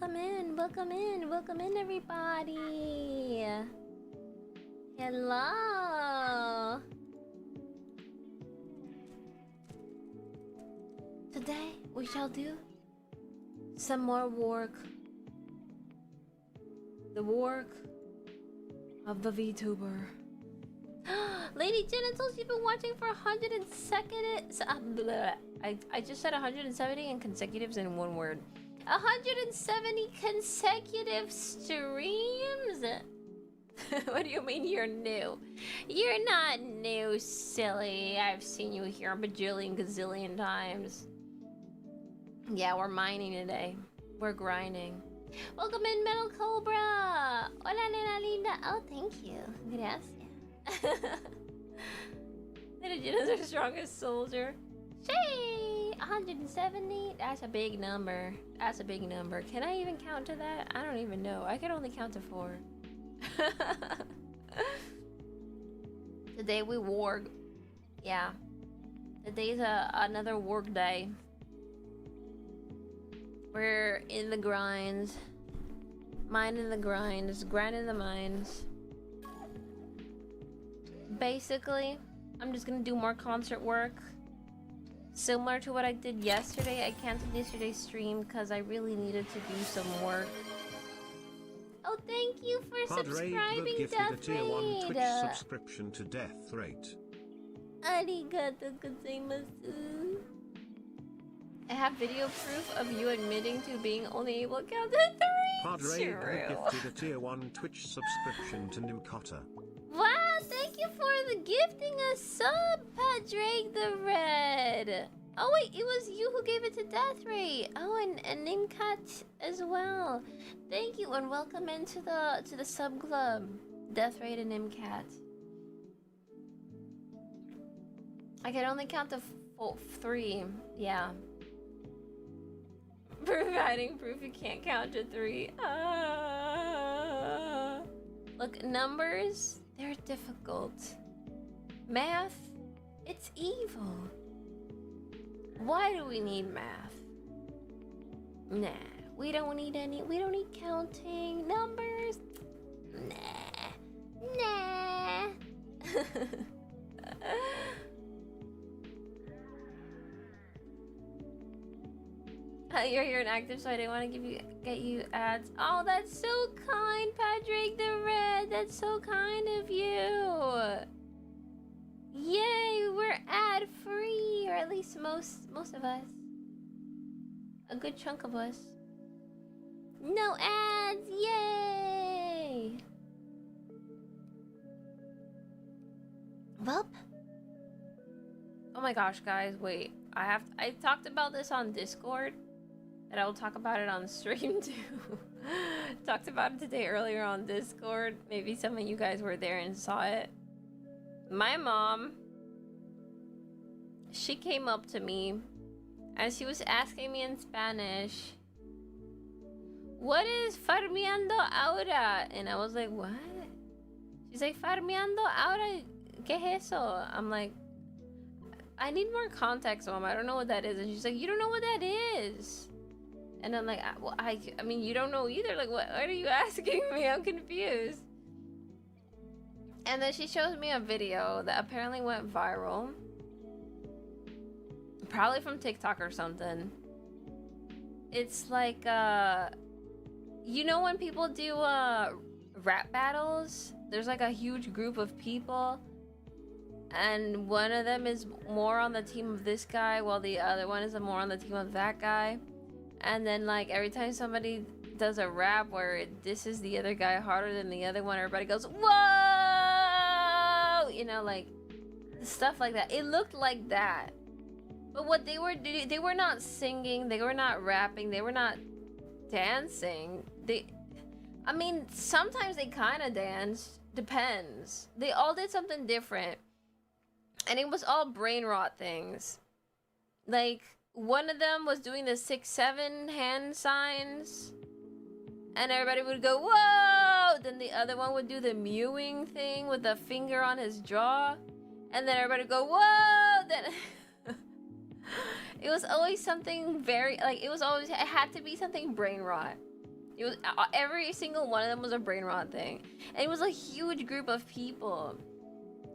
welcome in, welcome in, welcome in, everybody. Hello. Today we shall do some more work. The work of the VTuber. Lady Genitals, you've been watching for 102nd. I just said 170 and consecutives in one word. 170 consecutive streams? What do you mean you're new? You're not new, silly. I've seen you here a bajillion gazillion times. Yeah, we're mining today. We're grinding. Welcome in, Metal Cobra! Hola, nena linda. Oh, thank you. Gracias. Nina is our strongest soldier. Shay! 170? That's a big number. That's a big number. Can I even count to that? I don't even know. I can only count to 4. Today we work. Yeah. Today's another work day. We're in the grinds. Mining the grinds. Grinding the mines. Basically, I'm just gonna do more concert work. Similar to what I did yesterday. I canceled yesterday's stream because I really needed to do some work. Oh, thank you for subscribing, Death a tier 1 Twitch subscription to Death Rate. Arigato gozaimasu. I have video proof of you admitting to being only able to count to 3. Padre gifted a tier 1 Twitch subscription to Nimcotta. Wow, thank you for the gifting a sub, Padraig the Red. Oh wait, it was you who gave it to Death Ray. Oh, and Nimcat as well. Thank you and welcome into the sub club, Death Ray and Nimcat. I can only count to 3. Yeah. Providing proof you can't count to 3. Look, numbers, they're difficult. Math, it's evil. Why do we need math? Nah, we don't need counting. Numbers? Nah. You're here and active, so I didn't want to get you ads. Oh, that's so kind, Padraig the Red. That's so kind of you. Yay, we're ad free, or at least most of us. A good chunk of us. No ads, yay. Welp. Oh my gosh, guys, wait. I talked about this on Discord. And I will talk about it on stream too. Talked about it today earlier on Discord. Maybe some of you guys were there and saw it. My mom, she came up to me and she was asking me in Spanish, what is farmeando ahora? And I was like, what? She's like, farmeando ahora, ¿qué es eso? I'm like, I need more context, Mom. I don't know what that is. And she's like, you don't know what that is? And I'm like, well, I mean, you don't know either. Like, what are you asking me? I'm confused. And then she shows me a video that apparently went viral. Probably from TikTok or something. It's like, you know when people do rap battles? There's like a huge group of people. And one of them is more on the team of this guy, while the other one is more on the team of that guy. And then, like, every time somebody does a rap where this is the other guy harder than the other one, everybody goes, whoa! You know, like, stuff like that. It looked like that. But what they were doing, they were not singing, they were not rapping, they were not dancing. I mean, sometimes they kind of danced. Depends. They all did something different. And it was all brain rot things. Like, one of them was doing the 6-7 hand signs. And everybody would go, whoa! Then the other one would do the mewing thing with the finger on his jaw. And then everybody would go, whoa! Then it was always something very, like, it had to be something brain rot. It was every single one of them was a brain rot thing, and it was a huge group of people.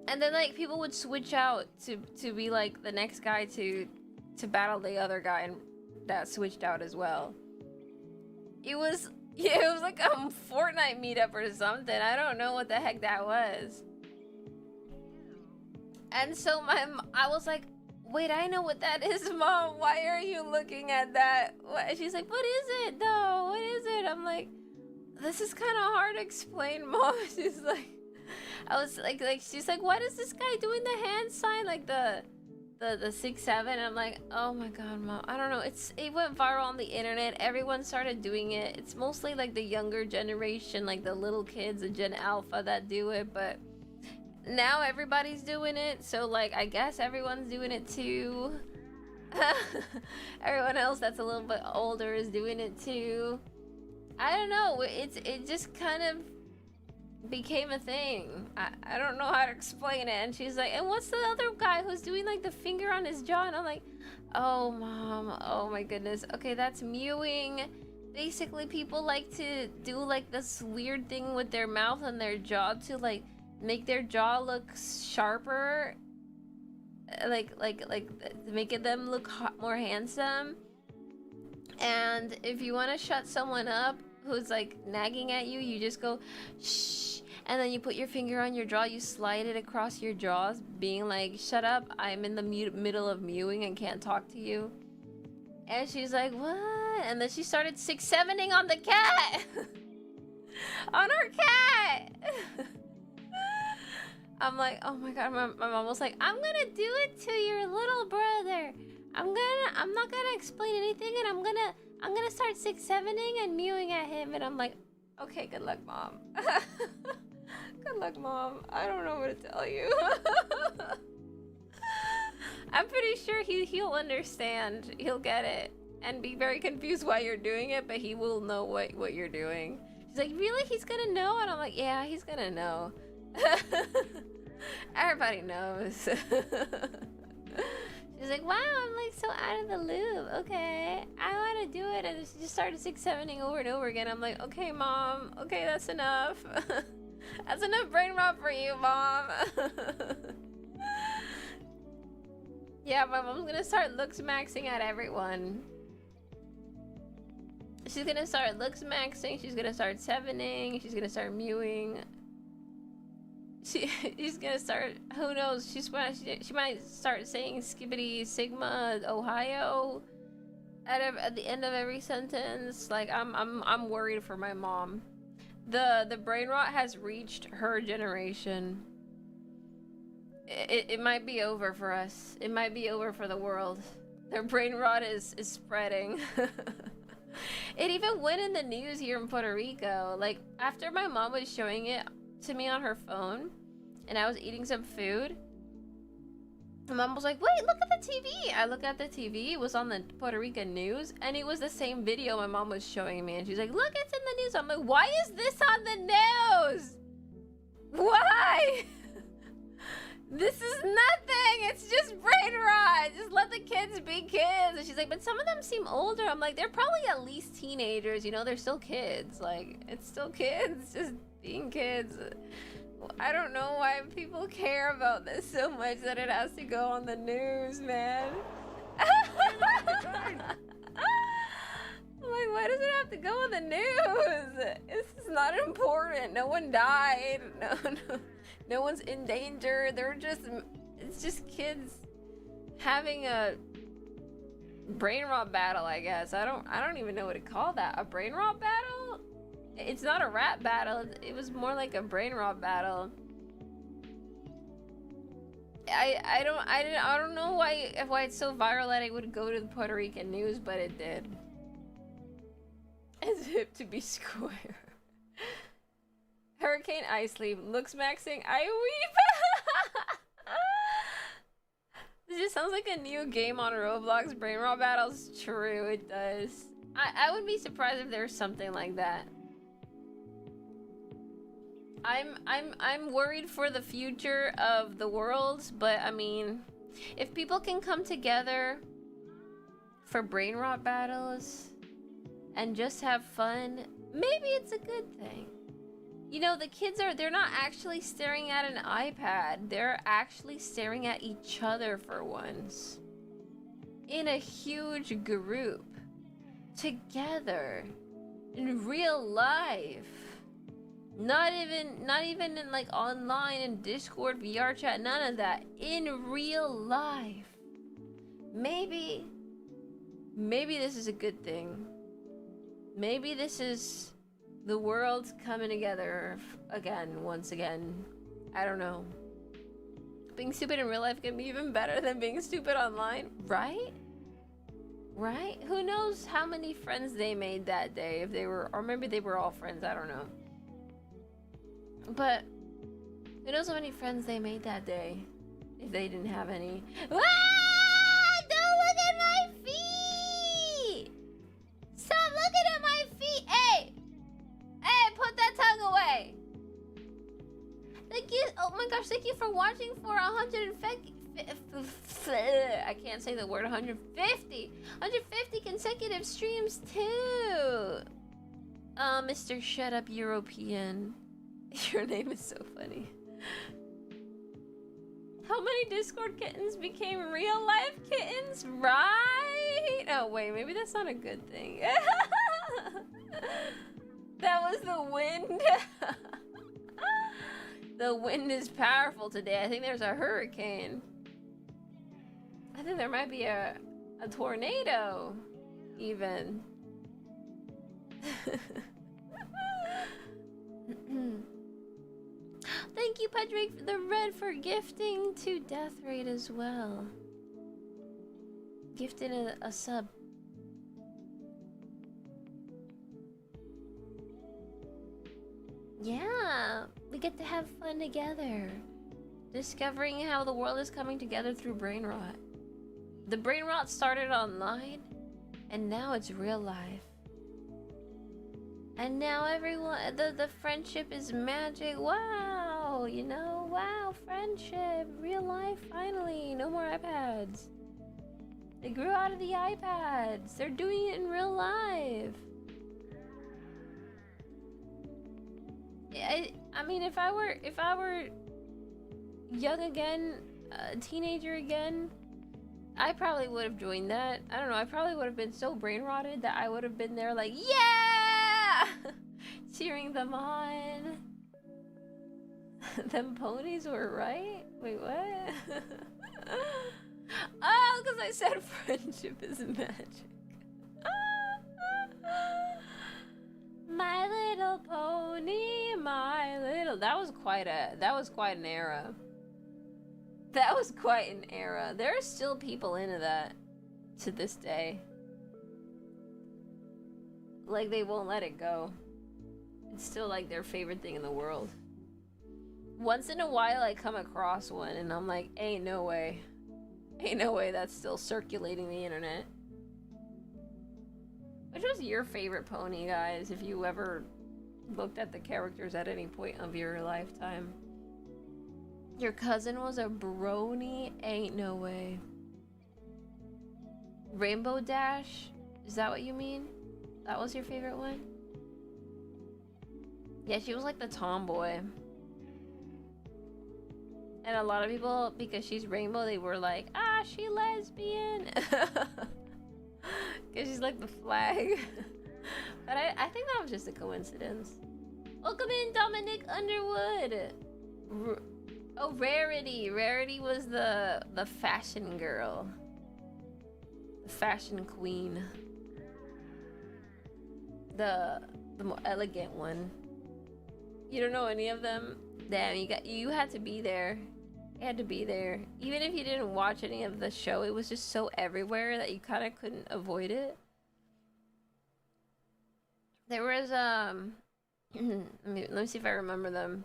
And then like people would switch out to be like the next guy to battle the other guy, and that switched out as well. It was like a Fortnite meetup or something. I don't know what the heck that was. And so I was like, wait, I know what that is, Mom. Why are you looking at that? What? She's like, what is it though? What is it? I'm like, this is kind of hard to explain, Mom. She's like, I was like she's like, what is this guy doing the hand sign, like the 6-7? And I'm like, oh my god, Mom, I don't know. It went viral on the internet. Everyone started doing it. It's mostly like the younger generation, like the little kids, the Gen Alpha that do it, but now everybody's doing it, so like I guess everyone's doing it too. Everyone else that's a little bit older is doing it too. I don't know, it just kind of became a thing. I don't know how to explain it. And she's like, and what's the other guy who's doing like the finger on his jaw? And I'm like, oh Mom, oh my goodness. Okay, that's mewing. Basically people like to do like this weird thing with their mouth and their jaw to like make their jaw look sharper, like making them look more handsome. And if you want to shut someone up who's like nagging at you, you just go shh, and then you put your finger on your jaw, you slide it across your jaws, being like, shut up, I'm in the middle of mewing and can't talk to you. And she's like, what? And then she started 6-7ing on the cat. On her cat. I'm like, oh my god, my mom was like, I'm gonna do it to your little brother. I'm not gonna explain anything, and I'm gonna start 6-7ing and mewing at him. And I'm like, okay, good luck, Mom. Good luck, Mom. I don't know what to tell you. I'm pretty sure he'll understand. He'll get it and be very confused why you're doing it, but he will know what you're doing. She's like, really? He's gonna know? And I'm like, yeah, he's gonna know. Everybody knows. She's like, wow, I'm like so out of the loop. Okay, I want to do it. And she just started 6-7ing over and over again. I'm like, okay, Mom. Okay, that's enough. That's enough brain rot for you, Mom. Yeah, my mom's gonna start looks maxing at everyone. She's gonna start looks maxing. She's gonna start 7ing. She's gonna start mewing. She's gonna start, who knows, she might start saying skibbity sigma Ohio at the end of every sentence. Like I'm worried for my mom. The brain rot has reached her generation. It might be over for us. It might be over for the world. Their brain rot is spreading. It even went in the news here in Puerto Rico. Like after my mom was showing it to me on her phone and I was eating some food, my mom was like, wait, look at the TV. I look at the TV, it was on the Puerto Rican news, and it was the same video my mom was showing me, and she's like, look, it's in the news. I'm like, why is this on the news? Why? This is nothing. It's just brain rot. Just let the kids be kids. And she's like, but some of them seem older. I'm like, they're probably at least teenagers, you know, they're still kids. Like, it's still kids, just being kids. I don't know why people care about this so much that it has to go on the news, man. I'm like, why does it have to go on the news? This is not important. No one died. No one's in danger. It's just kids having a brain rot battle, I guess. I don't even know what to call that. A brain rot battle? It's not a rap battle. It was more like a brain rot battle. I don't know why it's so viral that it would go to the Puerto Rican news, but it did. As if to be square. Hurricane Ice Leaf looks maxing. I weep. This just sounds like a new game on Roblox. Brain rot battles. True, it does. I would be surprised if there's something like that. I'm worried for the future of the world, but I mean, if people can come together for brain rot battles, and just have fun, maybe it's a good thing. You know, the kids they're not actually staring at an iPad. They're actually staring at each other for once. In a huge group. Together. In real life. Not even in like online and Discord, VR chat, none of that. In real life. Maybe this is a good thing. Maybe this is the world coming together again, once again. I don't know. Being stupid in real life can be even better than being stupid online, right? Right? Who knows how many friends they made that day, if they were, or maybe they were all friends, I don't know. But who knows how many friends they made that day, if they didn't have any. Ah! Don't look at my feet! Stop looking at my feet! Hey! Hey, put that tongue away! Thank you, oh my gosh, thank you for watching for 150, I can't say the word, 150 consecutive streams too! Mr. Shut Up European. Your name is so funny. How many Discord kittens became real life kittens? Right? Oh wait, maybe that's not a good thing. That was the wind. The wind is powerful today. I think there's a hurricane. I think there might be a tornado, even. Thank you, Patrick, the red for gifting to Death Raid as well. Gifted a sub. Yeah, we get to have fun together. Discovering how the world is coming together through brain rot. The brain rot started online, and now it's real life. And now everyone, the friendship is magic. Wow, you know, wow, friendship, real life, finally. No more iPads. They grew out of the iPads. They're doing it in real life. I mean, if I were young again, a teenager again, I probably would have joined that. I don't know, I probably would have been so brain rotted that I would have been there like, yeah! Cheering them on. Them ponies were right? Wait, what? Oh, because I said friendship is magic. My Little Pony, my little. That was quite an era. That was quite an era. There are still people into that to this day. Like, they won't let it go. It's still like their favorite thing in the world. Once in a while I come across one and I'm like, ain't no way. Ain't no way that's still circulating the internet. Which was your favorite pony, guys, if you ever looked at the characters at any point of your lifetime? Your cousin was a brony? Ain't no way. Rainbow Dash? Is that what you mean? That was your favorite one? Yeah, she was like the tomboy. And a lot of people, because she's rainbow, they were like, ah, she lesbian. Because she's like the flag. But I think that was just a coincidence. Welcome in, Dominic Underwood. Oh, Rarity. Rarity was the fashion girl. The fashion queen. The more elegant one. You don't know any of them? Damn, you had to be there. You had to be there. Even if you didn't watch any of the show, it was just so everywhere that you kind of couldn't avoid it. There was let me see if I remember them.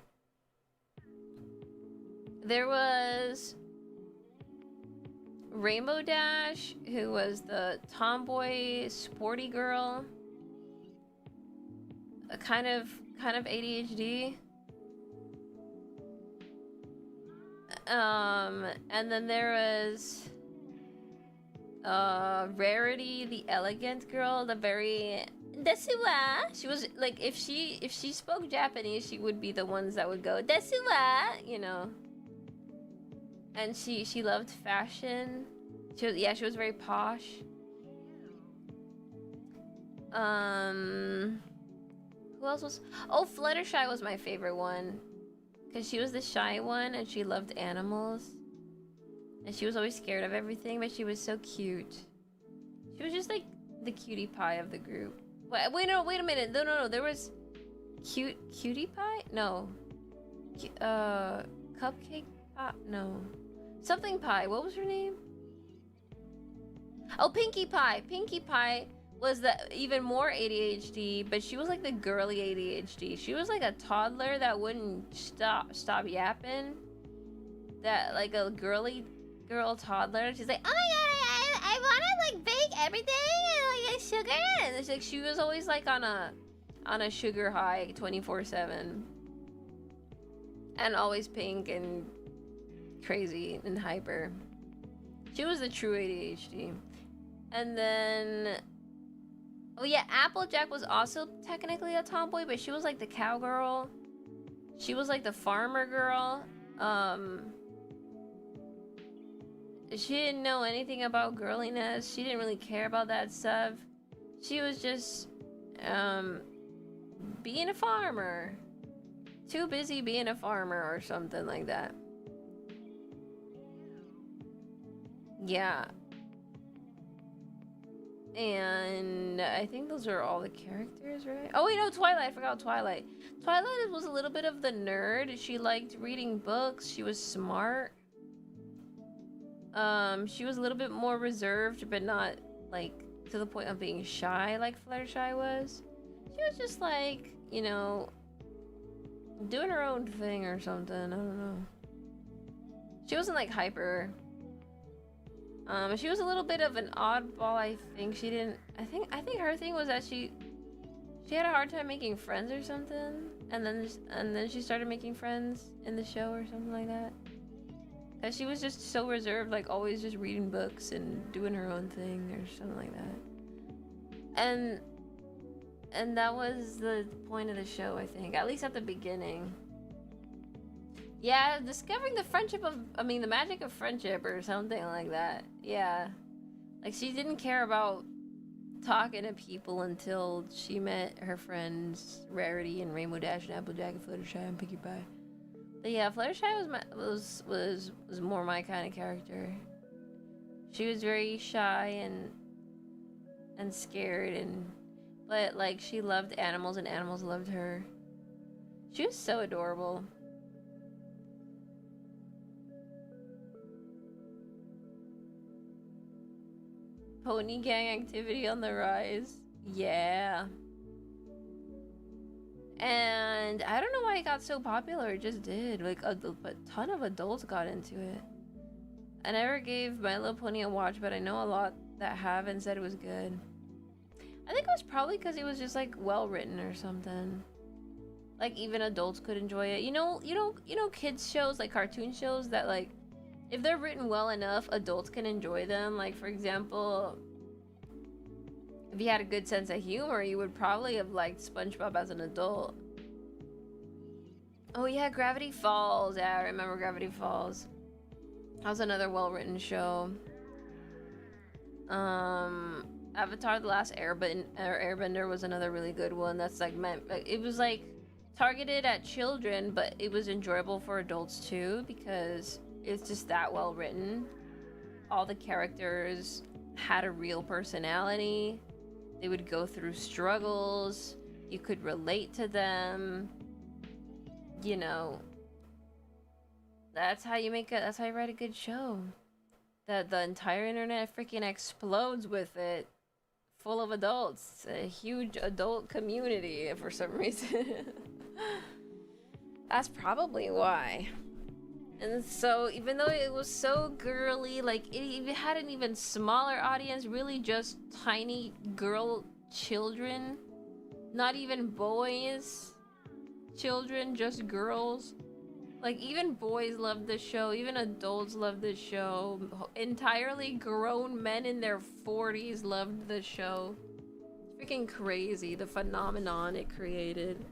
There was Rainbow Dash, who was the tomboy sporty girl, a kind of ADHD. And then there was Rarity, the elegant girl, the very Desu wa. She was like, if she spoke Japanese, she would be the ones that would go desu wa, you know. And she loved fashion. She was very posh. Who else was? Oh, Fluttershy was my favorite one, cause she was the shy one and she loved animals, and she was always scared of everything, but she was so cute. She was just like the cutie pie of the group. Wait a minute. No. There was cutie pie? No. Cupcake pie? No. Something pie. What was her name? Oh, Pinkie Pie. Pinkie Pie was the even more ADHD, but she was like the girly ADHD. She was like a toddler that wouldn't stop yapping. That like a girly girl toddler. She's like, oh my god, I wanna like bake everything and like sugar. And it's like she was always like on a sugar high 24/7. And always pink and crazy and hyper. She was the true ADHD. And then, oh yeah, Applejack was also technically a tomboy, but she was like the cowgirl. She was like the farmer girl. She didn't know anything about girliness. She didn't really care about that stuff. She was just being a farmer. Too busy being a farmer or something like that. Yeah. And I think those are all the characters, right? Oh wait, no, Twilight. I forgot Twilight. Twilight was a little bit of the nerd. She liked reading books. She was smart. She was a little bit more reserved, but not like to the point of being shy like Fluttershy was. She was just like, you know, doing her own thing or something. I don't know. She wasn't like hyper. She was a little bit of an oddball, I think. She didn't. I think her thing was that she had a hard time making friends or something, and then she started making friends in the show or something like that. Cause she was just so reserved, like always just reading books and doing her own thing or something like that. And that was the point of the show, I think, at least at the beginning. Yeah, discovering the the magic of friendship or something like that. Yeah. Like, she didn't care about talking to people until she met her friends Rarity and Rainbow Dash and Applejack and Fluttershy and Pinkie Pie. But yeah, Fluttershy was more my kind of character. She was very shy and scared, but like she loved animals and animals loved her. She was so adorable. Pony gang activity on the rise. Yeah. And I don't know why it got so popular. It just did. Like a ton of adults got into it. I never gave My Little Pony a watch, but I know a lot that have and said it was good. I think it was probably because it was just like well written or something. Like even adults could enjoy it. You know, kids shows, like cartoon shows that like if they're written well enough, adults can enjoy them. Like for example, if you had a good sense of humor, you would probably have liked SpongeBob as an adult. Oh yeah, Gravity Falls. Yeah, I remember Gravity Falls. That was another well-written show. Avatar: The Last Airbender was another really good one. That's like it was like targeted at children, but it was enjoyable for adults too because it's just that well written. All the characters had a real personality. They would go through struggles. You could relate to them. You know, that's how you write a good show. The entire internet freaking explodes with it. Full of adults. It's a huge adult community for some reason. That's probably why. And so even though it was so girly, like it had an even smaller audience, really just tiny girl children, not even boys children, just girls. Like even boys loved the show, even adults loved the show. Entirely grown men in their 40s loved the show. Freaking crazy, the phenomenon it created.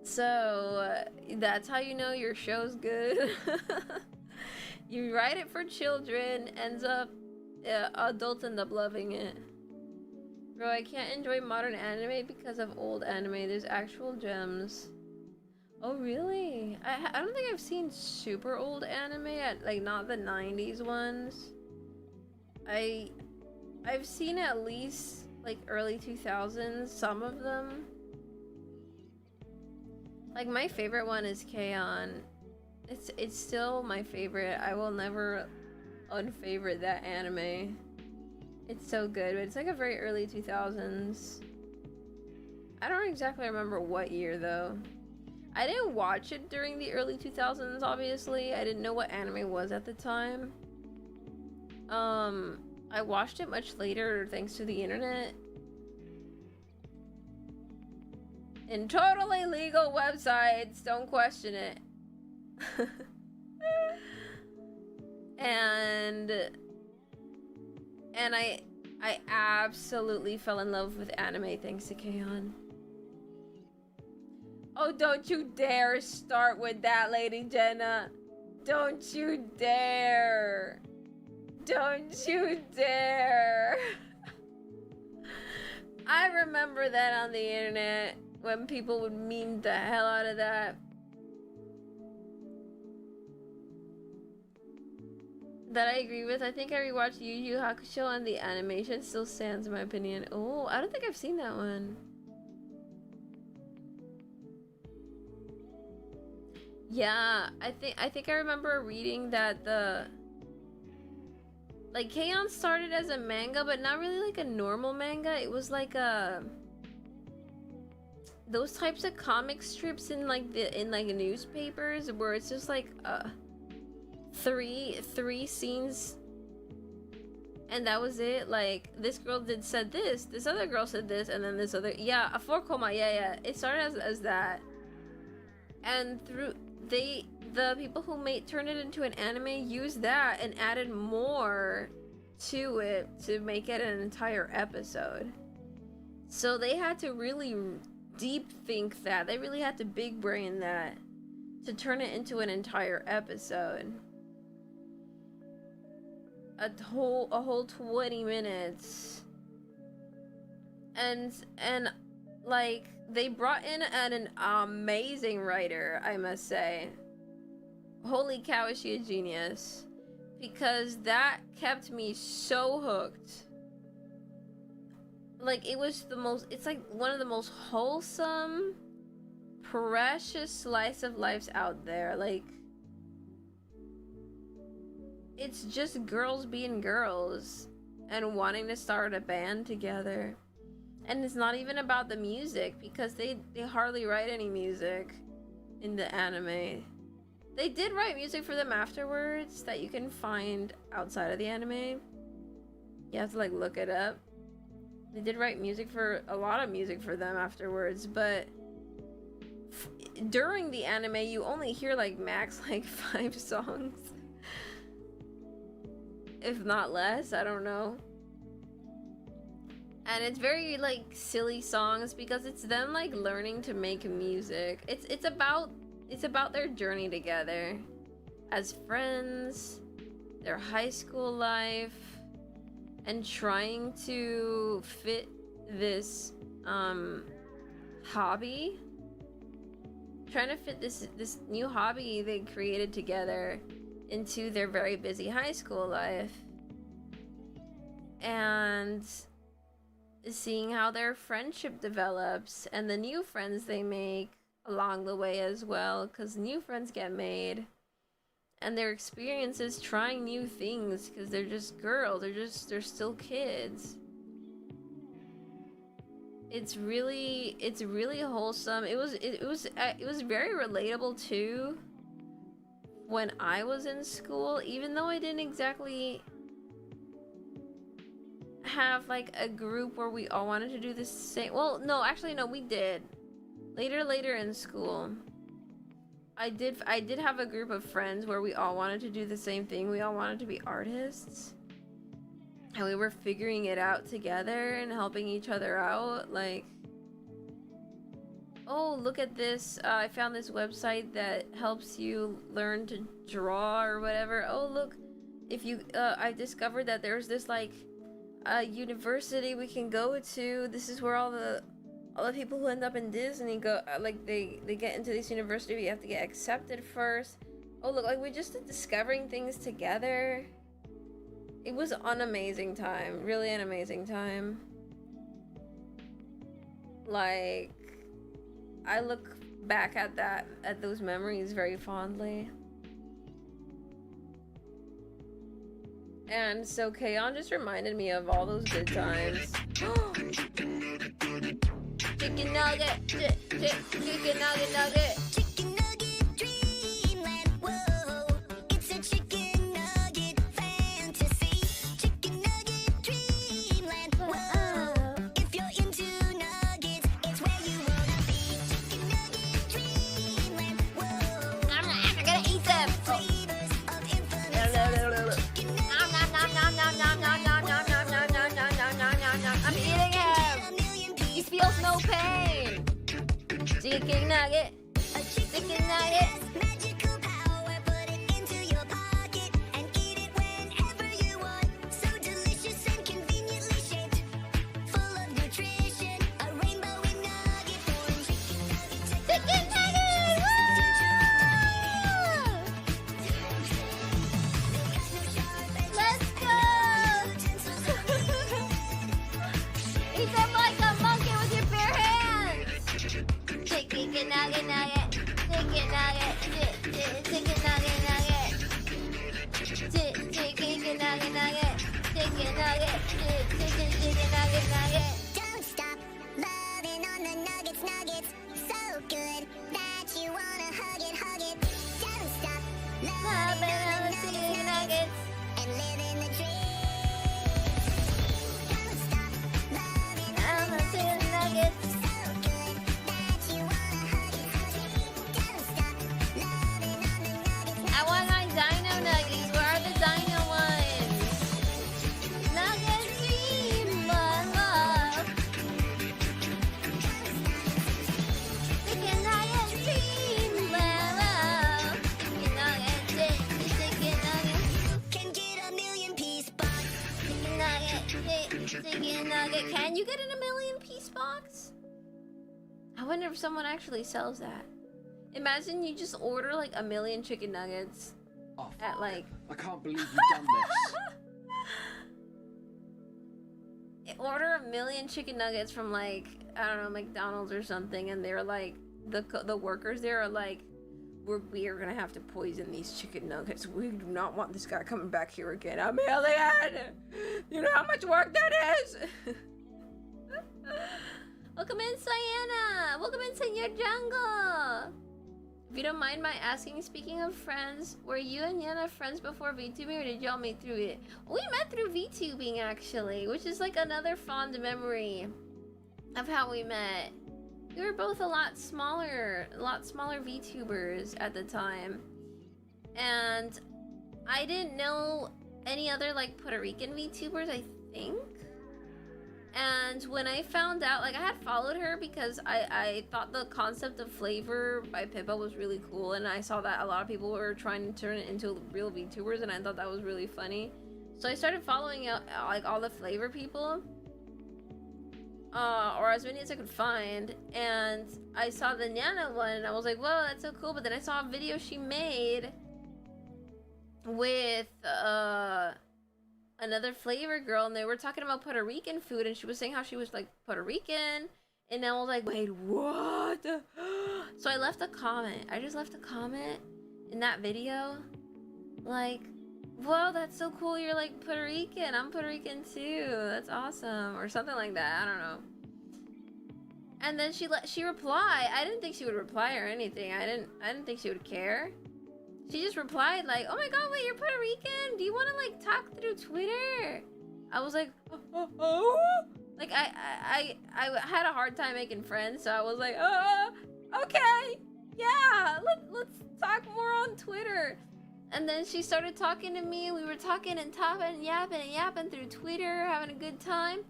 So, that's how you know your show's good. You write it for children, ends up, adults end up loving it. Bro, I can't enjoy modern anime because of old anime. There's actual gems. Oh, really? I don't think I've seen super old anime, like not the 90s ones. I've seen at least like early 2000s, some of them. Like my favorite one is K-On! It's still my favorite. I will never unfavorite that anime. It's so good, but it's like a very early 2000s. I don't exactly remember what year though. I didn't watch it during the early 2000s, obviously. I didn't know what anime was at the time. I watched it much later thanks to the internet. In totally legal websites, don't question it. and I absolutely fell in love with anime thanks to K-On! Oh, don't you dare start with that, Lady Jenna. Don't you dare. Don't you dare. I remember that on the internet when people would meme the hell out of that. That I agree with. I think I rewatched Yu Yu Hakusho and the animation still stands in my opinion. Oh, I don't think I've seen that one. Yeah, I think I remember reading that like K-On! Started as a manga, but not really like a normal manga. It was like those types of comic strips in like newspapers where it's just like three scenes and that was it. Like this girl said this other girl said this, and then this other, yeah, a 4 coma, yeah, it started as that, and through the people who turned it into an anime used that and added more to it to make it an entire episode. So they had to really deep think that. They really had to big brain that to turn it into an entire episode. A whole 20 minutes. And like they brought in an amazing writer, I must say. Holy cow, is she a genius? Because that kept me so hooked. Like it's like one of the most wholesome, precious slice of lives out there. Like it's just girls being girls and wanting to start a band together. And it's not even about the music, because they hardly write any music in the anime. They did write music for them afterwards that you can find outside of the anime. You have to like look it up. They did write a lot of music for them afterwards, but during the anime you only hear like max like 5 songs. If not less, I don't know. And it's very like silly songs because it's them like learning to make music. It's about their journey together as friends, their high school life, and trying to fit this hobby. Trying to fit this new hobby they created together into their very busy high school life. And seeing how their friendship develops and the new friends they make along the way as well, because new friends get made, and their experiences trying new things because they're just girls, they're still kids. It's really wholesome. It was very relatable too when I was in school, even though I didn't exactly have like a group where we all wanted to do the same. Well, no, actually no, we did. Later in school, I did have a group of friends where we all wanted to do the same thing. We all wanted to be artists. and we were figuring it out together and helping each other out. Like, oh, look at this. I found this website that helps you learn to draw or whatever. Oh, look. If you, I discovered that there's this, like, university we can go to. This is where all the people who end up in Disney go, like, they get into this university. We have to get accepted first. Oh, look, like, we just did discovering things together. It was an amazing time. Really an amazing time. Like, I look back at those memories very fondly. And so Kayon just reminded me of all those good times. Chicken nugget, chicken nugget. Chicken nugget dreamland, whoa. It's a chicken nugget fantasy. Chicken nugget dreamland, whoa. If you're into nuggets, it's where you wanna be. Chicken nugget dreamland, whoa. I'm gonna eat them. Flavors of infinite. Chicken I'm eating him. He feels no pain. Chicken nugget. Chicken nugget. magical power, put it into your pocket and eat it whenever you want. So delicious and conveniently shaped, full of nutrition, a rainbow in nugget form. Chicken nugget, Let's go. Eat them like a monkey with your bare hands. Chicken nugget nugget. Chicken nugget. Chicken nugget nugget. Chicken nugget nugget. Chicken nugget. Chicken nugget nugget. Don't stop loving on the nuggets, so good that you wanna hug it. Don't stop loving on the chicken nuggets and living the dream. Don't stop loving on the chicken nuggets, so good that you wanna hug it. Don't stop loving on the nuggets. I want my dino nuggies. Where are the dino ones? Nugget dream, love. Chicken nugget dream, love. Chicken nugget, chicken nugget. Can get a million-piece box. Chicken nugget, chicken nugget. Can you get in a million-piece box? I wonder if someone actually sells that. Imagine you just order like a million chicken nuggets Oh, at like I can't believe you've done this. order a million chicken nuggets from like, I don't know, McDonald's or something, and they're like, the workers there are like, we are gonna have to poison these chicken nuggets. We do not want this guy coming back here again. A million! You know how much work that is? Welcome in, Cyana! Welcome in, Senor Jungle! If you don't mind my asking, speaking of friends, were you and Yana friends before VTubing, or did y'all meet through it? We met through VTubing, actually, which is like another fond memory of how we met. We were both a lot smaller VTubers at the time. And I didn't know any other like Puerto Rican VTubers, I think. And when I found out, like, I had followed her because I thought the concept of Flavor by Pippa was really cool, and I saw that a lot of people were trying to turn it into real VTubers, and I thought that was really funny. So I started following like all the Flavor people, or as many as I could find, and I saw the Nana one, and I was like, whoa, that's so cool. But then I saw a video she made with another Flavor girl, and they were talking about Puerto Rican food, and she was saying how she was like Puerto Rican, and I was like, wait, what? So I left a comment. I just left a comment in that video, like, whoa, that's so cool, you're like Puerto Rican, I'm Puerto Rican too, that's awesome, or something like that, I don't know. And then she replied. I didn't think she would reply or anything. I didn't think she would care. She just replied like, oh my god, wait, you're Puerto Rican? Do you want to like talk through Twitter? I was like, oh. Like I had a hard time making friends, so I was like, okay, yeah, let's talk more on Twitter. And then she started talking to me. We were talking and tapping and yapping through Twitter, having a good time.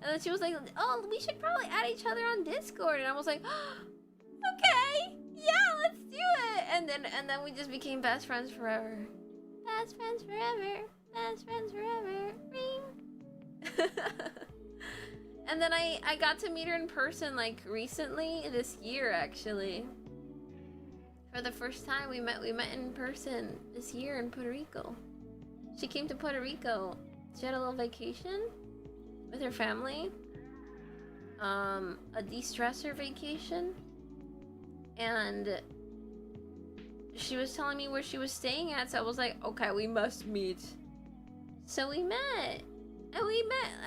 And then she was like, oh, we should probably add each other on Discord. And I was like, okay, yeah, let's do it. And then we just became best friends forever. Best friends forever. Best friends forever. Ring. And then I got to meet her in person like recently, this year actually. For the first time we met in person this year in Puerto Rico. She came to Puerto Rico. She had a little vacation with her family. A de-stressor vacation. And she was telling me where she was staying at, so I was like, okay, we must meet. So we met.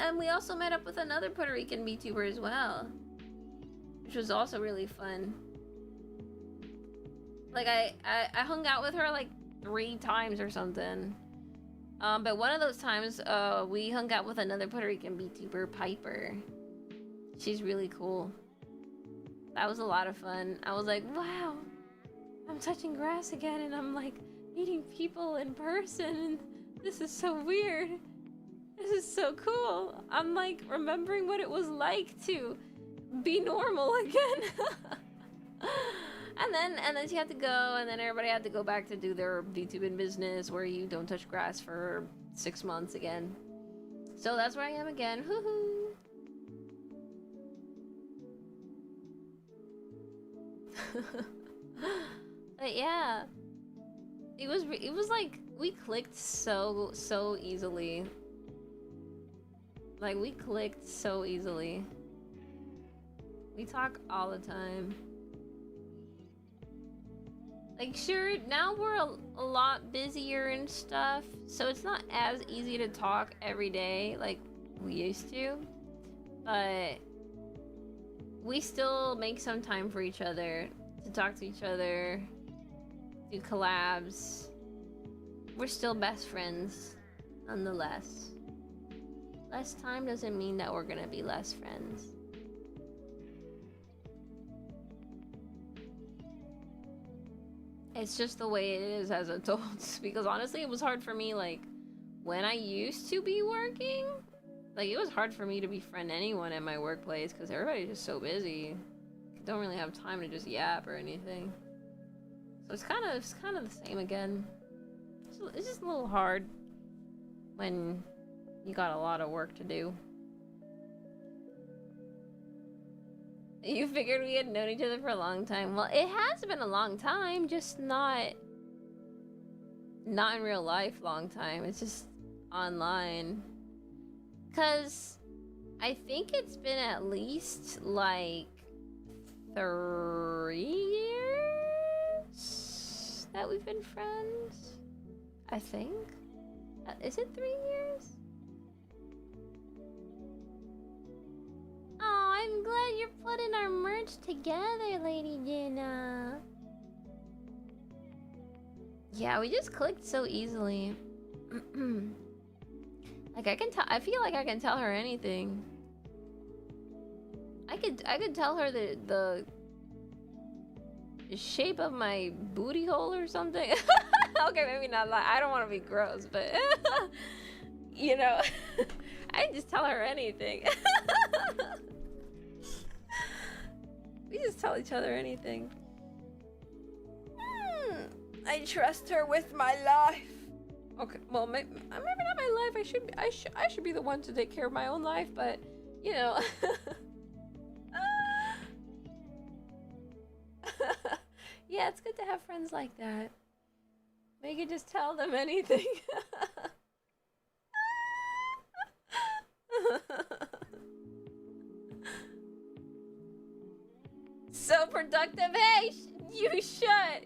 And we also met up with another Puerto Rican VTuber as well. Which was also really fun. Like, I hung out with her like 3 times or something. But one of those times, we hung out with another Puerto Rican VTuber, Piper. She's really cool. That was a lot of fun. I was like, wow, I'm touching grass again, and I'm like meeting people in person, and this is so weird. This is so cool. I'm like remembering what it was like to be normal again. And then she had to go, and then everybody had to go back to do their VTubing business where you don't touch grass for 6 months again. So that's where I am again. Hoo-hoo. But yeah, it was like we clicked so easily. Like we clicked so easily. We talk all the time. Like, sure, now we're a lot busier and stuff, so it's not as easy to talk every day like we used to, but we still make some time for each other, to talk to each other, do collabs. We're still best friends, nonetheless. Less time doesn't mean that we're gonna be less friends. It's just the way it is as adults, because honestly it was hard for me, like when I used to be working, like it was hard for me to befriend anyone at my workplace because everybody's just so busy. Don't really have time to just yap or anything. So it's kind of the same again. It's just a little hard when you got a lot of work to do. You figured we had known each other for a long time. Well, it has been a long time, just not in real life long time. It's just online. 'Cause I think it's been at least like 3 years that we've been friends. I think. Is it 3 years? Oh, I'm glad you're putting our merch together, Lady Jenna. Yeah, we just clicked so easily. Like I feel like I can tell her anything. I could tell her the shape of my booty hole or something. Okay, maybe not like, I don't want to be gross, but you know, I can just tell her anything. We just tell each other anything. I trust her with my life. Okay, well, maybe not my life. I should be the one to take care of my own life, but you know. Yeah, it's good to have friends like that. We can just tell them anything. So productive. Hey, you shut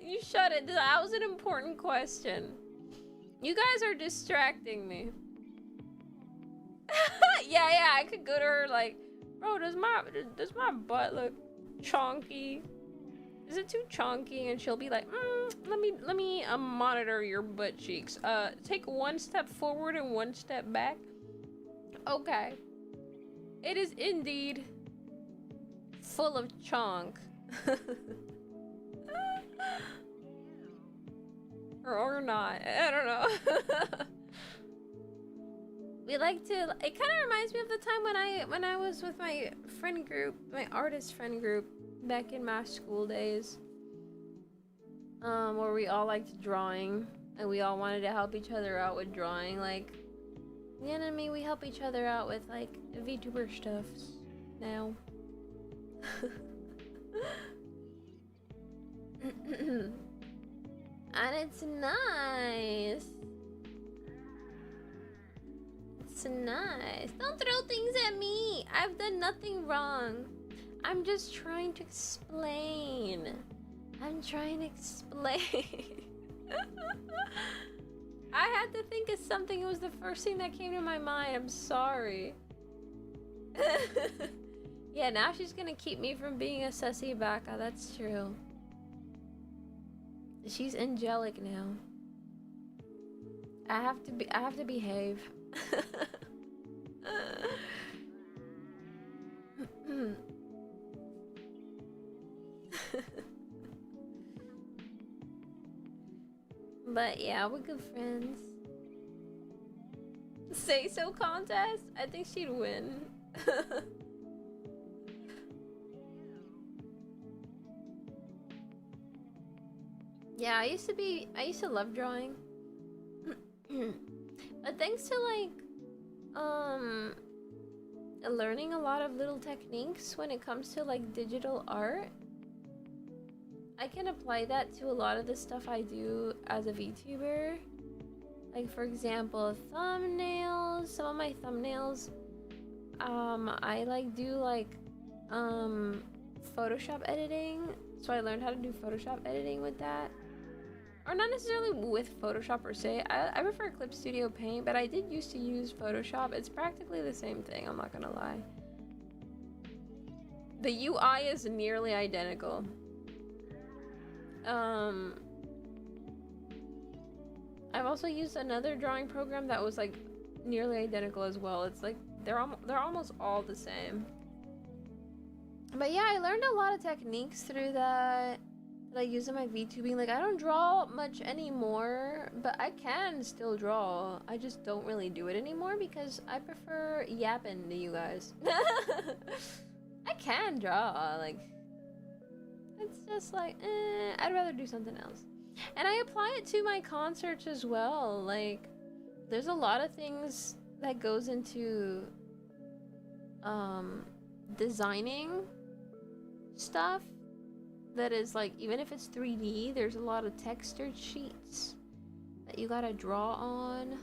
it. That was an important question. You guys are distracting me. Yeah, I could go to her like, bro, does my butt look chonky? Is it too chonky? And she'll be like, let me monitor your butt cheeks. Take 1 step forward and 1 step back. Okay. It is indeed full of chonk. Full of chonk. 'Cause, like, I don't know, like, I don't wanna be gross, but, you know. I just tell each other anything. We just tell each other anything. So productive. Hey, you shut it. I was an important question. You guys are distracting me. Yeah, I could go to her like, bro, does my butt look chonky? Is it too chonky? And she'll be like, let me monitor your butt cheeks. Take 1 step forward and 1 step back. Okay. It is indeed full of chonk. or not. I don't know. We like to. It kind of reminds me of the time when I was with my friend group, my artist friend group, back in my school days. Where we all liked drawing, and we all wanted to help each other out with drawing. Like, the enemy, we help each other out with like VTuber stuff now. And it's nice. It's nice. Don't throw things at me. I've done nothing wrong. I'm just trying to explain. I'm trying to explain. I had to think of something. It was the first thing that came to my mind. I'm sorry. Yeah, now she's gonna keep me from being a sussy baka. That's true. She's angelic now. I have to behave. But yeah, we're good friends. Say so contest? I think she'd win. Yeah, I used to love drawing. But thanks to like learning a lot of little techniques when it comes to like digital art, I can apply that to a lot of the stuff I do as a VTuber. Like, for example, thumbnails. Some of my thumbnails, I like do like Photoshop editing. So I learned how to do Photoshop editing with that. Or not necessarily with Photoshop per se. I prefer Clip Studio Paint, but I did used to use Photoshop. It's practically the same thing, I'm not gonna lie. The UI is nearly identical. I've also used another drawing program that was like nearly identical as well. It's like they're almost all the same. But yeah, I learned a lot of techniques through that I use in my VTubing. Like, I don't draw much anymore, but I can still draw. I just don't really do it anymore because I prefer yapping to you guys. I can draw, like, it's just like, I'd rather do something else. And I apply it to my concerts as well. Like, there's a lot of things that goes into designing stuff that is like, even if it's 3D, there's a lot of textured sheets that you gotta draw on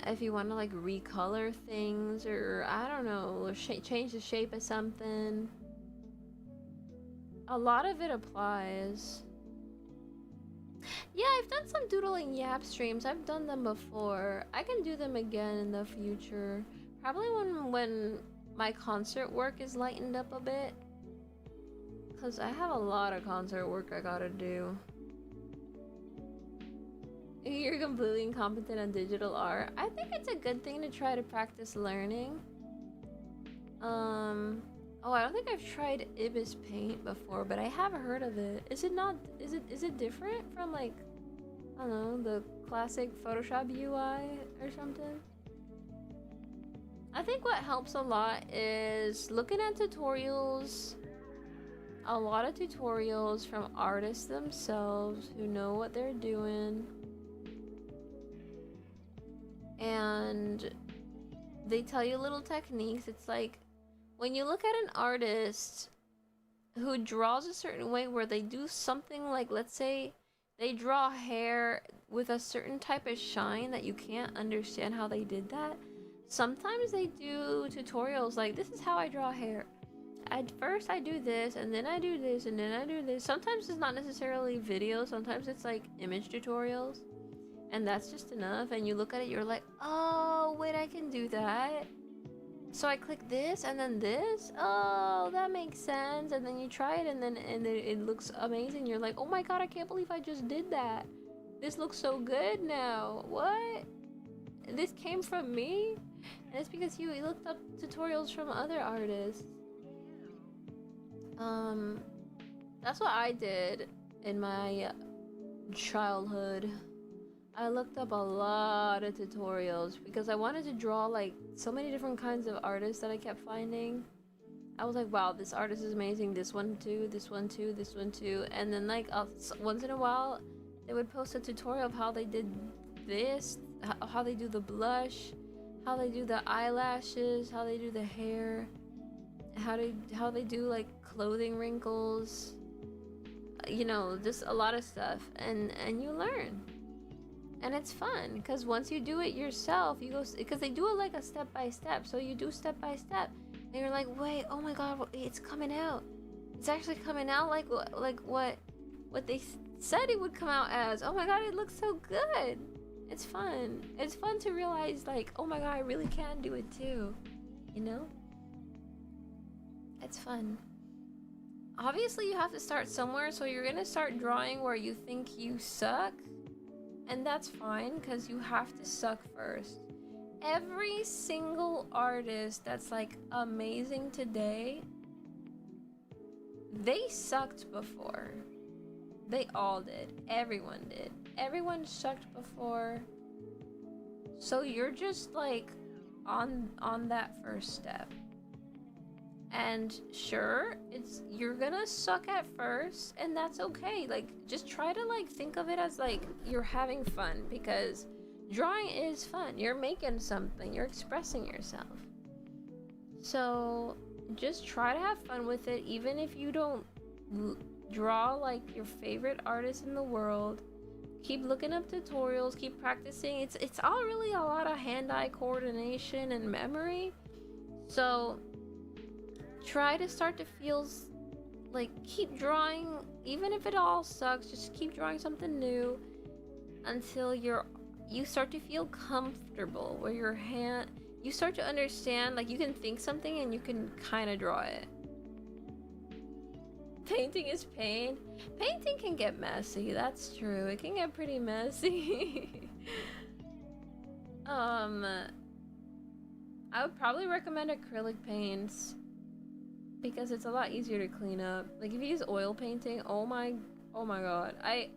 if you want to like recolor things, or I don't know, change the shape of something. A lot of it applies. Yeah, I've done some doodling yap streams. I've done them before. I can do them again in the future, probably when my concert work is lightened up a bit. Because I have a lot of concert work I gotta do. You're completely incompetent on digital art. I think it's a good thing to try to practice learning. Oh, I don't think I've tried Ibis Paint before, but I have heard of it. Is it different from like, I don't know, the classic Photoshop UI or something? I think what helps a lot is looking at tutorials. A lot of tutorials from artists themselves who know what they're doing, and they tell you little techniques. It's like when you look at an artist who draws a certain way, where they do something like, let's say they draw hair with a certain type of shine that you can't understand how they did that. Sometimes they do tutorials like, this is how I draw hair. At first I do this, and then I do this, and then I do this. Sometimes it's not necessarily video, sometimes it's like image tutorials, and that's just enough. And you look at it, you're like, oh wait, I can do that. So I click this and then this. Oh, that makes sense. And then you try it, and then it looks amazing. You're like, oh my god, I can't believe I just did that. This looks so good now. What? This came from me? And it's because you looked up tutorials from other artists. That's what I did in my childhood, I looked up a lot of tutorials because I wanted to draw like so many different kinds of artists that I kept finding. I was like, wow, this artist is amazing, this one too, this one too, this one too. And then like once in a while they would post a tutorial of how they did this, how they do the blush, how they do the eyelashes, how they do the hair, how they do like clothing wrinkles, you know, just a lot of stuff. And you learn, and it's fun because once you do it yourself, you go, because they do it like a step by step, so you do step by step and you're like, wait, oh my god, it's coming out, it's actually coming out like what they said it would come out as. Oh my god, it looks so good. It's fun to realize like, oh my god, I really can do it too, you know. It's fun. Obviously you have to start somewhere, so you're gonna start drawing where you think you suck, and that's fine because you have to suck first. Every single artist that's like amazing today, they sucked before. They all did. Everyone did. Everyone sucked before. So you're just like on that first step. And sure, you're gonna suck at first, and that's okay. Like, just try to like think of it as like you're having fun, because drawing is fun. You're making something, you're expressing yourself. So just try to have fun with it, even if you don't draw like your favorite artist in the world. Keep looking up tutorials, keep practicing. It's all really a lot of hand-eye coordination and memory. So try to start to feel like, keep drawing, even if it all sucks, just keep drawing something new until you start to feel comfortable where you start to understand, like you can think something and you can kind of draw it. Painting is pain. Painting can get messy, that's true. It can get pretty messy. I would probably recommend acrylic paints because it's a lot easier to clean up. Like if you use oil painting, oh my god. I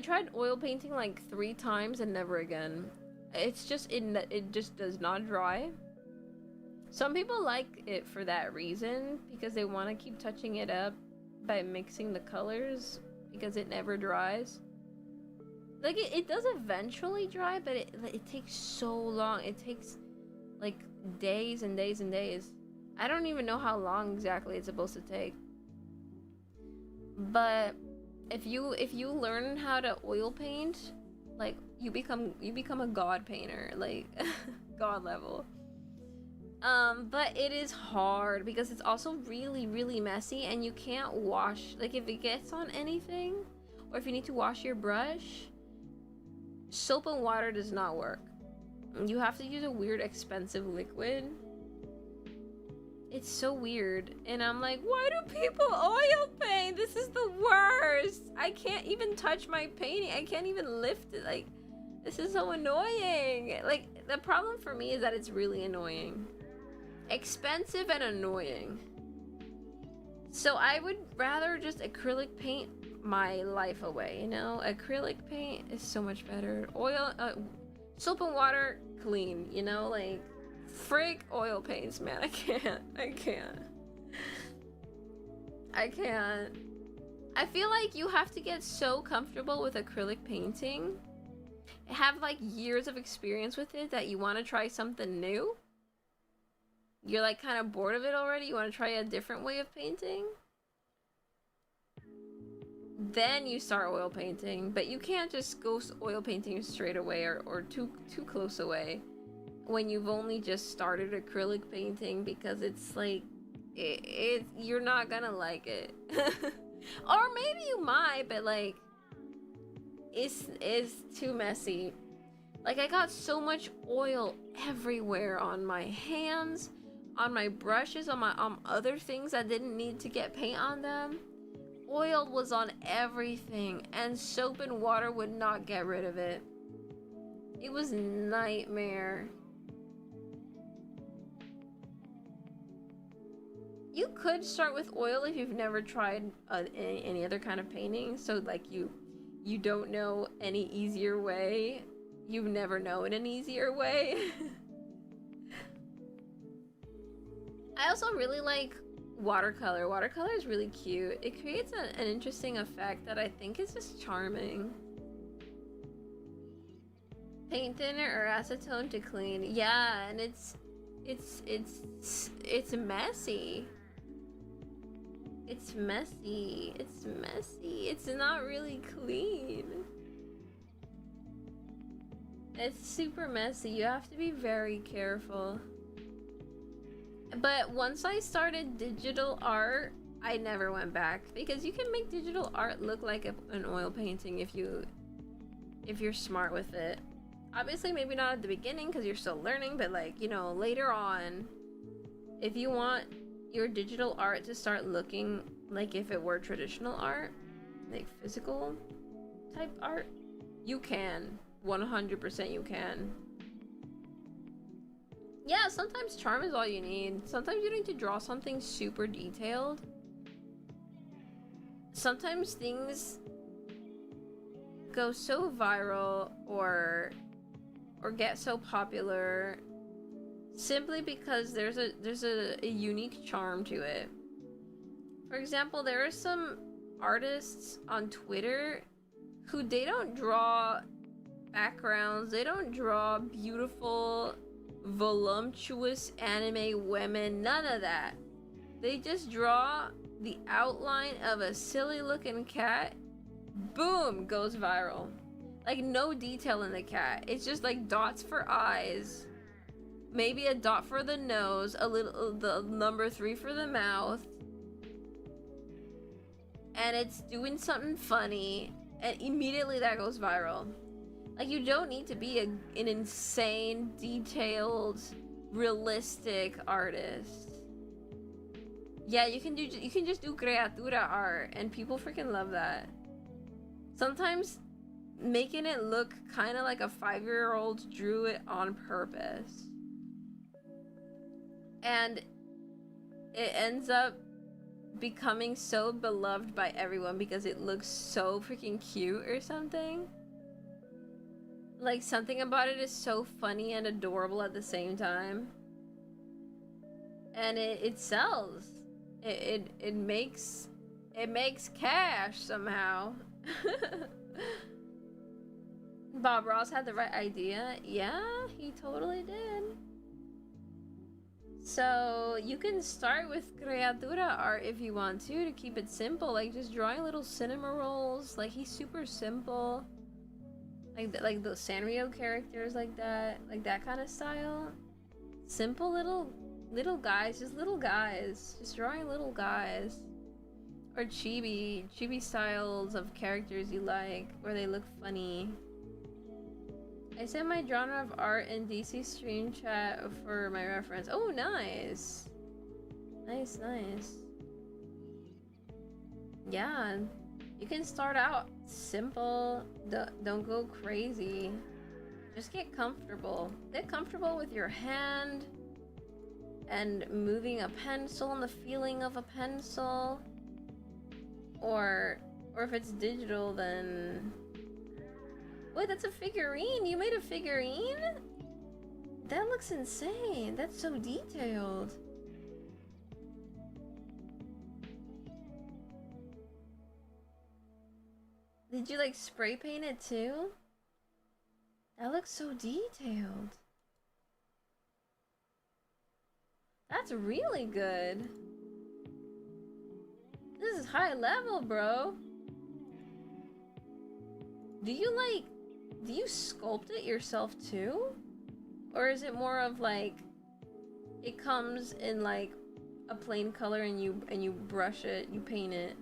tried oil painting like 3 times and never again. It's just it just does not dry. Some people like it for that reason, because they want to keep touching it up by mixing the colors, because it never dries. Like it does eventually dry, but it takes so long. It takes like days and days and days. I don't even know how long exactly it's supposed to take. But if you learn how to oil paint, like you become a god painter, like god level. But it is hard because it's also really, really messy, and you can't wash, like if it gets on anything, or if you need to wash your brush, soap and water does not work. You have to use a weird expensive liquid. It's so weird, and I'm like, why do people oil paint? This is the worst. I can't even touch my painting. I can't even lift it. Like, this is so annoying. Like, the problem for me is that it's really annoying. Expensive and annoying. So I would rather just acrylic paint my life away, you know? Acrylic paint is so much better. Oil, soap and water, clean, you know? Like, frick oil paints, man. I can't. I feel like you have to get so comfortable with acrylic painting, have like years of experience with it, that you want to try something new. You're like kind of bored of it already, you want to try a different way of painting, then you start oil painting. But you can't just go oil painting straight away, or too close away when you've only just started acrylic painting, because it's like you're not gonna like it. Or maybe you might, but like it's too messy. Like, I got so much oil everywhere, on my hands, on my brushes, on my other things that didn't need to get paint on them. Oil was on everything, and soap and water would not get rid of it. It was nightmare. You could start with oil if you've never tried any other kind of painting. So like you you don't know any easier way. You've never known an easier way. I also really like watercolor. Watercolor is really cute. It creates an interesting effect that I think is just charming. Paint thinner or acetone to clean. Yeah, and it's messy. It's messy. It's messy. It's not really clean. It's super messy. You have to be very careful. But once I started digital art, I never went back, because you can make digital art look like an oil painting if you're smart with it. Obviously, maybe not at the beginning because you're still learning, but like, you know, later on, if you want your digital art to start looking like if it were traditional art, like physical type art, you can. 100% you can. Yeah, sometimes charm is all you need. Sometimes you need to draw something super detailed. Sometimes things go so viral or get so popular simply because there's a unique charm to it. For example, there are some artists on Twitter who they don't draw backgrounds, they don't draw beautiful voluptuous anime women, none of that. They just draw the outline of a silly looking cat, boom, goes viral. Like, no detail in the cat. It's just like dots for eyes, maybe a dot for the nose, a little, the number 3 for the mouth, and it's doing something funny, and immediately that goes viral. Like, you don't need to be an insane, detailed, realistic artist. Yeah, you can just do creatura art, and people freaking love that. Sometimes making it look kind of like a 5-year-old drew it on purpose, and it ends up becoming so beloved by everyone because it looks so freaking cute or something. Like, something about it is so funny and adorable at the same time. And it sells. It makes cash somehow. Bob Ross had the right idea. Yeah, he totally did. So you can start with creatura art if you want to keep it simple, like just drawing little cinema rolls. Like, he's super simple. Like those Sanrio characters, like that kind of style. Simple little guys, just drawing little guys. Or chibi styles of characters you like, where they look funny. I sent my genre of art in DC stream chat for my reference. Oh, nice. Nice. Yeah, you can start out simple. Don't go crazy. Just get comfortable. Get comfortable with your hand and moving a pencil and the feeling of a pencil. Or if it's digital, then... Wait, that's a figurine? You made a figurine? That looks insane. That's so detailed. Did you like spray paint it too? That looks so detailed. That's really good. This is high level, bro. Do you sculpt it yourself too? Or is it more of like, it comes in like a plain color and you brush it, you paint it?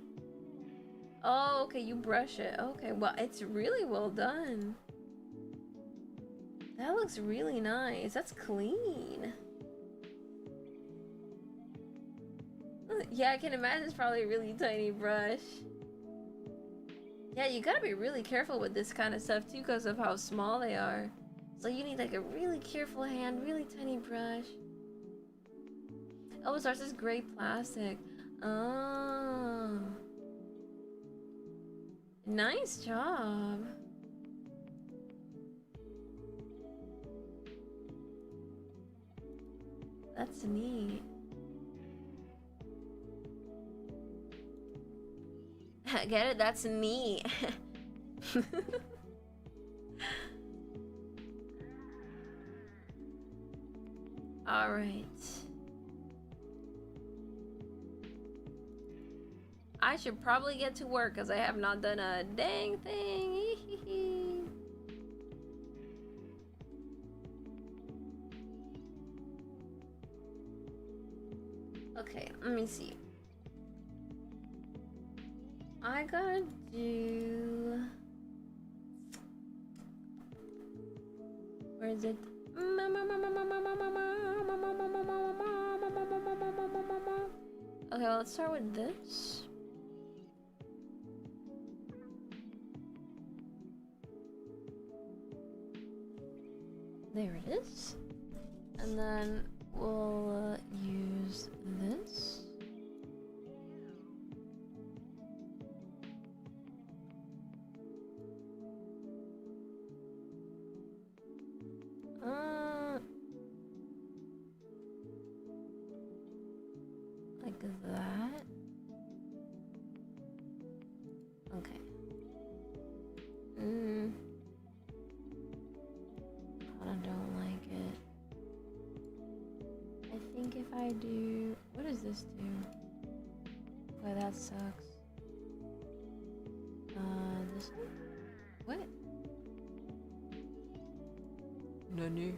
Oh, okay, you brush it. Okay, well, it's really well done. That looks really nice. That's clean. Yeah, I can imagine it's probably a really tiny brush. Yeah, you gotta be really careful with this kind of stuff too because of how small they are. So you need like a really careful hand, really tiny brush. Oh, it starts as gray plastic. Oh. Nice job. That's neat. Get it? That's neat. All right. I should probably get to work because I have not done a dang thing. Okay, let me see. I gotta do... Where is it? Okay, well, let's start with this. There it is. And then we'll use this. Like that. Okay. I don't like it. I think if I do... What does this do? Okay, that sucks. This one? What? Nani?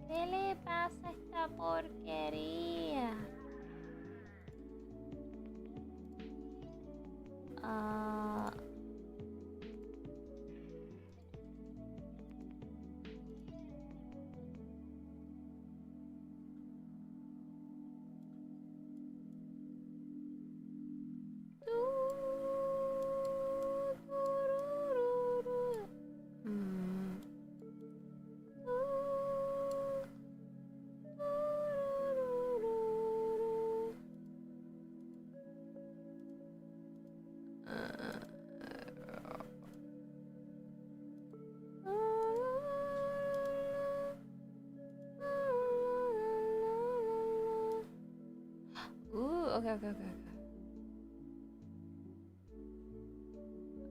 ¿Qué le pasa a esta porquería? Okay.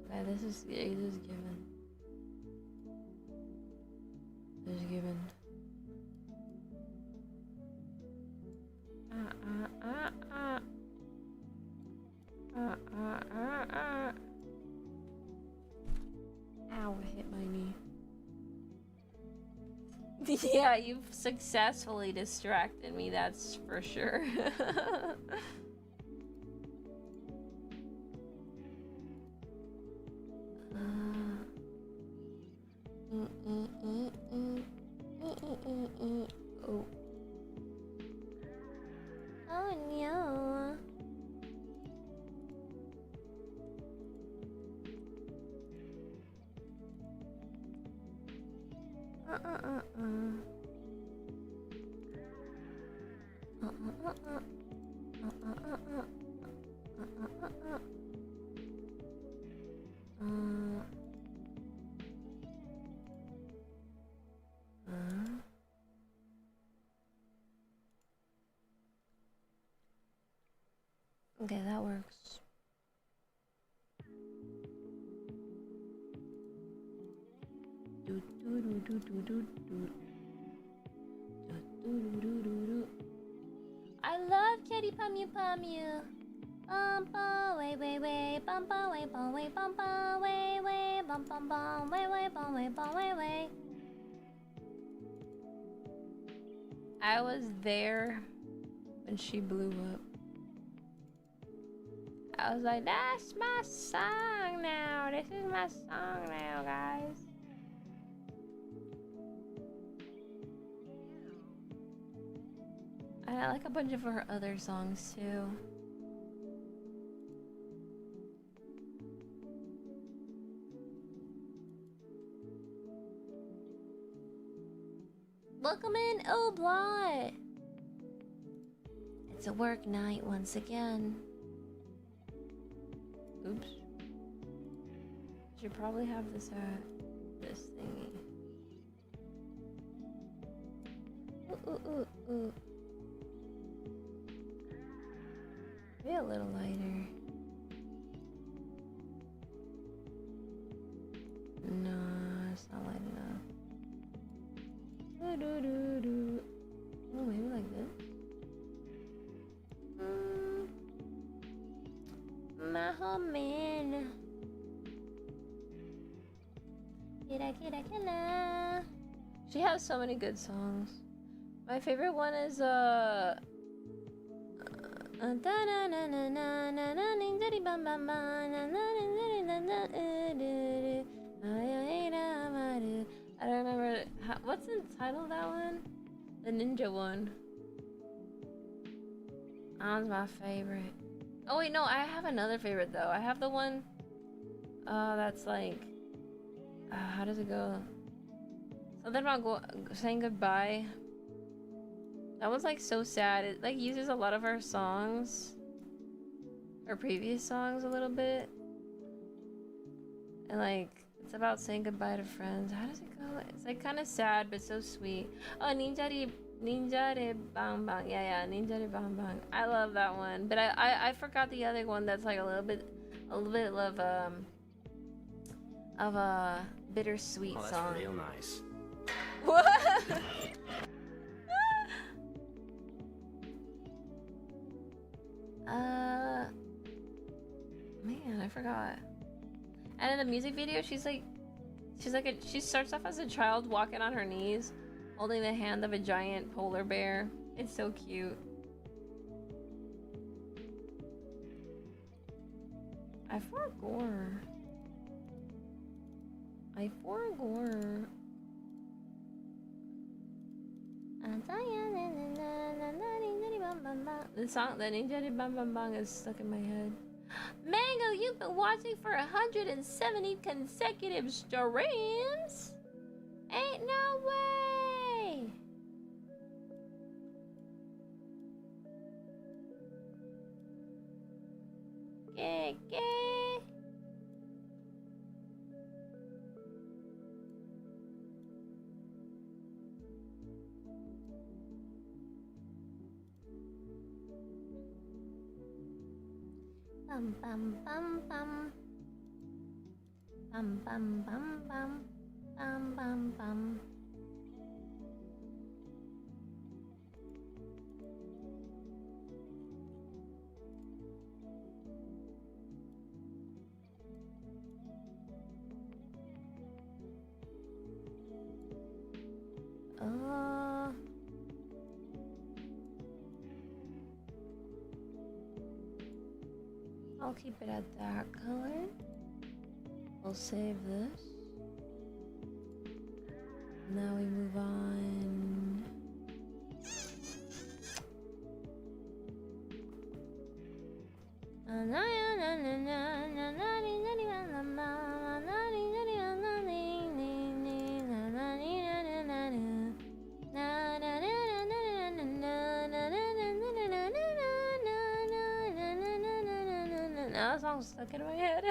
Okay, this is given. This is given. Ow, I hit my knee. Yeah, you've successfully distracted me, that's for sure. Oh no. Okay, that works. I love Kitty Pamu Pamu. Bumpa way way way bumpa way bum way bumpa way way bum bum bum way way bum way bum way way. I was there when she blew up. I was like, that's my song now. This is my song now, guys. I like a bunch of her other songs too. Welcome in, Oblot. It's a work night once again. Oops. Should probably have this this thingy. Ooh. Be a little lighter. No, it's not light enough. Oh, maybe like this. My homie. Killa. She has so many good songs. My favorite one is I don't remember what's the title of that one? The ninja one. That was my favorite. Oh wait, no, I have another favorite though. I have the one that's like how does it go? Something about saying goodbye. That one's like so sad. It like uses a lot of her songs, her previous songs a little bit, and like it's about saying goodbye to friends. How does it go? It's like kind of sad but so sweet. Oh, Ninja de Bang Bang. Yeah, Ninja de Bang Bang. I love that one, but I forgot the other one that's like a little bit of a bittersweet song. That's real nice. What? Man, I forgot. And in the music video, she starts off as a child walking on her knees, holding the hand of a giant polar bear. It's so cute. I forgot. The song, the Ninja de Bang Bang Bang, is stuck in my head. Mango, you've been watching for 170 consecutive streams? Ain't no way! Okay. Bum bum bum bum. Bum bum bum bum. Bum bum bum. I'll keep it at that color. We'll save this. Now we move on. Now that song's stuck in my head.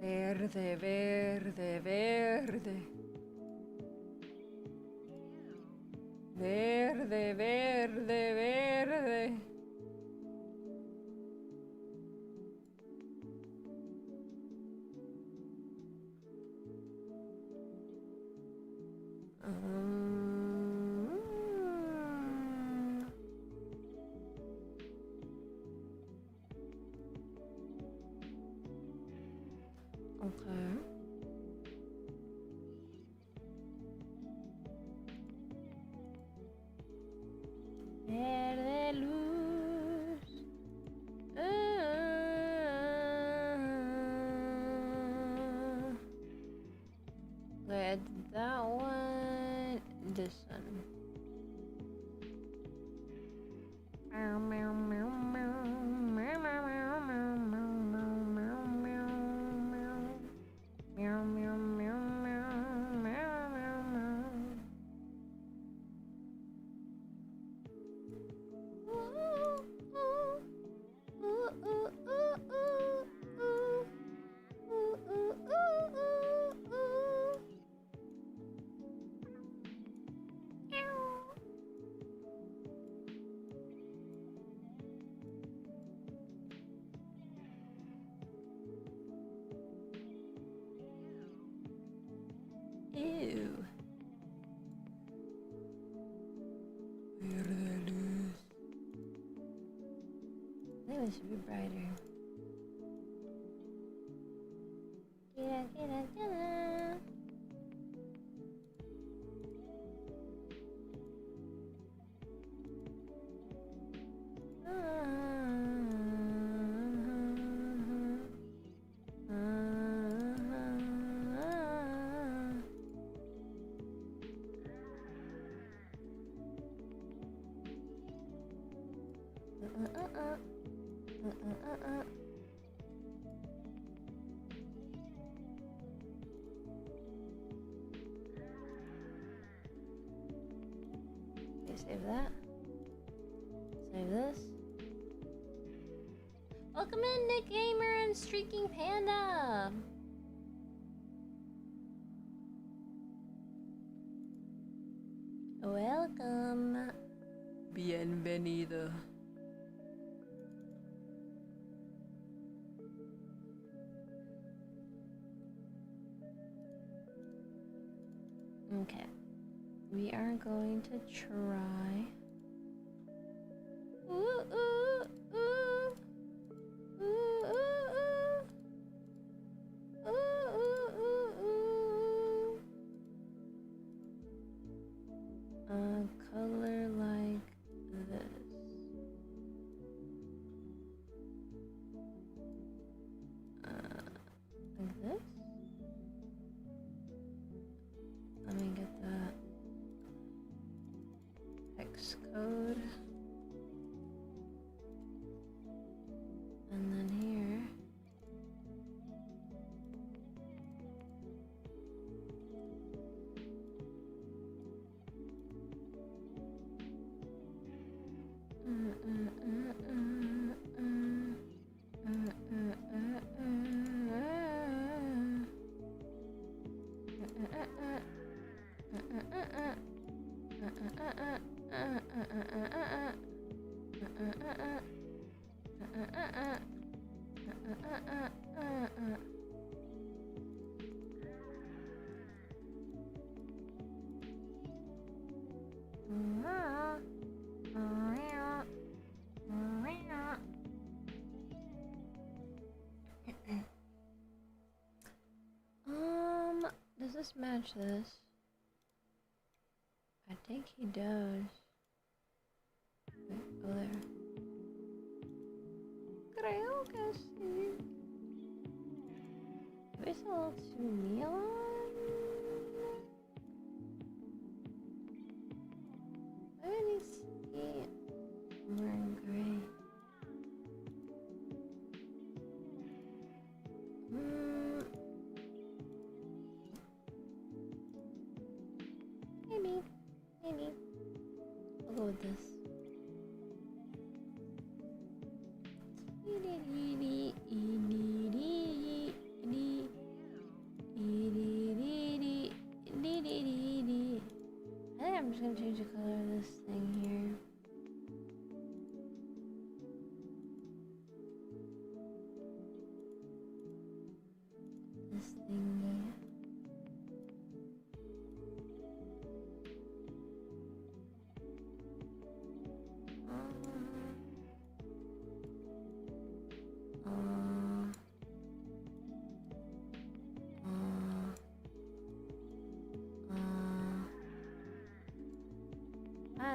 Verde, verde, verde. Verde, verde, verde. Okay. Verde luz. Okay, I did that one. This one. Meow, meow, meow, meow, meow, meow, meow, meow, meow, meow, meow, meow. Meow, meow, meow, meow, meow, meow, meow. Ooh, ooh, ooh, ooh, ooh, ooh. Ooh, ooh, ooh, ooh, ooh. Ow. Ew. I think it should be brighter. Get it. Okay, save that. Save this. Welcome in, Nick Gamer and Streaking Panda. Welcome. Bienvenido. Okay. We are going to try. Ooh, ooh, ooh. Ooh, ooh, ooh. Ooh, ooh, ooh, ooh. A color like this. Like this? Let me get that hex code. And then here. Does this match this? I think he does. Wait, oh there. Creo que sí. Maybe it's a little too neon? Maybe it needs to be more in gray. Maybe. I'll go with this. I think I'm just gonna change the color of this thing here. This thingy.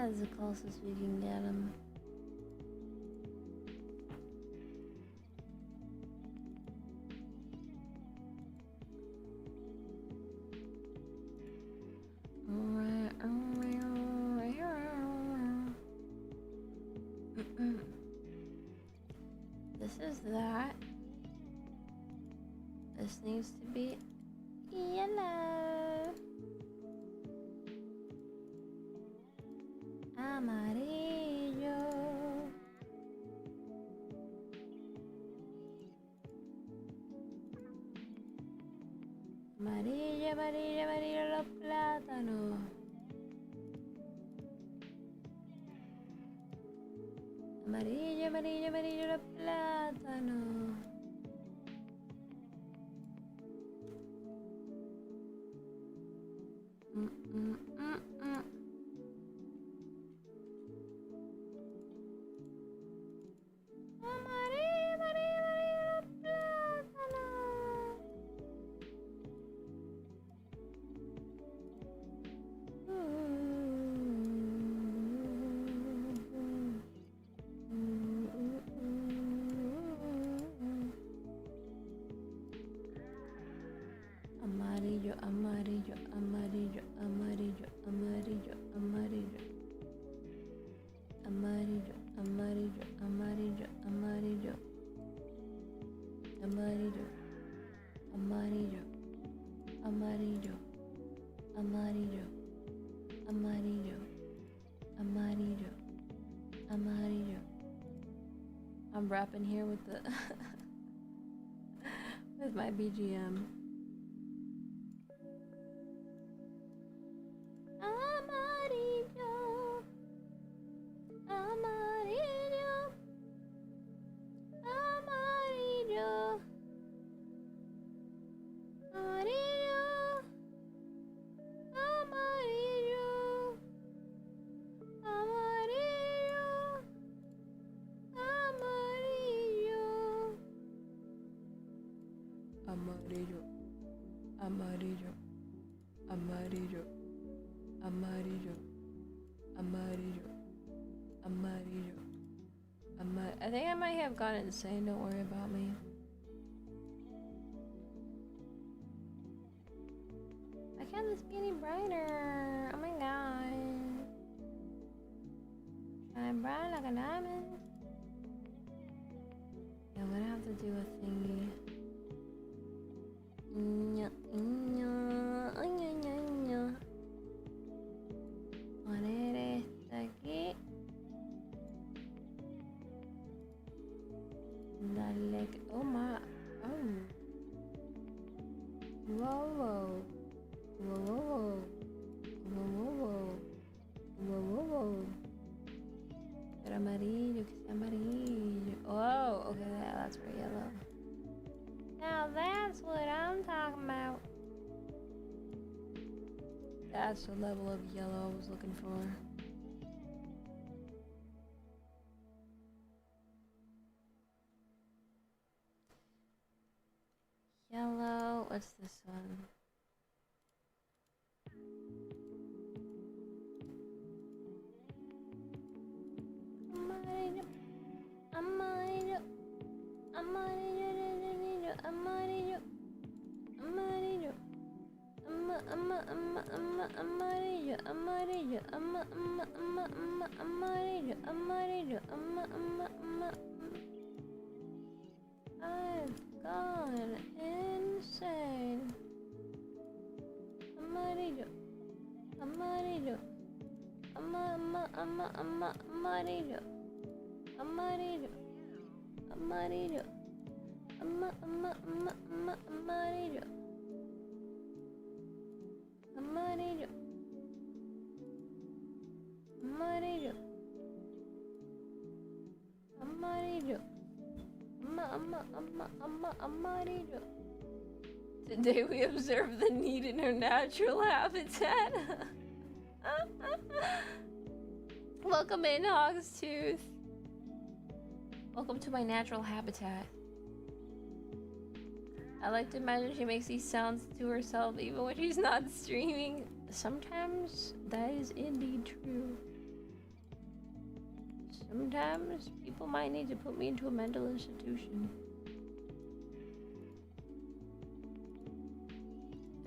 That's the closest we can get him. This is that. This needs to be yellow. Amarillo. Amarillo, amarillo, amarillo los plátanos. Amarillo, amarillo, amarillo los plátanos. Amarillo, amarillo, amarillo los plátanos. Amarillo, amarillo, amarillo, amarillo, amarillo, amarillo. Amarillo, amarillo, amarillo, amarillo. Amarillo. Amarillo. Amarillo. Amarillo. Amarillo. Amarillo. Amarillo. I'm rapping here with the with my BGM. Amarillo. Amarillo. Amarillo. Amarillo. Amarillo. Amarillo. Amarillo. Amarillo. Amarillo. Amarillo. Amarillo. Amarillo. Amarillo. I think I might have gone insane. Don't worry about me. Why can't this be any brighter? Oh my god. Shine bright like a diamond. Yeah, I'm gonna have to do a thingy. Poner esta aquí. Dale. Oh my. Oh. Whoa, whoa. Whoa, whoa, whoa. Whoa, whoa, whoa. Whoa, whoa, whoa. Pero amarillo, que sea amarillo. Oh, okay, yeah, that's for yellow. Now that's what I'm talking about. That's the level of yellow I was looking for. Yellow, what's this one? Amarillo, amarillo, amarillo, amarillo, amarillo, amarillo, amarillo, amarillo, amarillo, I've gone insane. Amarillo, amarillo, amarillo, amarillo, amarillo, amarillo, amarillo, amarillo, amarillo, amarillo, amarillo. Today we observe the need in her natural habitat. Welcome in, Hogstooth. Welcome to my natural habitat. I like to imagine she makes these sounds to herself even when she's not streaming. Sometimes that is indeed true. Sometimes people might need to put me into a mental institution.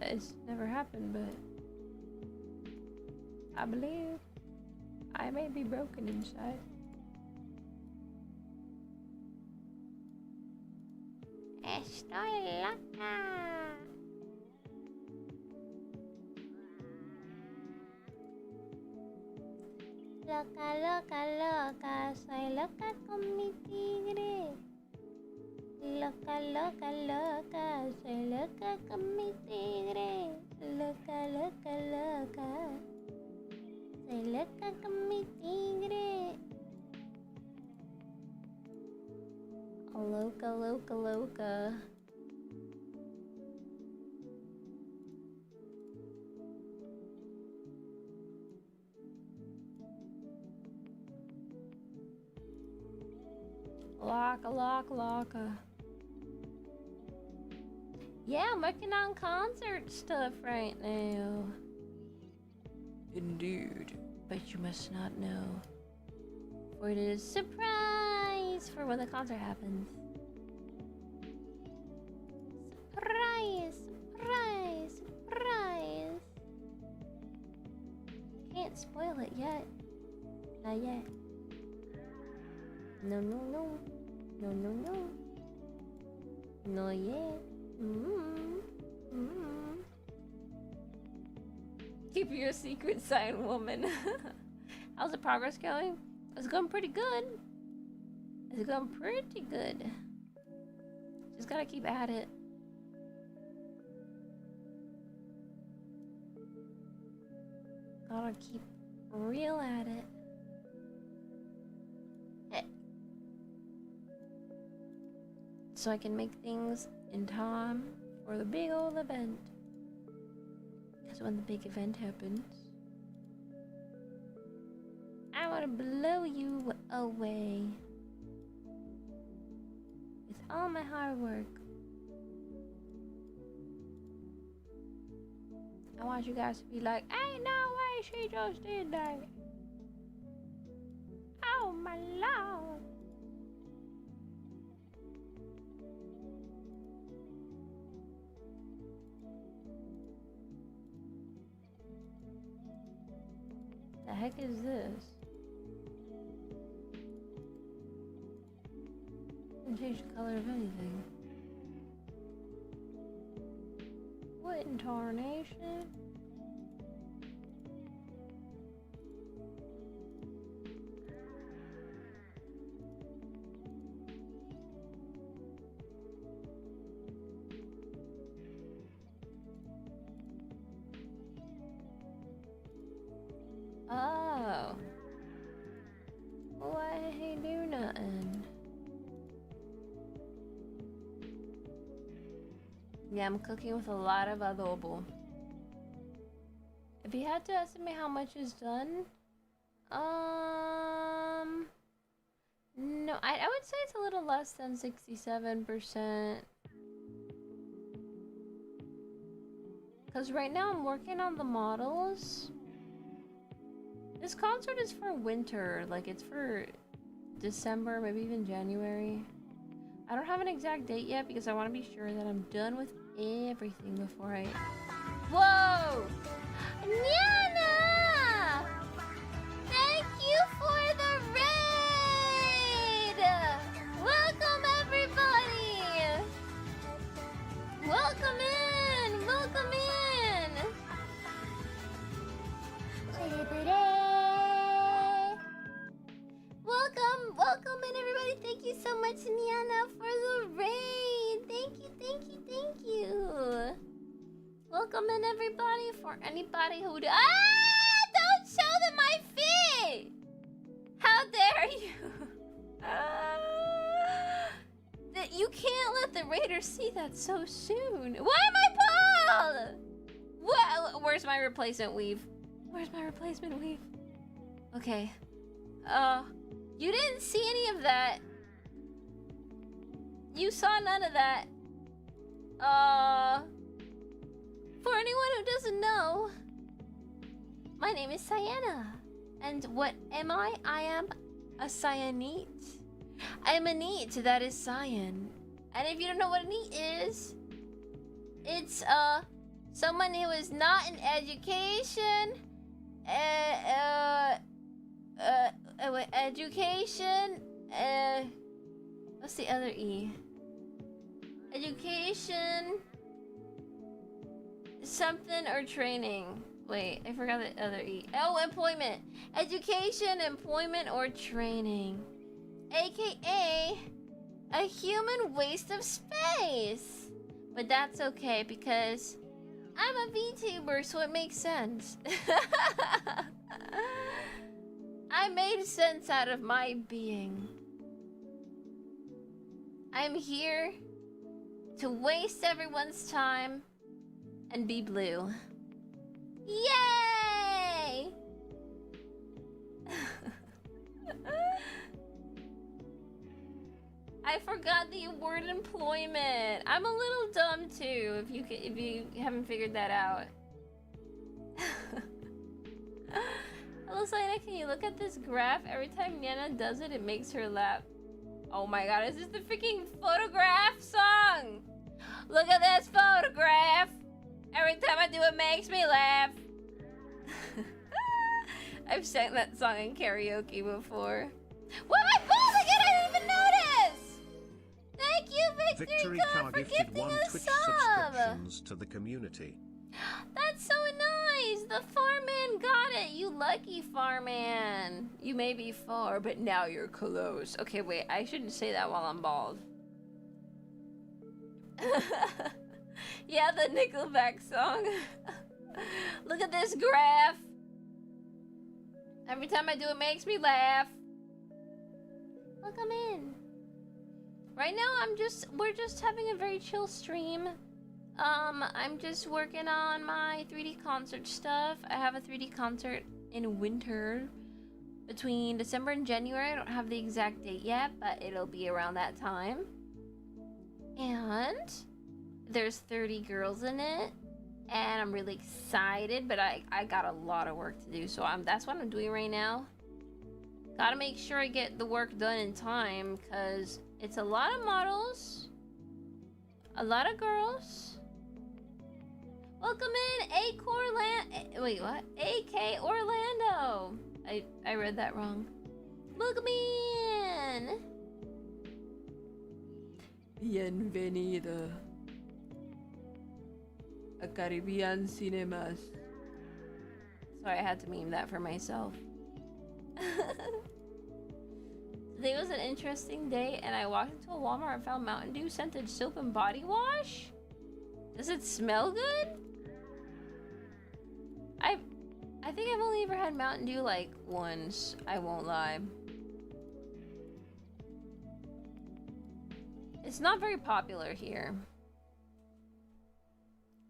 It's never happened, but I believe I may be broken inside. Estoy loca. Loca, loca, loca, soy loca con mi tigre. Loca, loca, loca, soy loca con mi tigre. Loca, loca, loca, soy loca con mi tigre. Loca, loca, loca. Loca. Yeah, I'm working on concert stuff right now. Indeed, but you must not know. For it is surprise for when the concert happens. Surprise. Can't spoil it yet. Not yet. No. No yet. Keep your secret, sign woman. How's the progress going? It's going pretty good. Just gotta keep at it. Gotta keep real at it. So I can make things in time for the big old event. Because when the big event happens, I want to blow you away with all my hard work. I want you guys to be like, ain't no way she just did that. Oh my lord. The heck is this? Didn't change the color of anything. What in tarnation? Oh. Why he do nothing? Yeah, I'm cooking with a lot of adobo. If you had to estimate how much is done, no, I would say it's a little less than 67%. Because right now I'm working on the models. This concert is for winter, like it's for December, maybe even January. I don't have an exact date yet because I want to be sure that I'm done with everything before I... Whoa! Nyana! Thank you for the raid! Welcome everybody! Welcome in! Welcome in everybody. Thank you so much, Nyana, for the raid. Thank you. Welcome in everybody. For anybody who don't show them my feet. How dare you? That you can't let the raiders see that so soon. Why am I bald? What? Where's my replacement weave? Okay. You didn't see any of that. You saw none of that. For anyone who doesn't know, my name is Cyana. And what am I? I am A cyanite. I'm a neat that is cyan. And if you don't know what a neat is, it's someone who is not in education. Education. What's the other E? Education. Something or training. Wait, I forgot the other E. Oh, employment. Education, employment, or training. AKA a human waste of space. But that's okay because I'm a VTuber, so it makes sense. I made sense out of my being. I'm here to waste everyone's time and be blue. Yay! I forgot the word employment. I'm a little dumb too. If you haven't figured that out. Hello, Cyana. Can you look at this graph? Every time Yana does it, it makes her laugh. Oh my god! Is this the freaking photograph song? Look at this photograph. Every time I do it, makes me laugh. I've sang that song in karaoke before. What am I bald again? I didn't even notice! Thank you, Victory Card, for gifted gifting 1 a Twitch sub! subscriptions to the community. That's so nice! The farman got it! You lucky farman! You may be far, but now you're close. Okay, wait, I shouldn't say that while I'm bald. Yeah, the Nickelback song. Look at this graph. Every time I do it makes me laugh. Welcome in. Right now we're just having a very chill stream. I'm just working on my 3D concert stuff. I have a 3D concert in winter between December and January. I don't have the exact date yet, but it'll be around that time. And there's 30 girls in it, and I'm really excited, but I got a lot of work to do, so that's what I'm doing right now. Gotta make sure I get the work done in time, because it's a lot of models, a lot of girls. Welcome in, wait, what? AK Orlando. I read that wrong. Welcome in. Bienvenido a Caribbean Cinemas. Sorry, I had to meme that for myself. Today was an interesting day, and I walked into a Walmart and found Mountain Dew scented soap and body wash. Does it smell good? I think I've only ever had Mountain Dew like once. I won't lie. It's not very popular here.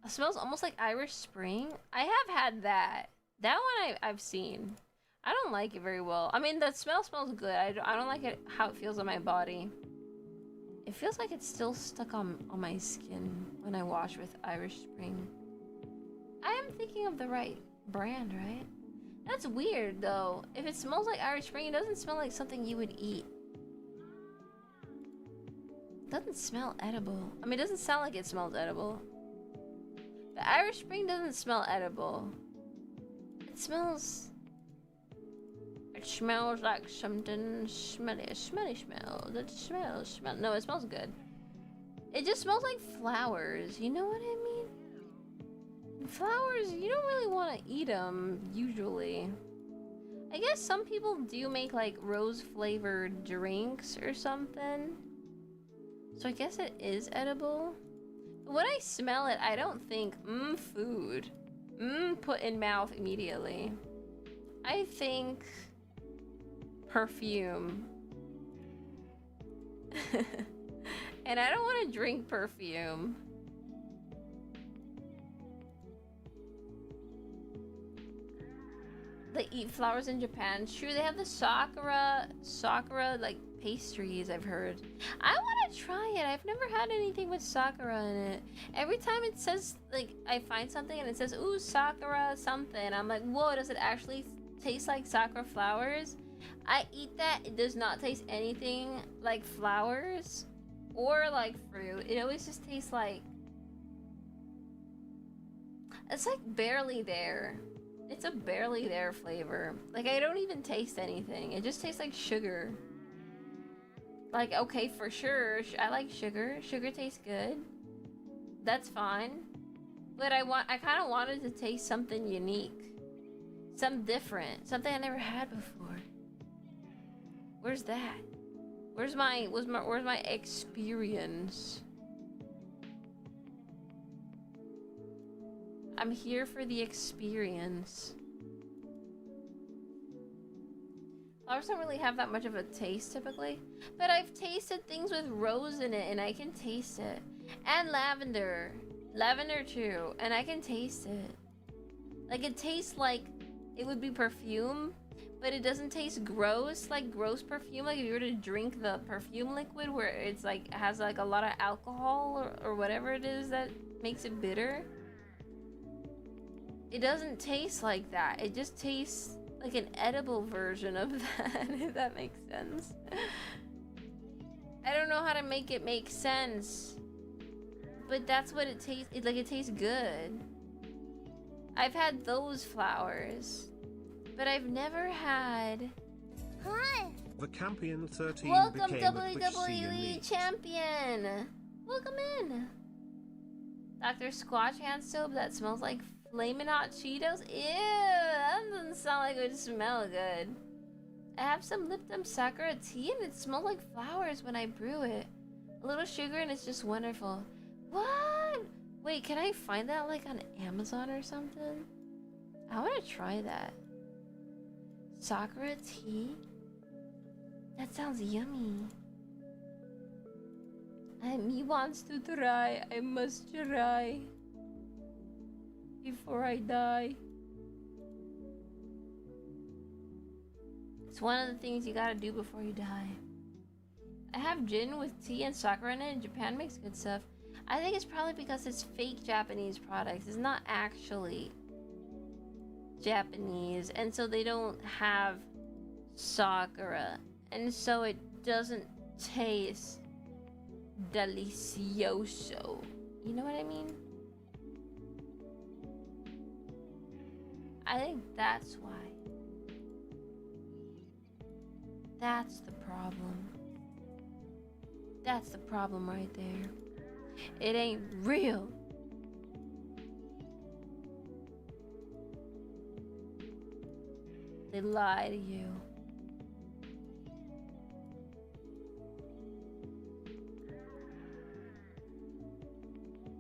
It smells almost like Irish Spring. I have had that. That one I've seen. I don't like it very well. I mean, the smell smells good. I don't like it how it feels on my body. It feels like it's still stuck on my skin when I wash with Irish Spring. I am thinking of the right brand, right? That's weird though. If it smells like Irish Spring, it doesn't smell like something you would eat. It doesn't smell edible. I mean, it doesn't sound like it smells edible. The Irish Spring doesn't smell edible. It smells like something smelly. A smelly smell. That smells. No, it smells good. It just smells like flowers. You know what I mean? Flowers, you don't really want to eat them usually. I guess some people do make like rose flavored drinks or something. So I guess it is edible. But when I smell it, I don't think, food. Put in mouth immediately. I think perfume. And I don't want to drink perfume. They eat flowers in Japan. True, they have the sakura like pastries, I've heard. I want to try it. I've never had anything with sakura in it. Every time it says, like, I find something and it says, ooh, sakura something, I'm like, whoa, does it actually taste like sakura flowers? I eat that. It does not taste anything like flowers or like fruit. It always just tastes like... It's like barely there. It's a barely there flavor. Like, I don't even taste anything. It just tastes like sugar. Like, okay, for sure, I like sugar. Sugar tastes good. That's fine. But I kind of wanted to taste something unique. Something different. Something I never had before. Where's that? Where's my experience? I'm here for the experience. Flowers don't really have that much of a taste typically, but I've tasted things with rose in it and I can taste it. And lavender. Lavender too, and I can taste it. Like, it tastes like it would be perfume, but it doesn't taste gross, like gross perfume. Like if you were to drink the perfume liquid where it's like, has like a lot of alcohol or whatever it is that makes it bitter. It doesn't taste like that. It just tastes like an edible version of that, if that makes sense. I don't know how to make it make sense, but that's what it tastes. Like, it tastes good. I've had those flowers, but I've never had... Hi. The Campion 13 Welcome, became a Twitch WWE Champion! Welcome in! Dr. Squatch hand soap that smells like Flamin' Hot Cheetos? Ew, that doesn't sound like it would smell good. I have some Lipton Sakura tea and it smells like flowers when I brew it. A little sugar and it's just wonderful. What? Wait, can I find that like on Amazon or something? I want to try that. Sakura tea? That sounds yummy. He wants to try. I must try. Before I die. It's one of the things you gotta do before you die. I have gin with tea and sakura in it. Japan makes good stuff. I think it's probably because it's fake Japanese products. It's not actually Japanese, and so they don't have sakura, and so it doesn't taste delicioso. You know what I mean? I think that's why. That's the problem. That's the problem right there. It ain't real. They lie to you.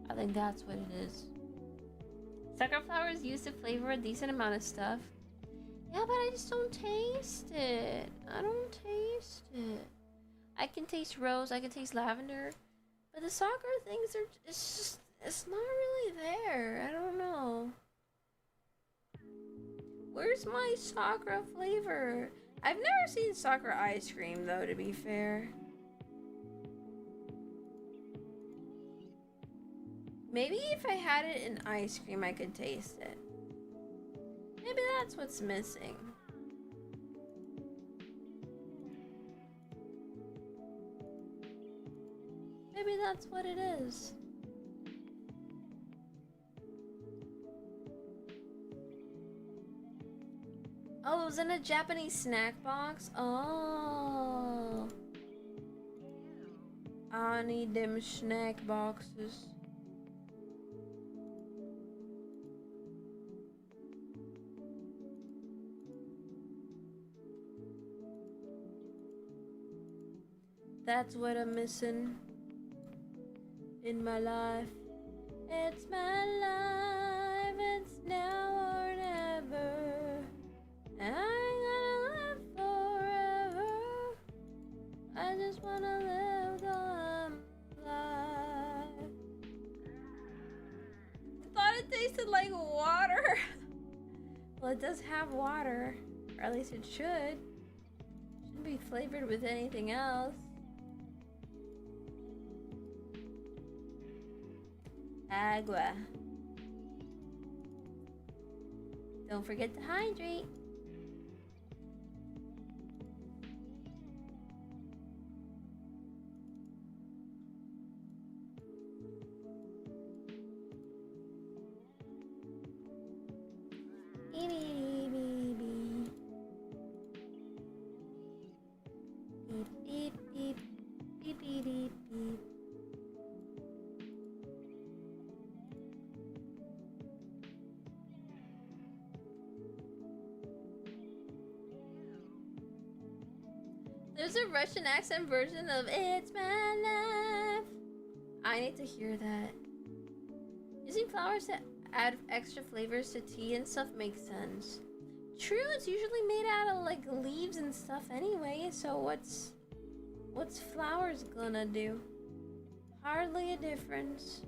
I think that's what it is. Sakura flower is used to flavor a decent amount of stuff. Yeah, but I just don't taste it. I don't taste it. I can taste rose, I can taste lavender. But the sakura things are, it's not really there. I don't know. Where's my sakura flavor? I've never seen sakura ice cream though, to be fair. Maybe if I had it in ice cream, I could taste it. Maybe that's what's missing. Maybe that's what it is. Oh, it was in a Japanese snack box? Oh. I need them snack boxes. That's what I'm missing in my life. It's my life, it's now or never. And I ain't gonna live forever. I just wanna live till I'm alive. I thought it tasted like water. Well, it does have water, or at least it should. Shouldn't be flavored with anything else. Agua. Don't forget to hydrate. There's a Russian accent version of It's My Life. I need to hear that. Using flowers to add extra flavors to tea and stuff makes sense. True, it's usually made out of like leaves and stuff anyway, so what's flowers gonna do? Hardly a difference.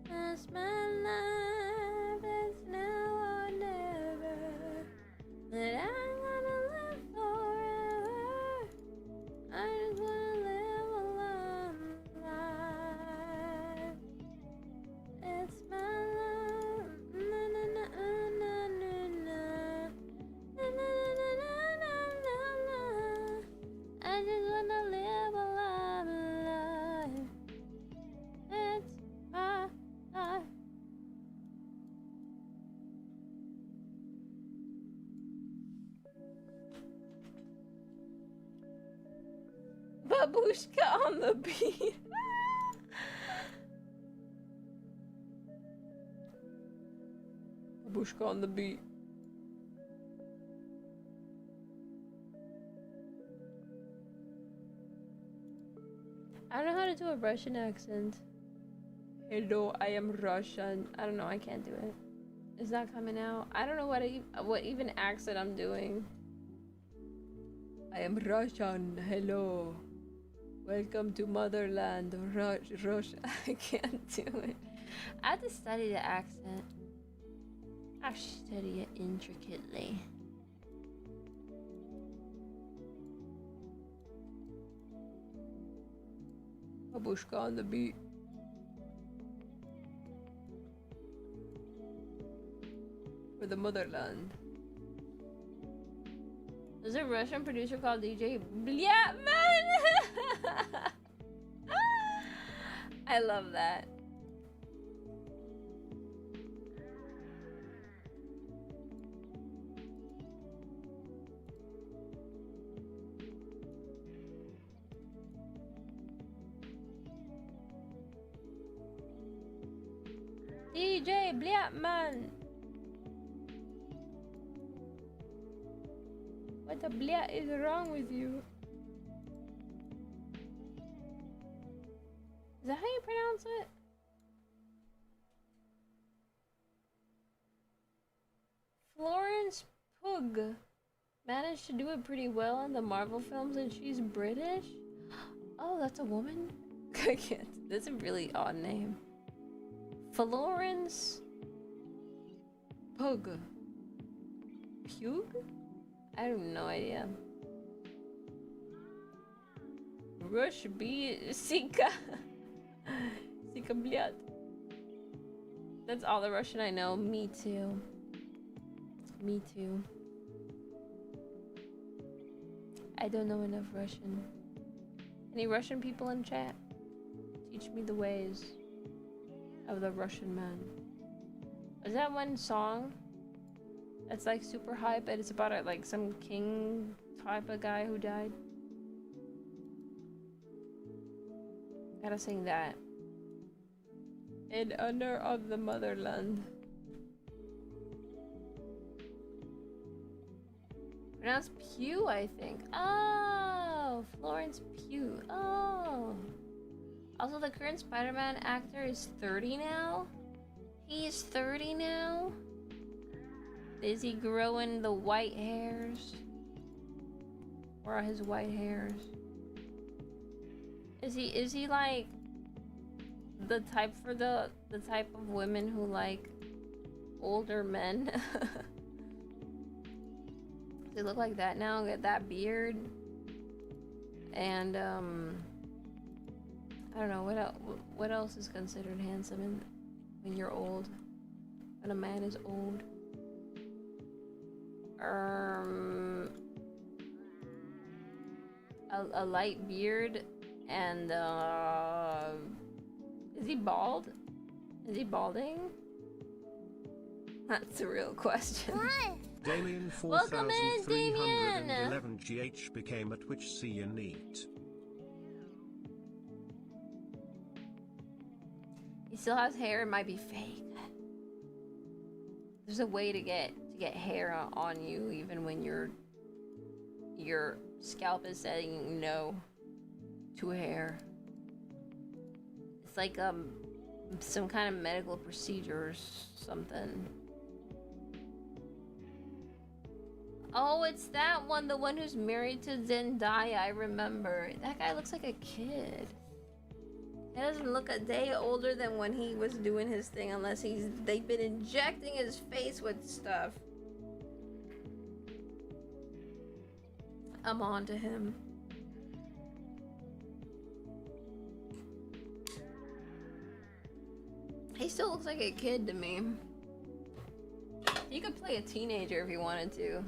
That's my life, it's now or never. That I'm gonna live forever. I just wanna live a long life. It's my life. Na na na na na na. Na na na na na na na. I just wanna live a long life. It's my life. Babushka on the beat. Babushka on the beat. I don't know how to do a Russian accent. Hello, I am Russian. I don't know, I can't do it. It's not coming out. I don't know what even accent I'm doing. I am Russian. Hello. Welcome to motherland, Russia. I can't do it. I have to study the accent. I have to study it intricately. Babushka on the beat. For the motherland. There's a Russian producer called DJ Blyatman. I love that. DJ Blyatman. What the blia is wrong with you? Is that how you pronounce it? Florence Pugh managed to do it pretty well in the Marvel films, and she's British? Oh, that's a woman? I can't. That's a really odd name. Florence Pugh. Pugh? I have no idea. Rush B Sika. Sika Blyat. That's all the Russian I know. Me too. Me too. I don't know enough Russian. Any Russian people in chat? Teach me the ways of the Russian man. Is that one song that's like super hype, but it's about like some king type of guy who died? Gotta sing that. In honor of the motherland. Pronounced Pugh, I think. Oh, Florence Pugh. Oh. Also, the current Spider-Man actor is 30 now. He's 30 now. Is he growing the white hairs? Where are his white hairs? Is he like the type for the type of women who like older men? They look like that now, get that beard. And I don't know what else is considered handsome when you're old. When a man is old. A light beard and is he bald? Is he balding? That's a real question. What? Damien Welcome in, 4311 GH became a Twitch seer neat. He still has hair, it might be fake. There's a way to get hair on you even when your scalp is saying no to hair. It's like some kind of medical procedure or something. Oh, it's that one, the one who's married to Zendaya. I remember. That guy looks like a kid. He doesn't look a day older than when he was doing his thing, unless they've been injecting his face with stuff. I'm on to him. He still looks like a kid to me. You could play a teenager if you wanted to.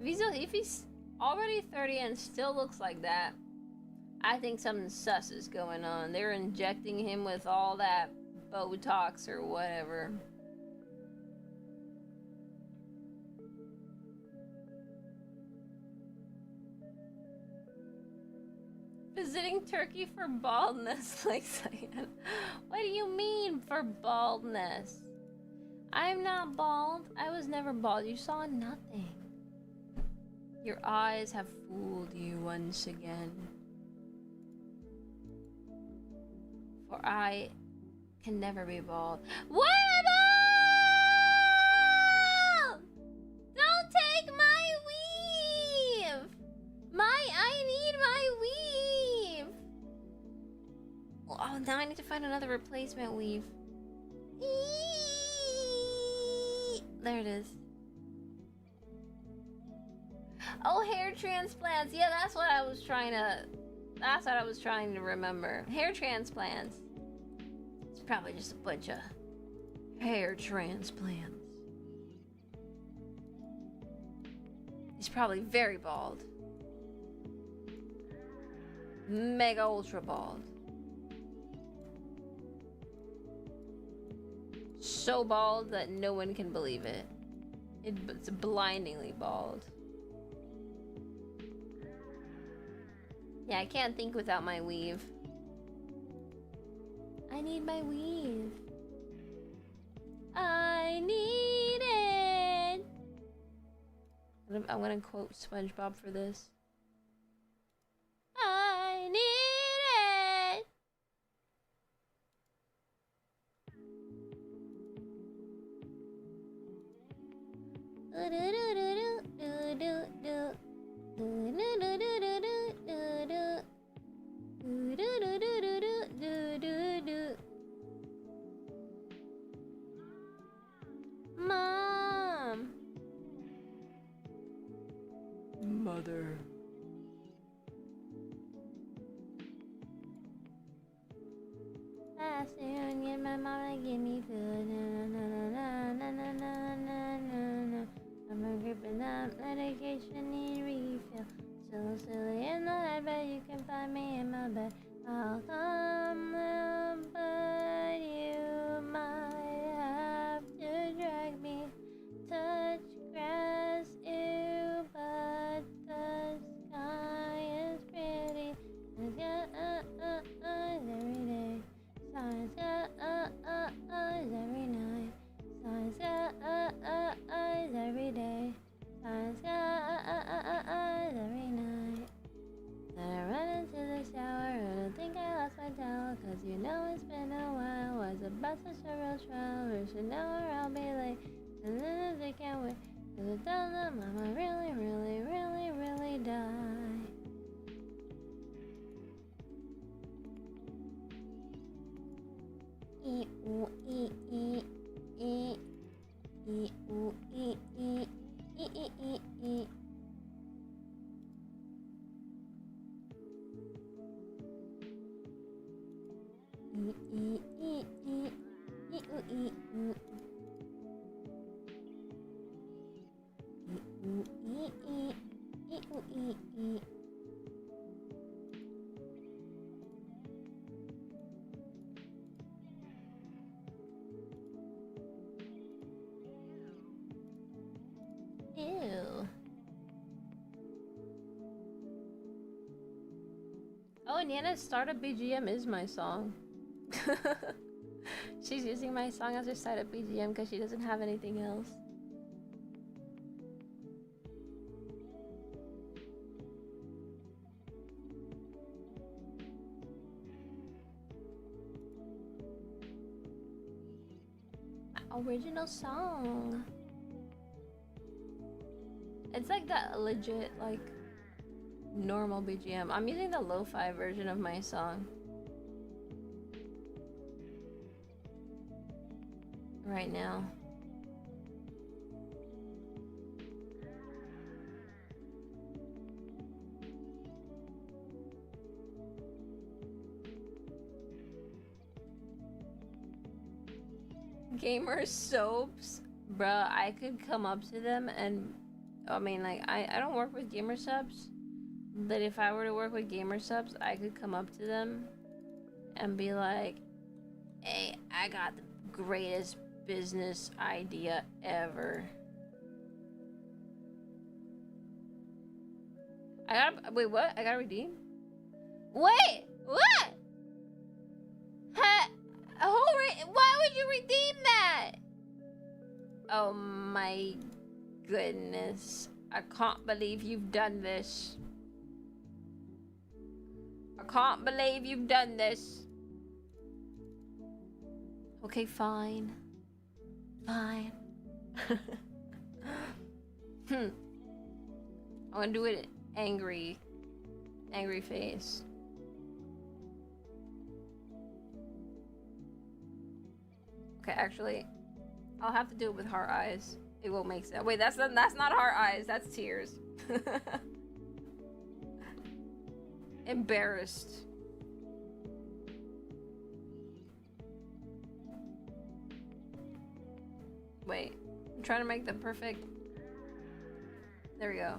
If he's already 30 and still looks like that, I think something sus is going on. They're injecting him with all that Botox or whatever. Visiting Turkey for baldness, like Cyana. What do you mean for baldness? I'm not bald. I was never bald. You saw nothing. Your eyes have fooled you once again. For I can never be bald. What about? Don't take my weave! I need my weave! Oh, now I need to find another replacement weave. There it is. Oh, hair transplants. Yeah, that's what I was trying to remember. Hair transplants. It's probably just a bunch of hair transplants. He's probably very bald. Mega ultra bald. So bald that no one can believe it. It's blindingly bald. Yeah, I can't think without my weave. I need my weave. I need it. I'm gonna quote SpongeBob for this. I need it. Mom. Mother. I soon get my mama to give me food. I'm gripping up medication, need refill. So silly in the head, but you can find me in my bed. I'll come down, but you might have to drag me. Touch grass, ew, but the sky is pretty. It's got eyes every day. Sun's got eyes every night. Sun's got eyes every day. Sun's got eyes every night. Then I run into the shower and I think I lost my towel. Cause you know it's been a while. Was about to a real trial. Wish an hour I'll be late. And then they can't wait. Cause I tell them I'ma really, really, really, really die. E ooh e e e e ooh e e e e e e. E e e e e ooh e ooh. E ooh e e e ooh e e. Ew. Oh, Nana's startup BGM is my song. She's using my song as her side-up BGM because she doesn't have anything else. Original song. It's like that legit, like, normal BGM. I'm using the lo-fi version of my song right now. Gamer soaps, bruh, I could come up to them and, I mean, like, I don't work with gamer subs, but if I were to work with gamer subs, I could come up to them and be like, hey, I got the greatest business idea ever. Wait, what? I gotta redeem? Wait, what? Why would you redeem that? Oh my goodness. I can't believe you've done this. I can't believe you've done this. Okay, fine. Fine. I'm gonna do it angry. Angry face. Okay, actually, I'll have to do it with heart eyes. It will make sense. Wait, that's not heart eyes. That's tears. Embarrassed. Wait, I'm trying to make the perfect. There we go.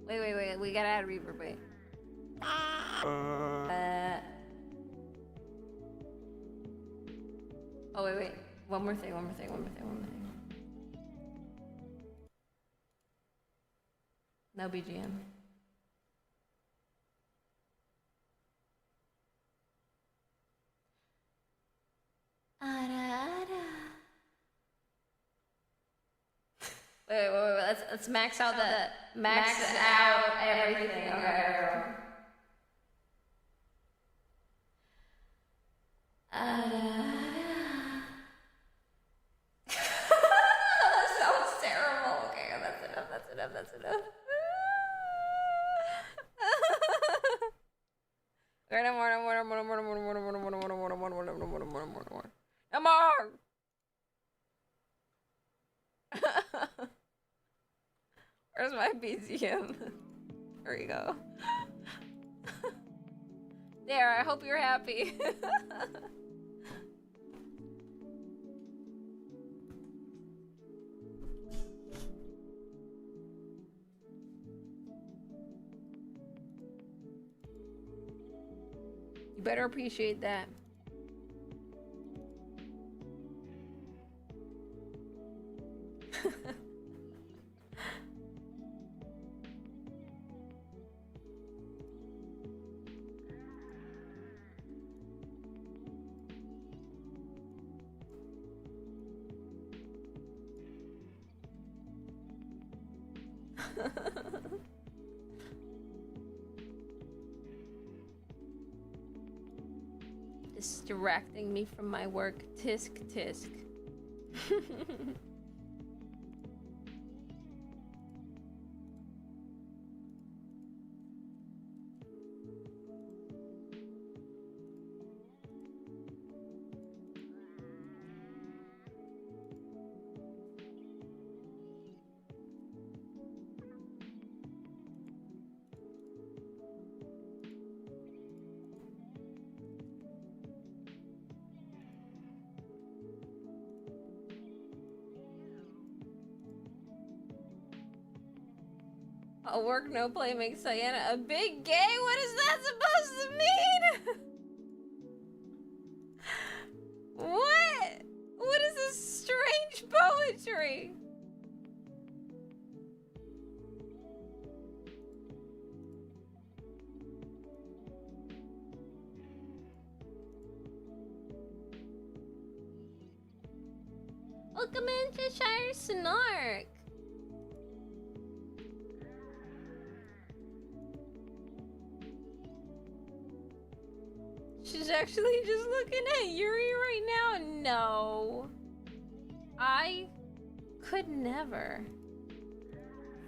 Wait, we gotta add reverb, wait. Oh, wait. One more thing. No BGM. Wait. Let's max out everything. Okay. That sounds terrible. Okay, that's enough. Okay, no more. Where's my BGM? There you go. There, I hope you're happy. You better appreciate that. Distracting me from my work. Tisk. A work no play makes Cyana a big gay? What is that supposed to mean? What? What is this strange poetry? Welcome in, Cheshire Snark. She's actually just looking at Yuri right now. No. I could never.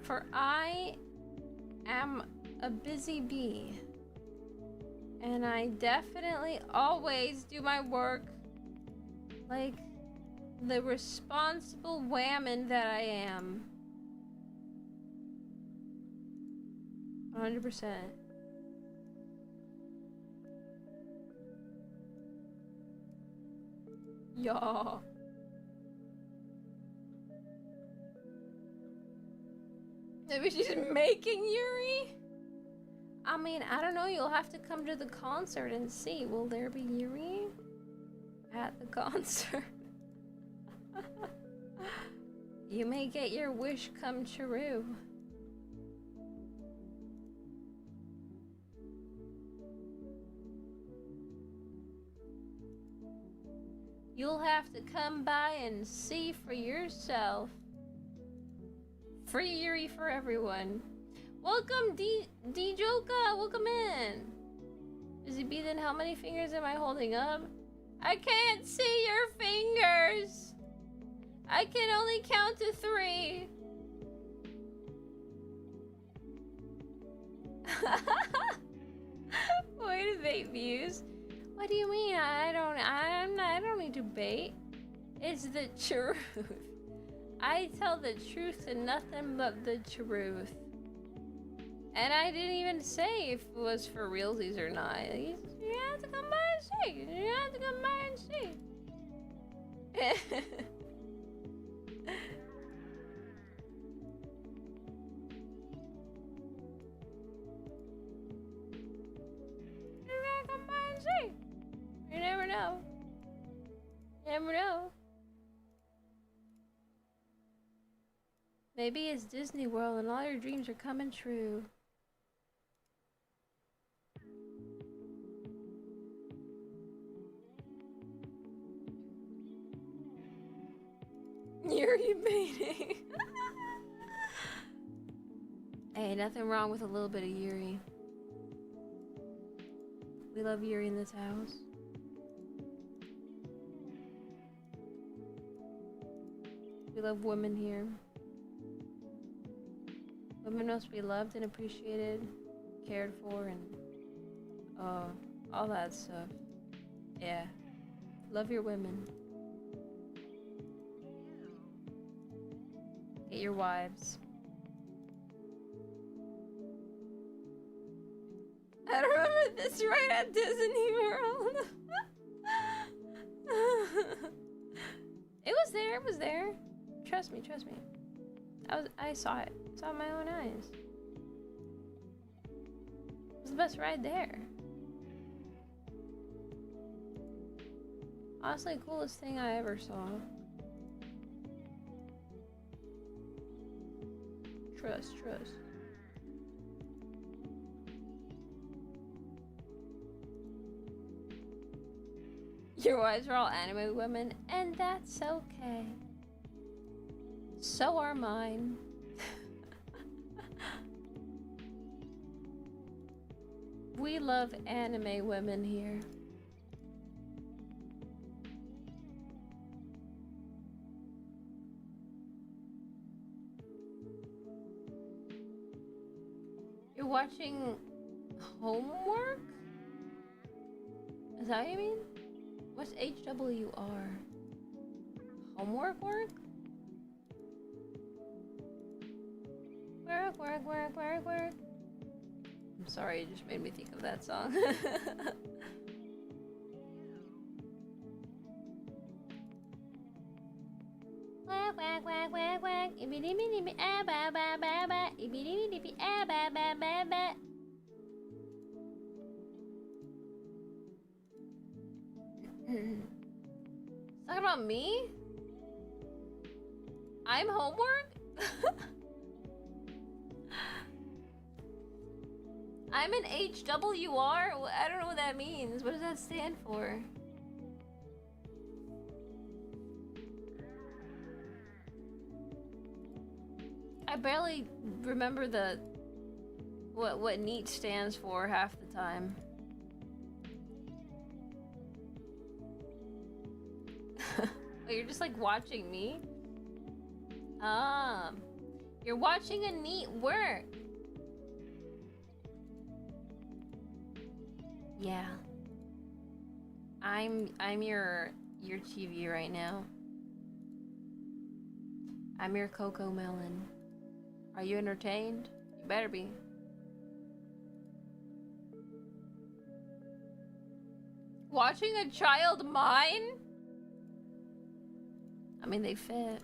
For I am a busy bee. And I definitely always do my work like the responsible whammon that I am. 100%. Y'all. Maybe she's making Yuri? I mean, I don't know. You'll have to come to the concert and see. Will there be Yuri at the concert? You may get your wish come true. You'll have to come by and see for yourself. Free Yuri for everyone. Welcome, D-Joka. Welcome in. Busy bee, then how many fingers am I holding up? I can't see your fingers. I can only count to 3. Wait a bait views. What do you mean? I don't need to bait. It's the truth. I tell the truth and nothing but the truth. And I didn't even say if it was for realsies or not. You have to come by and see. You have to come by and see. You gotta come by and see. You never know. You never know. Maybe it's Disney World and all your dreams are coming true. Yuri baiting. Hey, nothing wrong with a little bit of Yuri. We love Yuri in this house. We love women here. Women must be loved and appreciated, cared for, and all that stuff. Yeah. Love your women. Get your wives. I remember this right at Disney World. It was there, it was there. Trust me, trust me. I saw it. Saw it with my own eyes. It was the best ride there. Honestly, coolest thing I ever saw. Trust. Your wives are all anime women, and that's okay. So are mine. We love anime women here. You're watching homework? Is that what you mean? What's HWR? Homework work? Work. I'm sorry, it just made me think of that song. Talking about me? I'm homework? I'm an HWR? I don't know what that means. What does that stand for? barely remember the what NEAT stands for half the time. Oh, you're just like watching me? You're watching a NEAT work. Yeah. I'm your TV right now. I'm your Coco Melon. Are you entertained? You better be. Watching a child mine? I mean, they fit.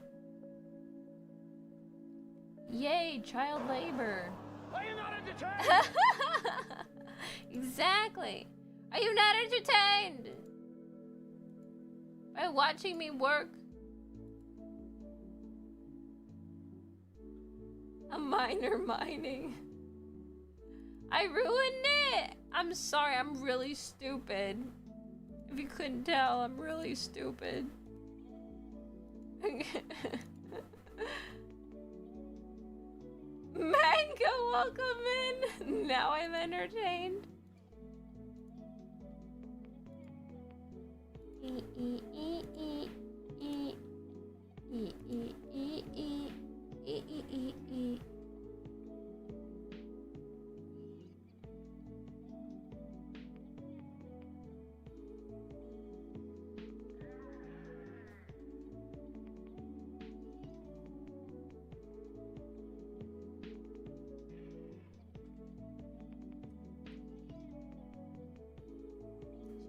Yay, child labor. Are you not entertained? Exactly. Are you not entertained by watching me work? A miner mining. I ruined it. I'm sorry, I'm really stupid. If you couldn't tell, I'm really stupid. Mango, welcome in. Now I'm entertained.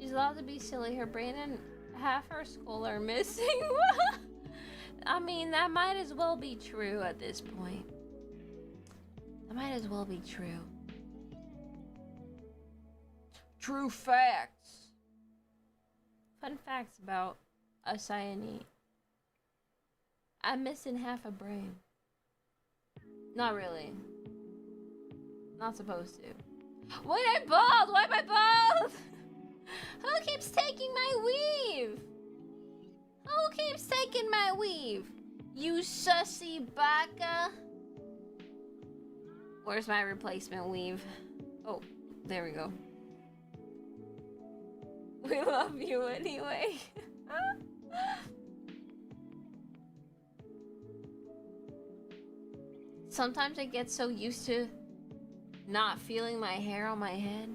She's allowed to be silly. Her brain and half her skull are missing. I mean, that might as well be true at this point. That might as well be true. True facts. Fun facts about a Cyana. I'm missing half a brain. Not really. Not supposed to. Wait, I'm bald! Why am I bald? Who keeps taking my weave? Who keeps taking my weave? You sussy baka. Where's my replacement weave? Oh, there we go. We love you anyway. Sometimes I get so used to not feeling my hair on my head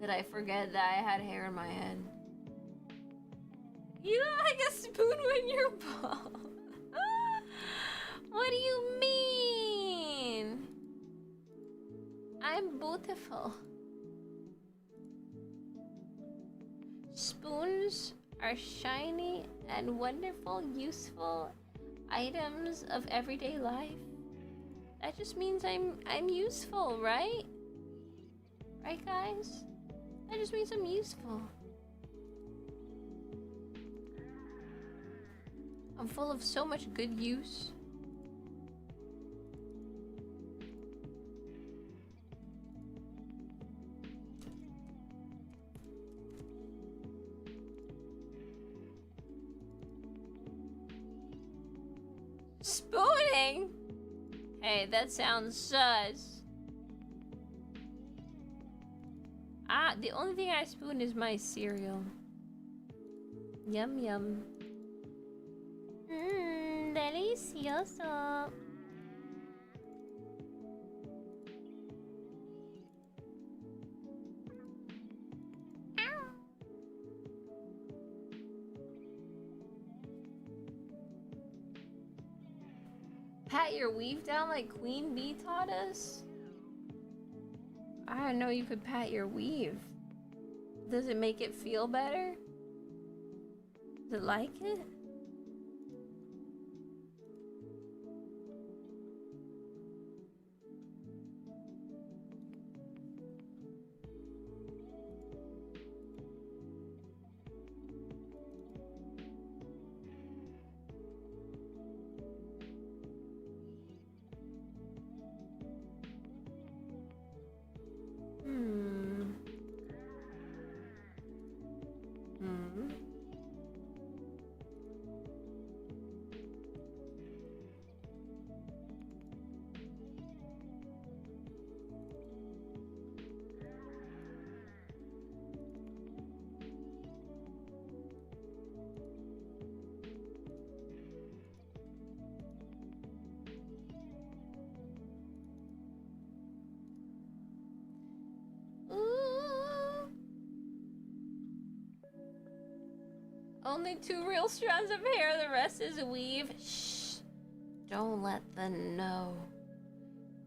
that I forget that I had hair in my head. You don't like a spoon when you're bald. What do you mean? I'm beautiful. Spoons are shiny and wonderful, useful items of everyday life. That just means I'm useful, right? Right, guys? That just means I'm useful. I'm full of so much good use. Spooning? Hey, that sounds sus. The only thing I spoon is my cereal. Yum yum. Mmm, delicioso. Pat your weave down like Queen Bee taught us? I didn't know you could pat your weave. Does it make it feel better? Does it like it? Only 2 real strands of hair, the rest is weave. Shh. Don't let them know.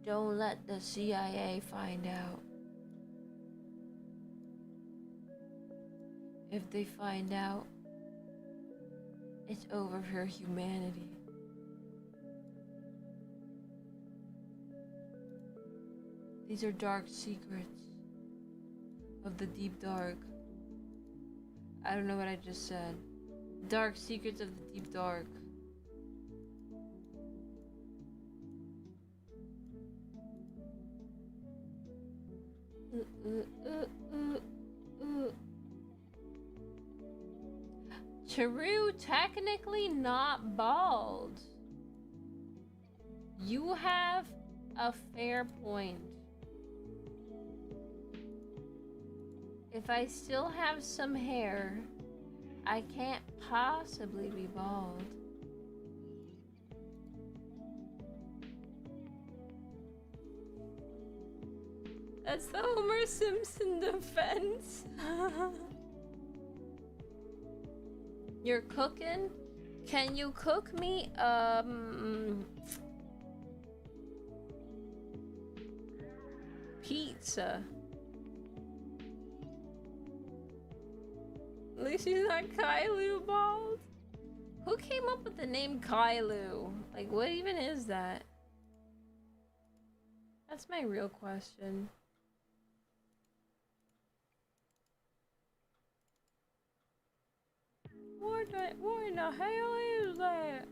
Don't let the CIA find out. If they find out, it's over for humanity. These are dark secrets of the deep dark. I don't know what I just said. Dark secrets of the deep dark. True, technically not bald. You have a fair point. If I still have some hair, I can't possibly be bald. That's the Homer Simpson defense. You're cooking? Can you cook me pizza? At least she's not Kailu bald. Who came up with the name Kailu? Like, what even is that? That's my real question. What in the hell is that?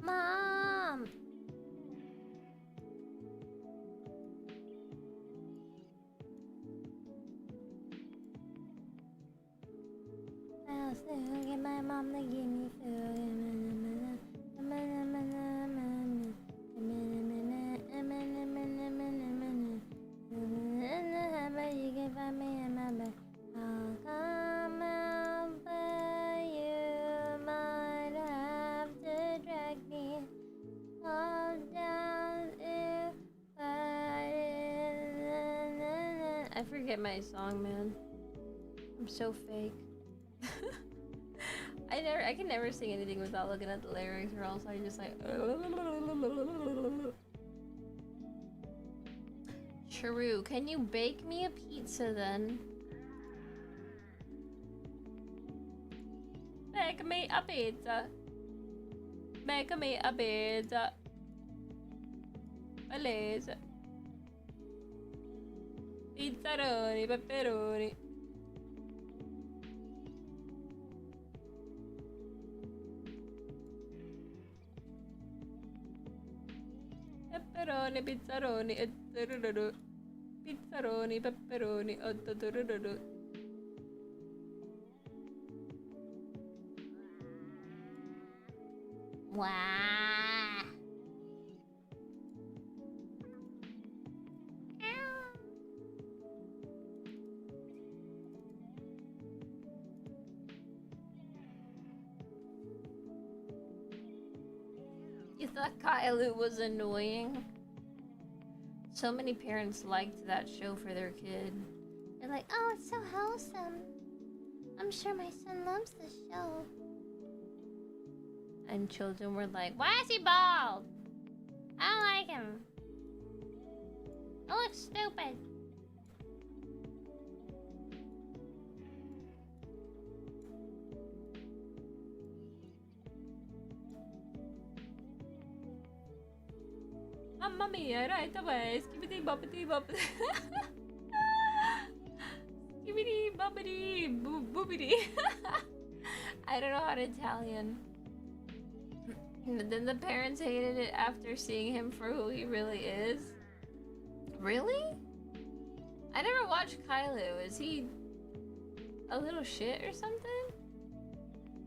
Mom! I'll still get my mom to give me food. You can find me in my bed. I'll come out, but you might have to drag me all down if I forget my song, man. I'm so fake. I can never sing anything without looking at the lyrics, or else I just like. True. Can you bake me a pizza then? Bake me a pizza. Bake me a pizza. Please. Pizzaroni, pepperoni. Pepperoni, pizzaroni, pizzaroni, pepperoni, Wow. You thought Kailu was annoying? So many parents liked that show for their kid. They're like, oh, it's so wholesome. I'm sure my son loves this show. And children were like, why is he bald? I don't like him. He looks stupid. Mamma mia, right away. Skibbity boppity boppity. Skibbity boppity boopity. I don't know how to Italian. And then the parents hated it after seeing him for who he really is. Really? I never watched Kailu. Is he a little shit or something?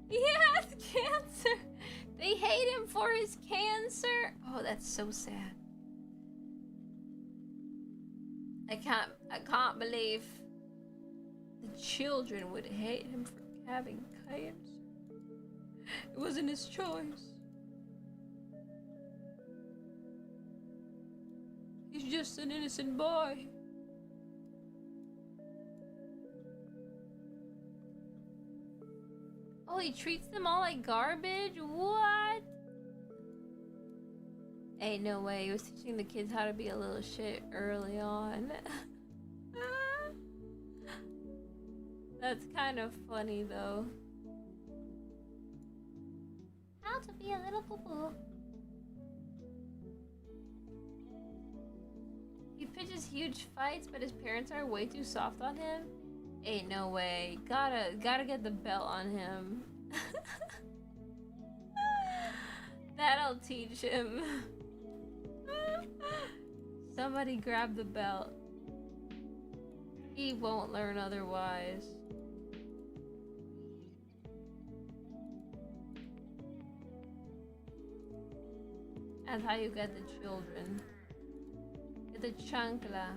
He has cancer. They hate him for his cancer. Oh, that's so sad. I can't believe the children would hate him for having cancer. It wasn't his choice. He's just an innocent boy. Oh, he treats them all like garbage? What? Ain't no way. He was teaching the kids how to be a little shit early on. That's kind of funny though. How to be a little poo-poo. He pitches huge fights, but his parents are way too soft on him. Ain't no way. Gotta get the belt on him. That'll teach him. Somebody grab the belt. He won't learn otherwise. That's how you get the children. Get the chancla.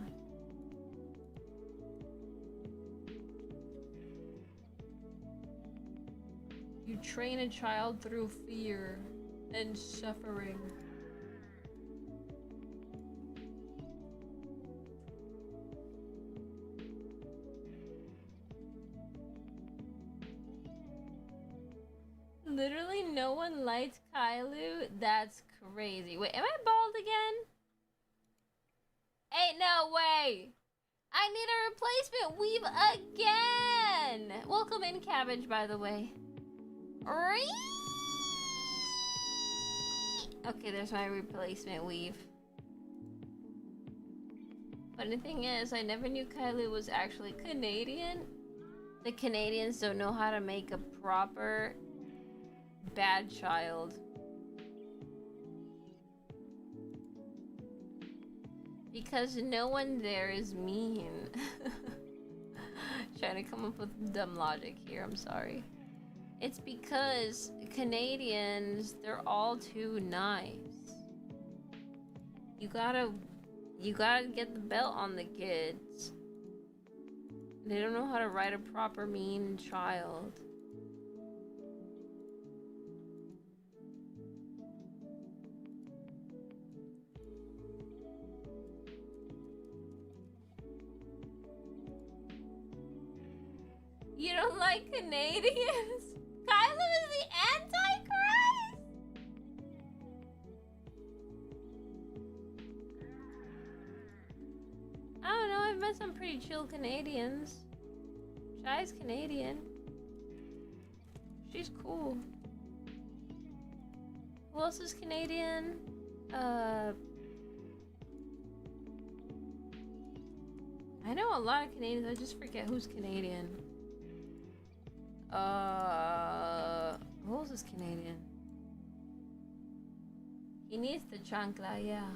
You train a child through fear and suffering. Literally no one liked Kailu? That's crazy. Wait, am I bald again? Ain't no way! I need a replacement weave again! Welcome in, Cabbage, by the way. Okay, there's my replacement weave. Funny thing is, I never knew Kailu was actually Canadian. The Canadians don't know how to make a proper bad child. Because no one there is mean. Trying to come up with dumb logic here, I'm sorry. It's because Canadians, they're all too nice. You gotta get the belt on the kids. They don't know how to write a proper mean child. You don't like Canadians? Kylo is the Antichrist? I don't know, I've met some pretty chill Canadians. Shy's Canadian. She's cool. Who else is Canadian? I know a lot of Canadians, I just forget who's Canadian. Who else is Canadian? He needs the chancla, yeah.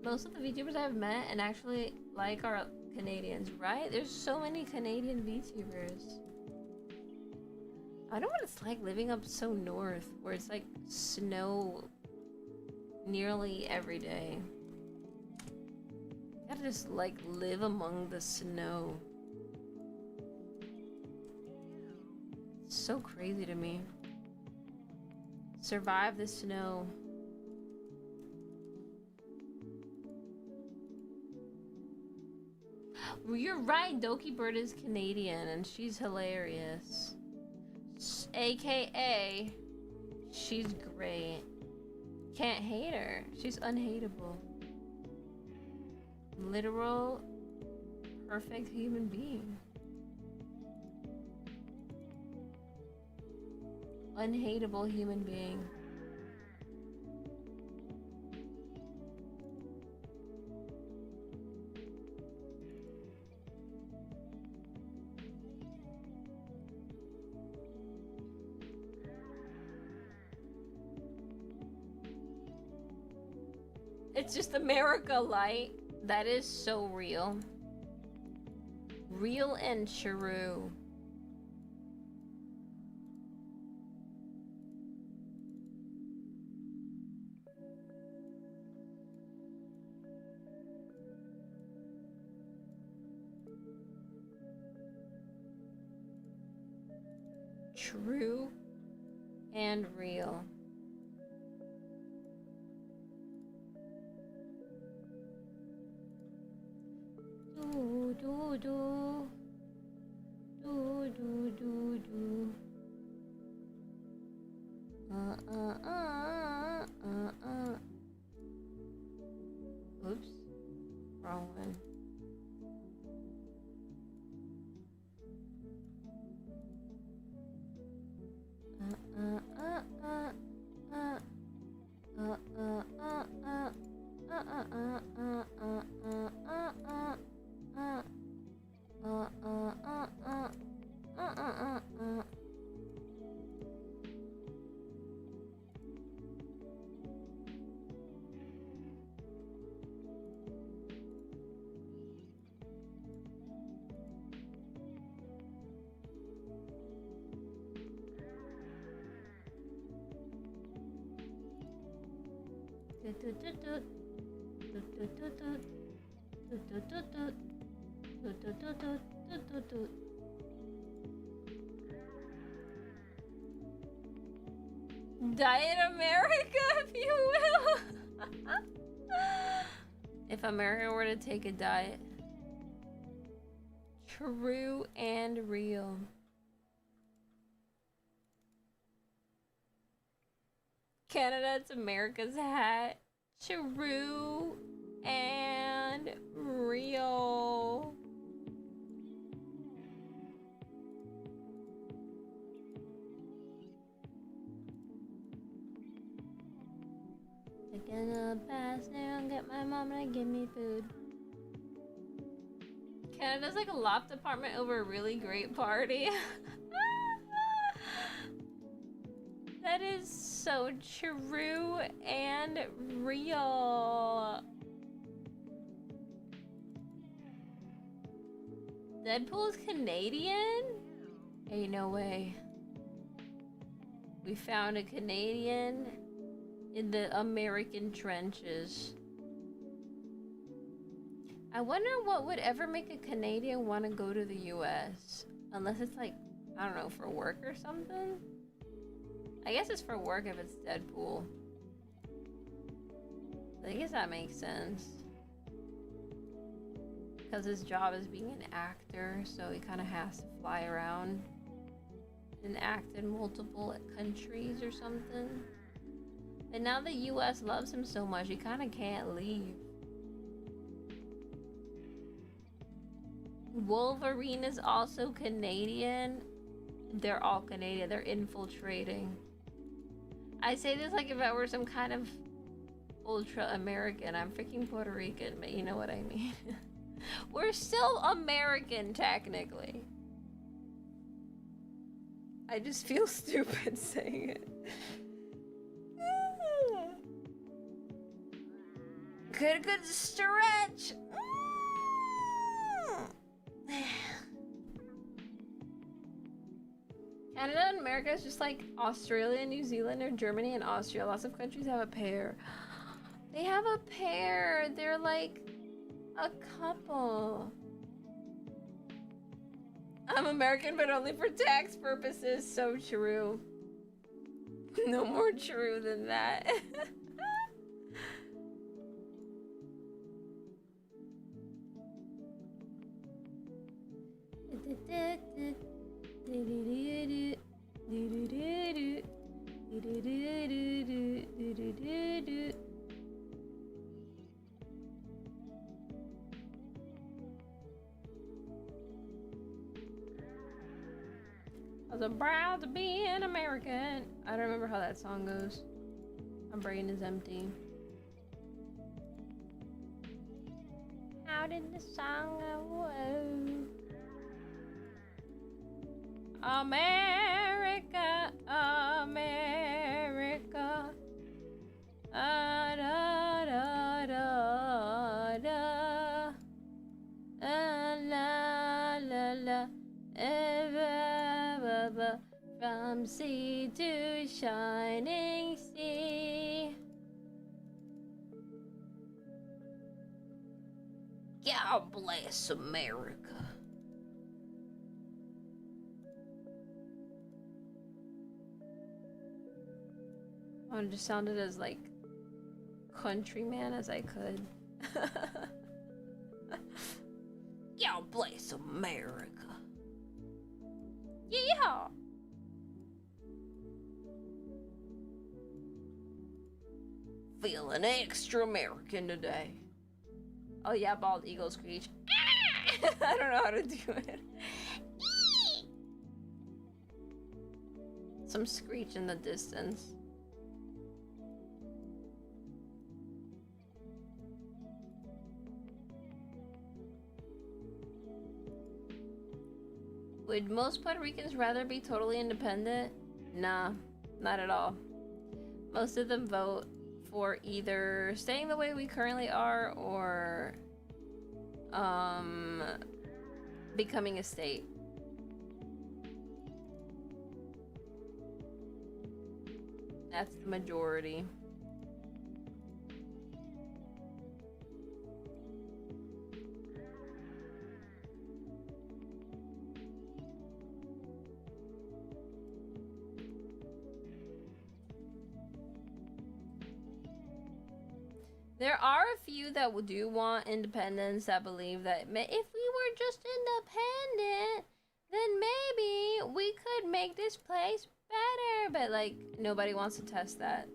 Most of the VTubers I've met and actually like are Canadians, right? There's so many Canadian VTubers. I don't know what it's like living up so north, where it's like snow nearly every day. You gotta just like live among the snow. It's so crazy to me. Survive the snow. You're right, Doki Bird is Canadian and she's hilarious. AKA, she's great. Can't hate her. She's unhateable. Literal, perfect human being. Unhateable human being. It's just America light. That is so real. Real and true. True. and real. Do do do do do do do. Oops, wrong one. Diet America, if you will. If America were to take a diet. True and real. Canada, it's America's hat. True and real. Taking a pass now and get my mom to give me food. Canada's like a loft apartment over a really great party. That is so true and real. Deadpool's Canadian? Ain't no way. We found a Canadian in the American trenches. I wonder what would ever make a Canadian want to go to the US. Unless it's like, I don't know, for work or something? I guess it's for work if it's Deadpool. I guess that makes sense. Because his job is being an actor, so he kind of has to fly around and act in multiple countries or something. And now the US loves him so much, he kind of can't leave. Wolverine is also Canadian. They're all Canadian. They're infiltrating. I say this like if I were some kind of ultra American. I'm freaking Puerto Rican, but you know what I mean. We're still American, technically. I just feel stupid saying it. Good stretch. Canada and America is just like Australia, New Zealand, or Germany and Austria. Lots of countries have a pair. They have a pair. They're like a couple. I'm American, but only for tax purposes. So true. No more true than that. I was proud to be an American. I don't remember how that song goes. My brain is empty. How did the song go? America, America. Da, da, da, da, da. La, la, la. From sea to shining sea. God bless America. I just sounded as like countryman as I could. God bless America. Yeah. Feeling extra American today. Oh yeah, bald eagle screech. I don't know how to do it. Some screech in the distance. Would most Puerto Ricans rather be totally independent? Nah, not at all. Most of them vote for either staying the way we currently are or becoming a state. That's the majority. There are a few that do want independence, that believe that if we were just independent, then maybe we could make this place better. But like, nobody wants to test that.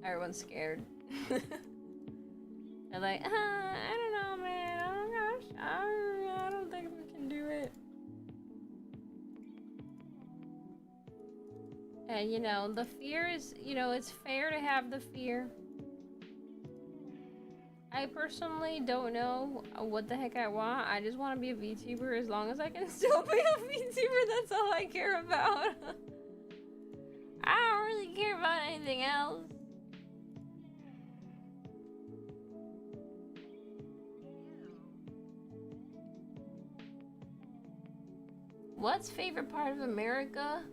Everyone's scared. They're like, I don't know, man. Oh gosh, I don't think we can do it. And you know, the fear is, you know, it's fair to have the fear. I personally don't know what the heck I want. I just want to be a VTuber as long as I can still be a VTuber. That's all I care about. I don't really care about anything else. What's favorite part of America?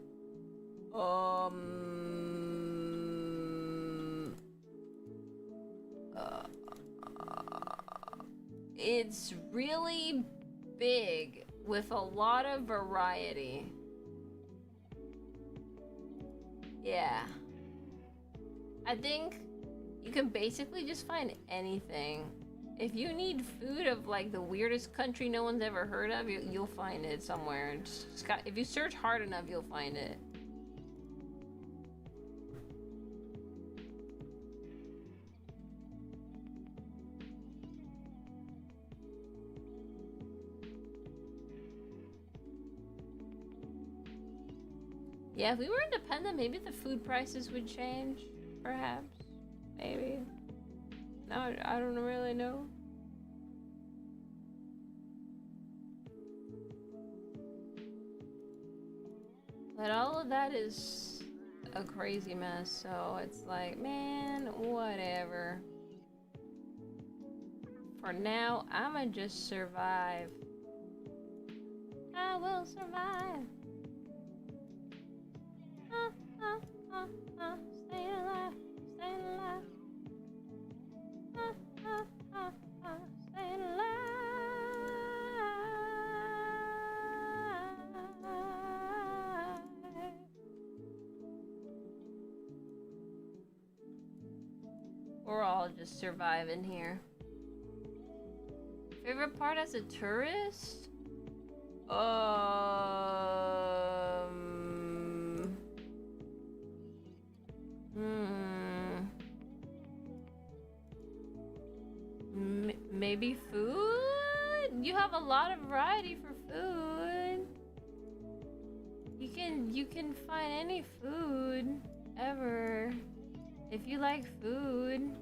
It's really big with a lot of variety. Yeah. I think you can basically just find anything. If you need food of like the weirdest country no one's ever heard of, you'll find it somewhere. If you search hard enough, you'll find it. Yeah, if we were independent, maybe the food prices would change. Perhaps. Maybe. No, I don't really know. But all of that is a crazy mess, so it's like, man, whatever. For now, I'ma just survive. I will survive. Staying alive, staying alive. Staying alive. We're all just surviving here. Favorite part as a tourist? Maybe food? You have a lot of variety for food. You can find any food ever. If you like food,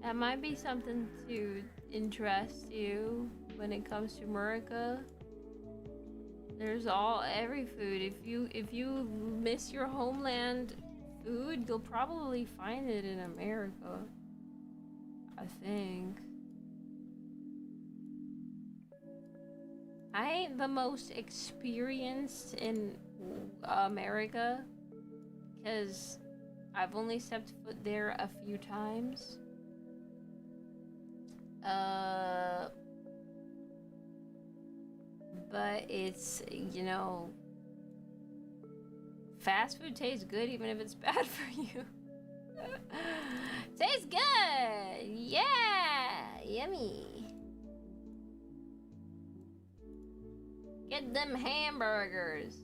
that might be something to interest you when it comes to America. There's every food. If you miss your homeland food, you'll probably find it in America, I think. I ain't the most experienced in America because I've only stepped foot there a few times. But it's, you know, fast food tastes good even if it's bad for you. Tastes good! Yeah! Yummy. Get them hamburgers.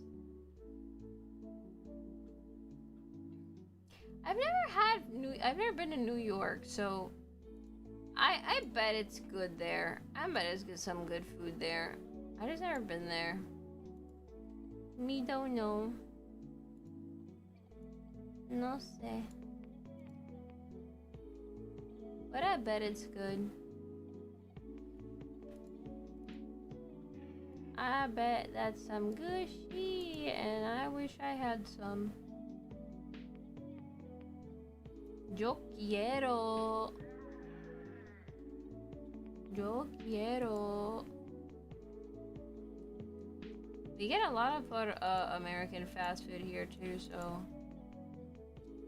I've never been to New York, so I bet it's good there. I bet it's some good food there. I just never been there. Me don't know. No sé. But I bet it's good. I bet that's some gushy, and I wish I had some. Yo quiero. Yo quiero. We get a lot of American fast food here too, so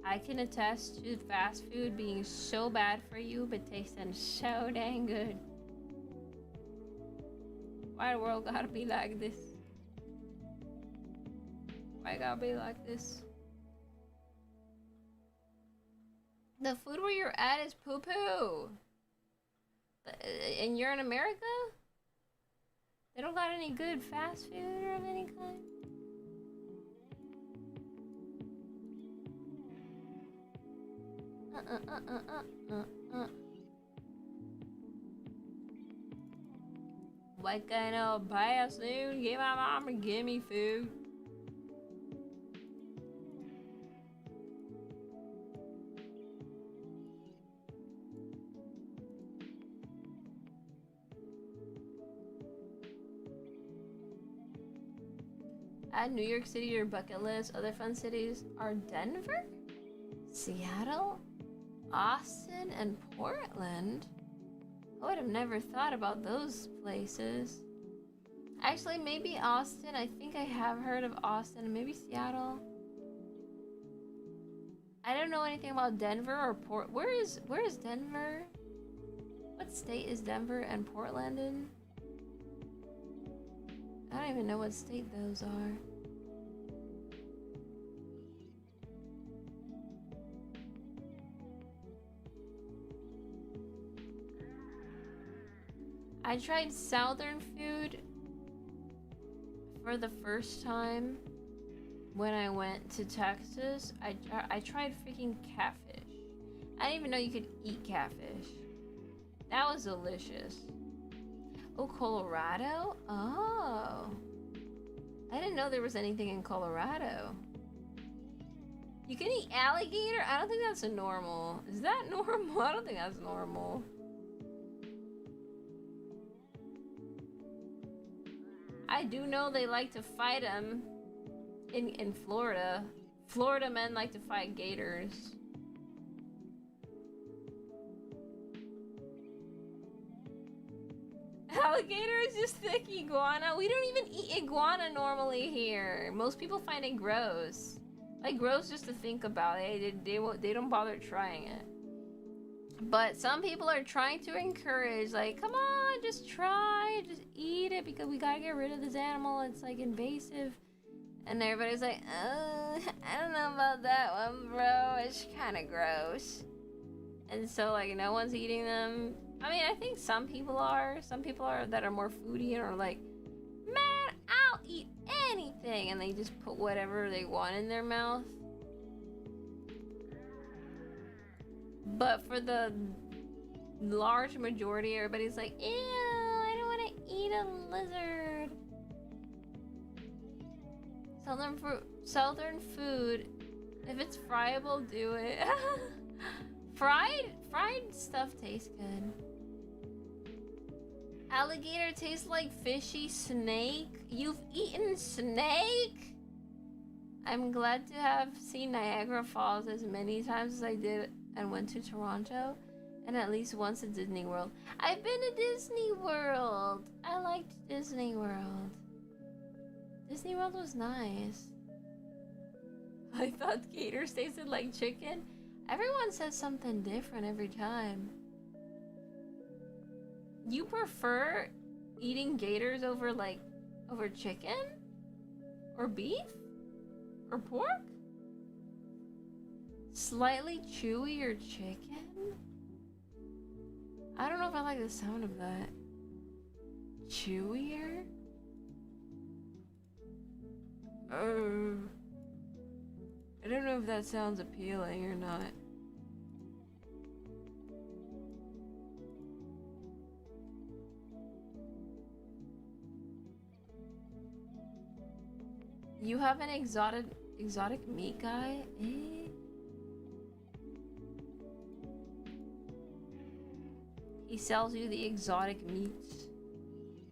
I can attest to fast food being so bad for you, but tasting so dang good. Why the world gotta be like this? Why it gotta be like this? The food where you're at is poo-poo. And you're in America? They don't got any good fast food or of any kind? What kind of pass soon? Give my mom and give me food. Add New York City to your bucket list. Other fun cities are Denver, Seattle, Austin, and Portland. I would have never thought about those places. Actually, maybe Austin. I think I have heard of Austin. Maybe Seattle. I don't know anything about Denver or Port. Where is Denver? What state is Denver and Portland in? I don't even know what state those are. I tried southern food for the first time when I went to Texas. I tried freaking catfish. I didn't even know you could eat catfish. That was delicious. Oh, Colorado? Oh. I didn't know there was anything in Colorado. You can eat alligator? I don't think that's normal. Is that normal? I don't think that's normal. I do know they like to fight them in Florida. Florida men like to fight gators. Alligator is just thick iguana. We don't even eat iguana normally here. Most people find it gross. Like gross just to think about it. They don't bother trying it. But some people are trying to encourage, like, come on, just try, just eat it because we gotta get rid of this animal. It's like invasive. And everybody's like, I don't know about that one, bro. It's kind of gross. And so, like, no one's eating them. I mean, I think some people are. Some people are that are more foodie and are like, man, I'll eat anything. And they just put whatever they want in their mouth. But for the large majority, everybody's like, ew, I don't want to eat a lizard. Southern food, if it's friable, do it. Fried stuff tastes good. Alligator tastes like fishy snake. You've eaten snake? I'm glad to have seen Niagara Falls as many times as I did and went to Toronto, and at least once at Disney World. I've been to Disney World. I liked Disney World. Disney World was nice. I thought gators tasted like chicken. Everyone says something different every time. You prefer eating gators over chicken? Or beef? Or pork? Slightly chewier chicken? I don't know if I like the sound of that. Chewier? I don't know if that sounds appealing or not. You have an exotic meat guy? Eh? He sells you the exotic meats.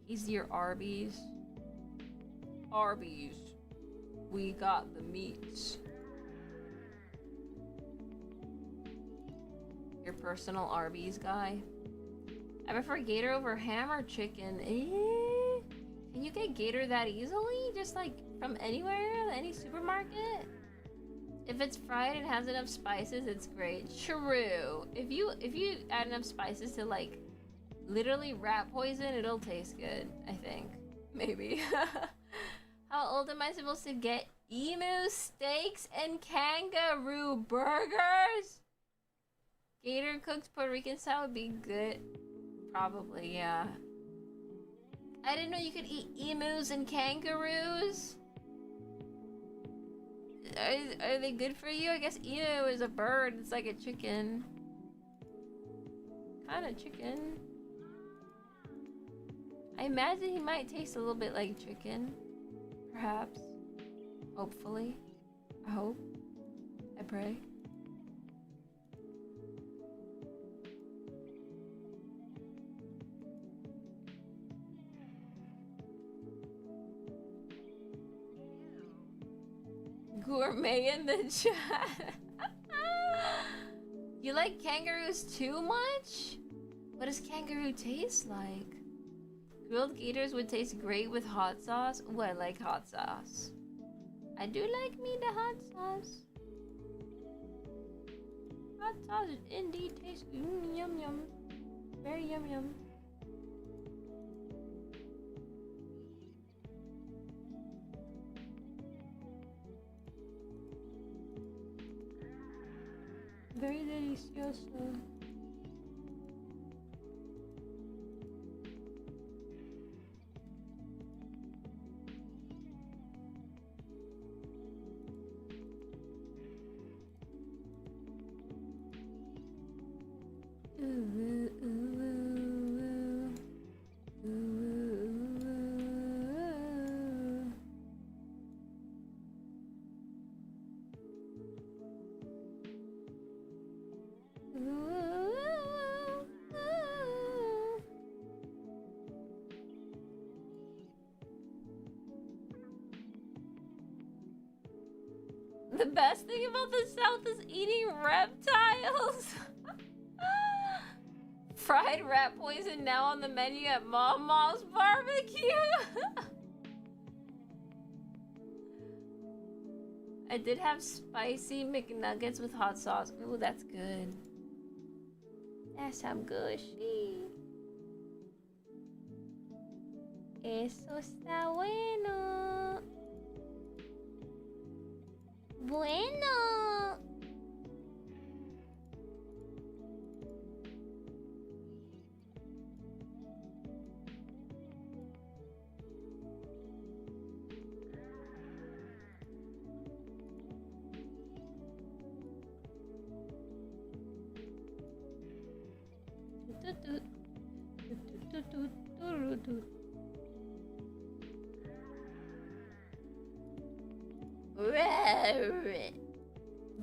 He's your Arby's. Arby's. We got the meats. Your personal Arby's guy. I prefer gator over ham or chicken. Eh? Can you get gator that easily? Just like from anywhere? Any supermarket? If it's fried and has enough spices, it's great. True. If you add enough spices to like literally rat poison, it'll taste good, I think. Maybe. How old am I supposed to get emu steaks and kangaroo burgers? Gator cooked Puerto Rican style would be good. Probably, yeah. I didn't know you could eat emus and kangaroos. Are they good for you? I guess emu is a bird. It's like a chicken. Kind of chicken. I imagine he might taste a little bit like chicken. Perhaps. Hopefully. I hope. I pray. Gourmet in the chat. You like kangaroos too much? What does kangaroo taste like? Grilled gators would taste great with hot sauce. Ooh, I like hot sauce. I do like me the hot sauce. Hot sauce indeed tastes yum yum. Very yum yum. Very delicioso. The best thing about the South is eating reptiles. Fried rat poison now on the menu at Mama's barbecue. I did have spicy McNuggets with hot sauce. Ooh, that's good. That's some good shit. Eso está bueno. Bueno.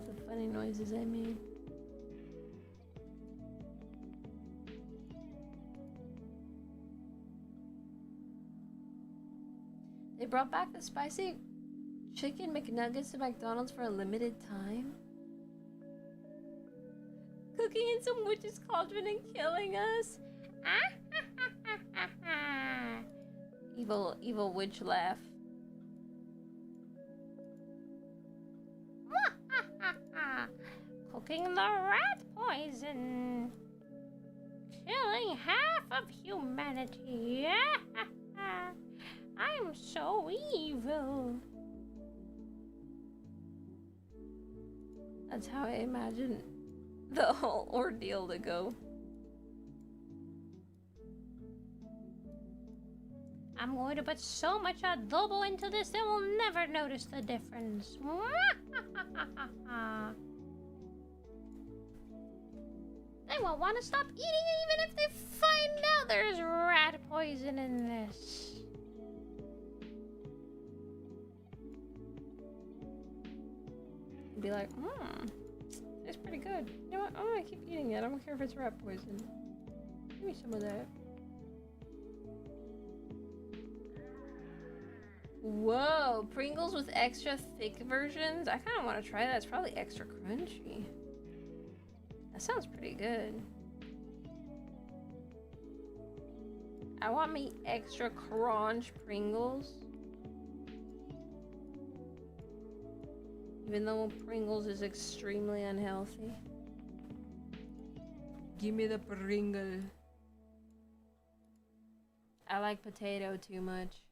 The funny noises I made. They brought back the spicy chicken McNuggets to McDonald's for a limited time. Cooking in some witch's cauldron and killing us. Evil witch laugh. Cooking the rat poison. Killing half of humanity. I'm so evil. That's how I imagine the whole ordeal to go. I'm going to put so much adobo into this they will never notice the difference. They won't want to stop eating even if they find out there's rat poison in this. Be like, it's pretty good. You know what? I'm gonna keep eating it. I don't care if it's rat poison. Give me some of that. Whoa, Pringles with extra thick versions? I kind of want to try that. It's probably extra crunchy. That sounds pretty good. I want me extra crunch Pringles. Even though Pringles is extremely unhealthy. Give me the Pringle. I like potato too much.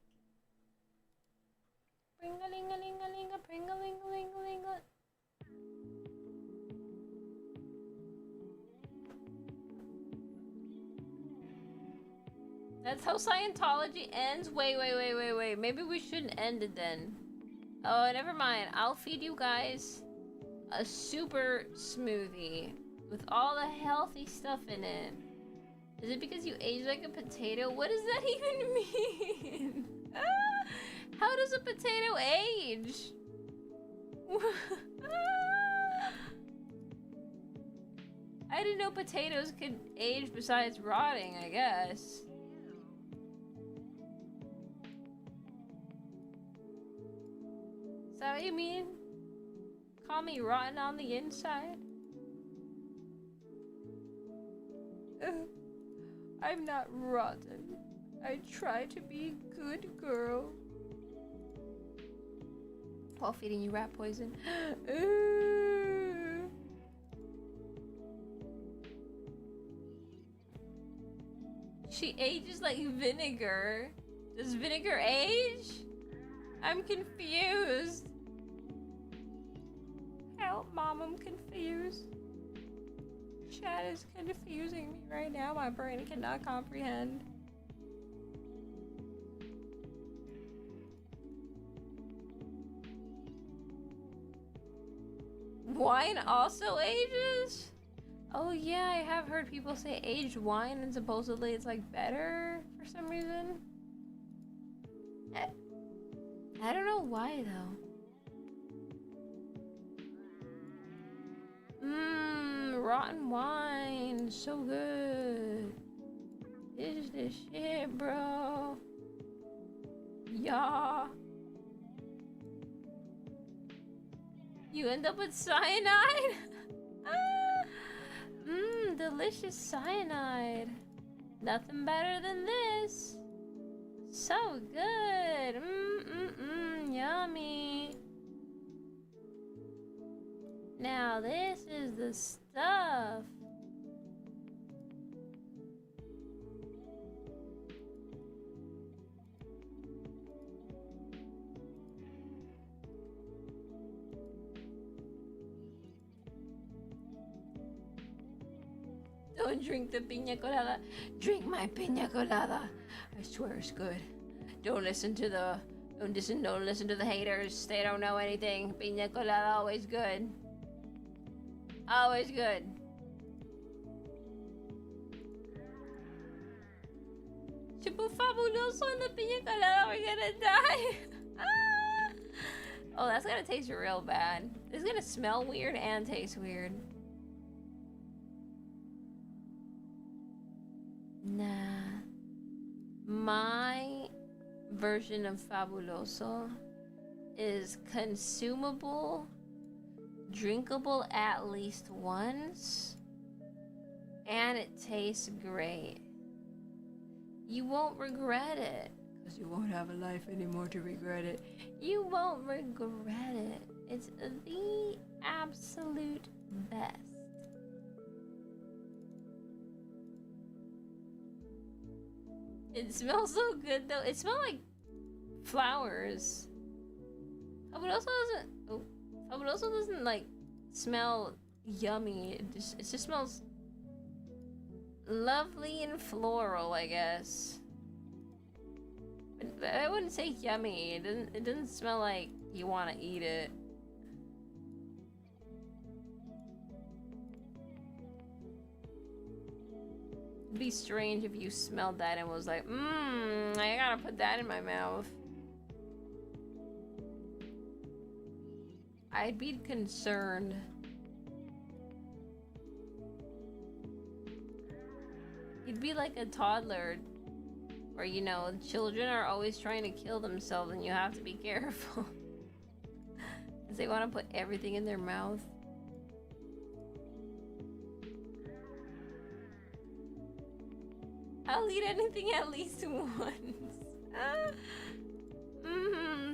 Pringalingalingalinga, pringalingalingalinga. That's how Scientology ends? Wait. Maybe we shouldn't end it then. Oh, never mind. I'll feed you guys a super smoothie with all the healthy stuff in it. Is it because you age like a potato? What does that even mean? How does a potato age? I didn't know potatoes could age besides rotting, I guess. Is that what you mean? Call me rotten on the inside? I'm not rotten. I try to be a good girl. While feeding you rat poison. She ages like vinegar. Does vinegar age? I'm confused. Help, Mom, I'm confused. Chat is confusing me right now. My brain cannot comprehend. Wine also ages? Oh yeah, I have heard people say aged wine and supposedly it's like better for some reason. I don't know why though. Rotten wine, so good. This is the shit, bro. Yeah. You end up with cyanide? Delicious cyanide. Nothing better than this. So good. Yummy. Now this is the stuff. Don't drink the piña colada. Drink my piña colada. I swear it's good. Don't listen to the haters. They don't know anything. Piña colada always good. Always good. Super fabuloso in the piña colada. We're gonna die. Oh, that's gonna taste real bad. It's gonna smell weird and taste weird. Nah. My version of fabuloso is consumable, drinkable at least once, and it tastes great. You won't regret it, because you won't have a life anymore to regret it. You won't regret it. It's the absolute best. It smells so good though. It smells like flowers. Fabuloso doesn't like smell yummy. It just smells lovely and floral, I guess. But I wouldn't say yummy. It doesn't smell like you want to eat it. It'd be strange if you smelled that and was like, I gotta put that in my mouth. I'd be concerned. You'd be like a toddler, where, you know, children are always trying to kill themselves and you have to be careful. Because they want to put everything in their mouth. I'll eat anything at least once.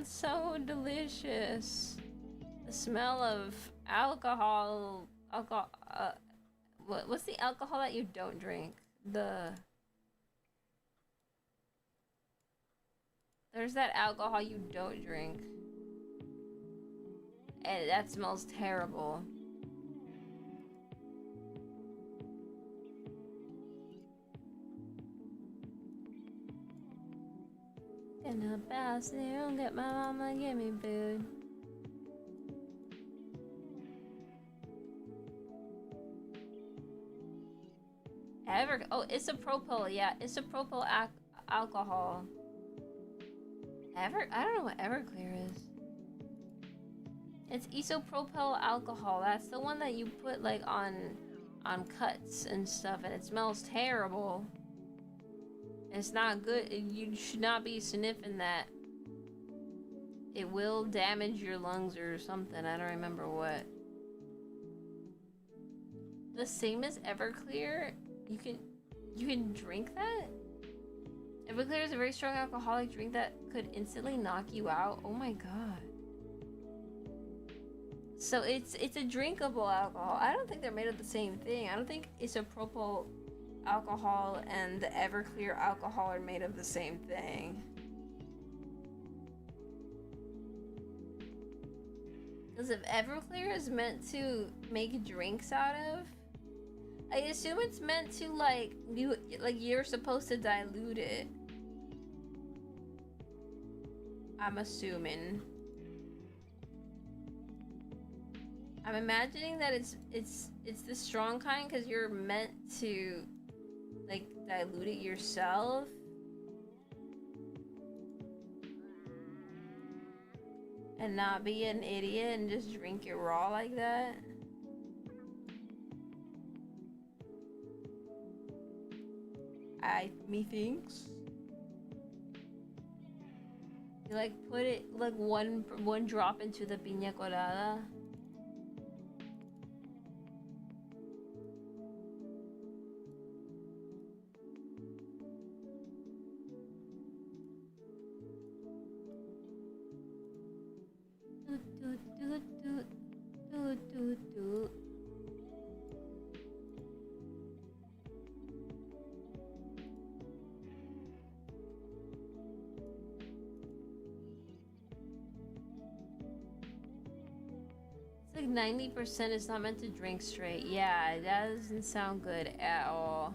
So delicious. The smell of alcohol. What's the alcohol that you don't drink? There's that alcohol you don't drink. And that smells terrible. Gonna pass through, get my mama, give me food. Oh, isopropyl, yeah, isopropyl alcohol. I don't know what Everclear is. It's isopropyl alcohol. That's the one that you put like on cuts and stuff, and it smells terrible. It's not good. You should not be sniffing that. It will damage your lungs or something. I don't remember what. The same as Everclear. You can drink that? Everclear is a very strong alcoholic drink that could instantly knock you out. Oh my god. So it's a drinkable alcohol. I don't think they're made of the same thing. I don't think isopropyl alcohol and the Everclear alcohol are made of the same thing. Because if Everclear is meant to make drinks out of, I assume it's meant to you're supposed to dilute it. I'm assuming. I'm imagining that it's the strong kind because you're meant to like dilute it yourself. And not be an idiot and just drink it raw like that. Methinks. You like put it like one drop into the piña colada. Like 90% is not meant to drink straight. Yeah, that doesn't sound good at all.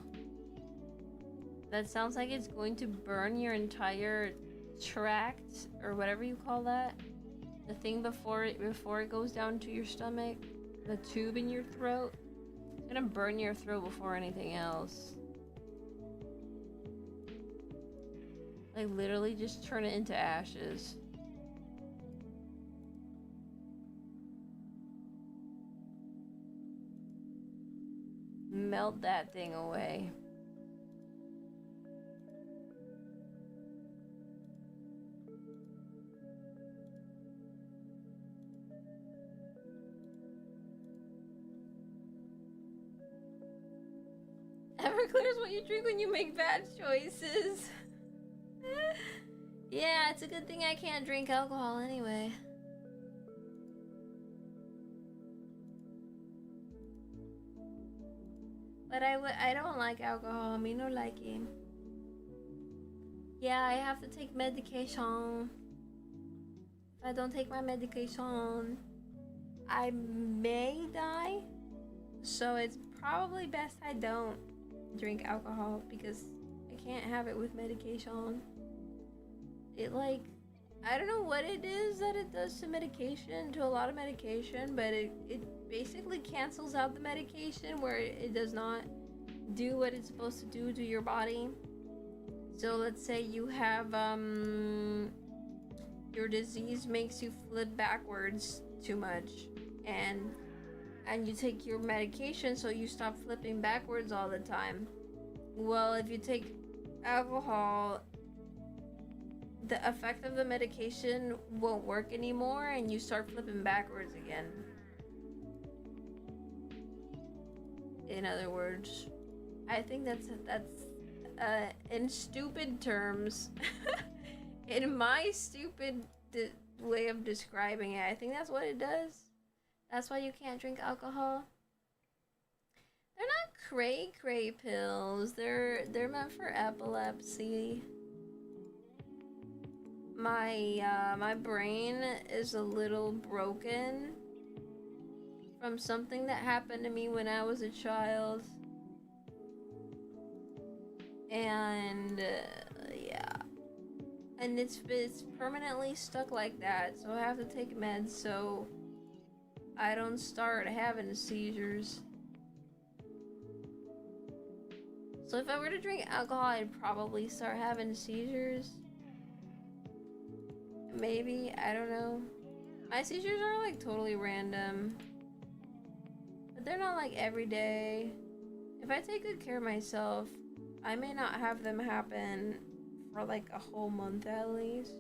That sounds like it's going to burn your entire tract or whatever you call that. The thing before it goes down to your stomach, the tube in your throat. It's gonna burn your throat before anything else. Like literally just turn it into ashes. Melt that thing away. Everclear is what you drink when you make bad choices. Yeah, it's a good thing I can't drink alcohol anyway. But I don't like alcohol. Me no like it. Yeah, I have to take medication. If I don't take my medication, I may die, so it's probably best I don't drink alcohol because I can't have it with medication. It like, I don't know what it is that it does to medication, to a lot of medication, but it basically cancels out the medication where it does not do what it's supposed to do to your body. So let's say you have your disease makes you flip backwards too much, and you take your medication so you stop flipping backwards all the time. Well, if you take alcohol, the effect of the medication won't work anymore and you start flipping backwards again. In other words, I think that's in stupid terms, in my stupid way of describing it, I think that's what it does. That's why you can't drink alcohol. They're not cray pills. They're meant for epilepsy. My brain is a little broken from something that happened to me when I was a child. And yeah, and it's permanently stuck like that, so I have to take meds so I don't start having seizures. So if I were to drink alcohol, I'd probably start having seizures. Maybe, I don't know. My seizures are like totally random, but they're not like every day. If I take good care of myself, I may not have them happen for like a whole month at least.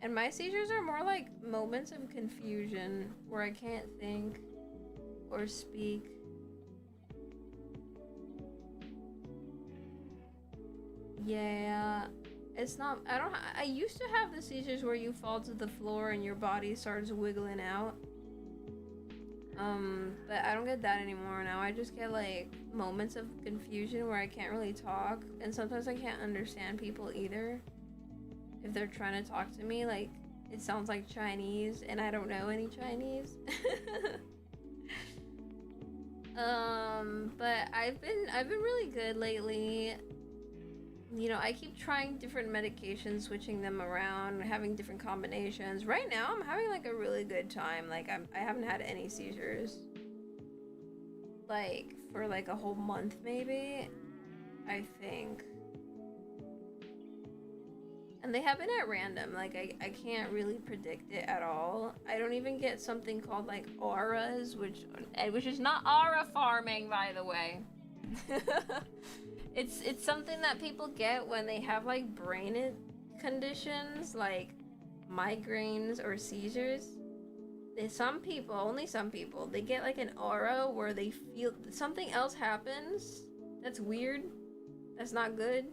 And my seizures are more like moments of confusion where I can't think or speak. Yeah, it's not, I used to have the seizures where you fall to the floor and your body starts wiggling out. But I don't get that anymore now. I just get like moments of confusion where I can't really talk, and sometimes I can't understand people either. If they're trying to talk to me, like it sounds like Chinese and I don't know any Chinese. But I've been really good lately. You know, I keep trying different medications, switching them around, having different combinations. Right now, I'm having like a really good time. Like I haven't had any seizures, like for like a whole month maybe, I think. And they happen at random. Like I can't really predict it at all. I don't even get something called like auras, which is not aura farming, by the way. It's something that people get when they have like brain conditions like migraines or seizures. Some people, only some people, they get like an aura where they feel something else happens that's weird, that's not good,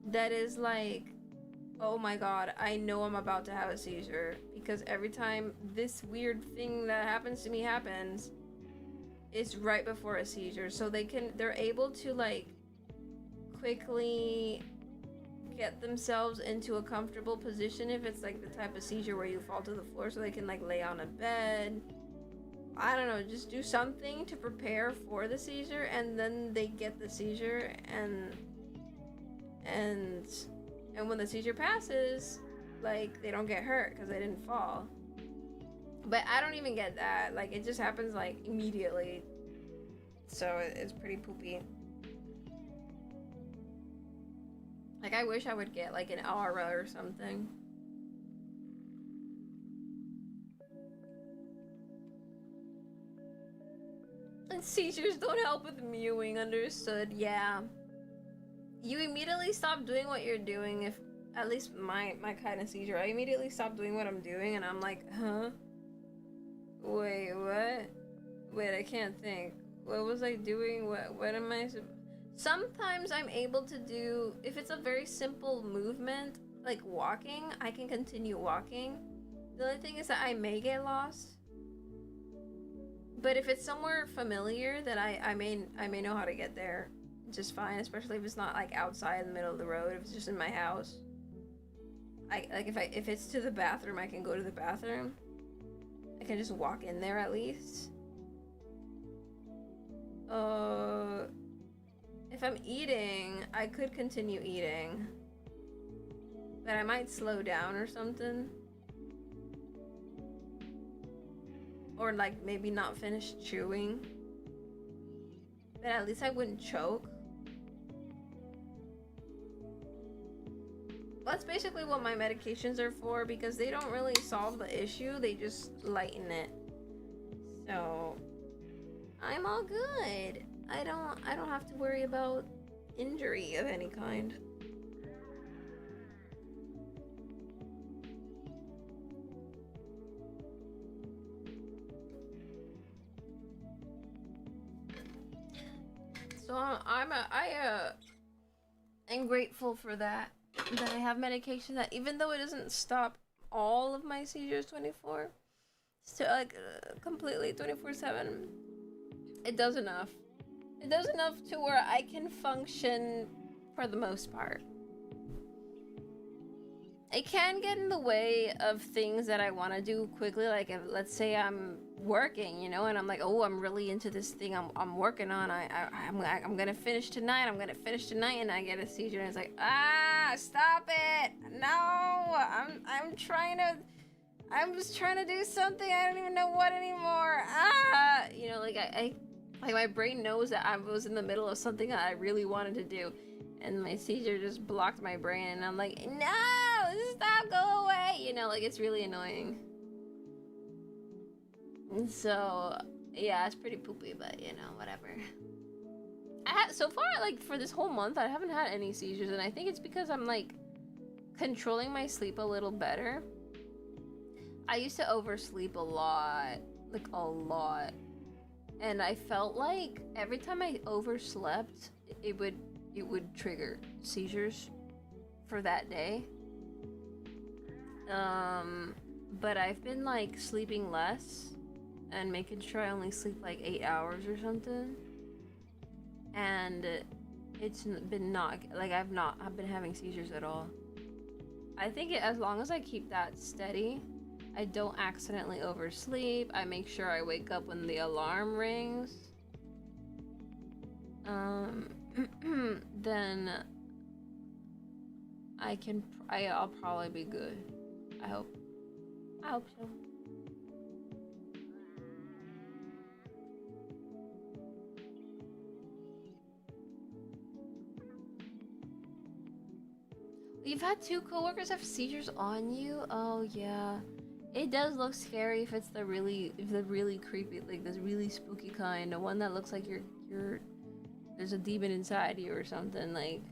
that is like, oh my god, I know I'm about to have a seizure, because every time this weird thing that happens to me happens, it's right before a seizure. So they're able to like quickly get themselves into a comfortable position if it's like the type of seizure where you fall to the floor, so they can like lay on a bed. I don't know, just do something to prepare for the seizure, and then they get the seizure, and when the seizure passes, like they don't get hurt because they didn't fall. But I don't even get that. Like it just happens like immediately, so it's pretty poopy. Like I wish I would get like an aura or something. And seizures don't help with mewing, understood. Yeah. You immediately stop doing what you're doing. If at least my kind of seizure, I immediately stop doing what I'm doing and I'm like, huh? Wait, what? Wait, I can't think. What was I doing? What am I... Sometimes I'm able to do, if it's a very simple movement, like walking, I can continue walking. The only thing is that I may get lost. But if it's somewhere familiar, then I may know how to get there just fine, especially if it's not like outside in the middle of the road, if it's just in my house. If it's to the bathroom, I can go to the bathroom. I can just walk in there at least. If I'm eating, I could continue eating. But I might slow down or something. Or like maybe not finish chewing. But at least I wouldn't choke. That's basically what my medications are for, because they don't really solve the issue, they just lighten it. So I'm all good. I don't have to worry about injury of any kind. So I am grateful for that I have medication that, even though it doesn't stop all of my seizures 24, still like completely 24/7, it does enough. It does enough to where I can function for the most part. It can get in the way of things that I want to do quickly, like if, let's say I'm working, you know, and I'm like, oh, I'm really into this thing I'm working on. I'm gonna finish tonight. I'm gonna finish tonight, and I get a seizure, and it's like, stop it! No, I'm just trying to do something. I don't even know what anymore. You know, like I like my brain knows that I was in the middle of something that I really wanted to do, and my seizure just blocked my brain, and I'm like, no, stop, go away. You know, like it's really annoying. And so, yeah, it's pretty poopy, but you know, whatever. So far, like for this whole month, I haven't had any seizures, and I think it's because I'm like controlling my sleep a little better. I used to oversleep a lot, like a lot. And I felt like every time I overslept, it would trigger seizures for that day. But I've been like sleeping less and making sure I only sleep like 8 hours or something. And it's been not like I've been having seizures at all. I think as long as I keep that steady, I don't accidentally oversleep, I make sure I wake up when the alarm rings, then I'll probably be good. I hope so. You've had 2 coworkers have seizures on you? Oh yeah. It does look scary if it's the really creepy, like this really spooky kind, the one that looks like there's a demon inside you or something. Like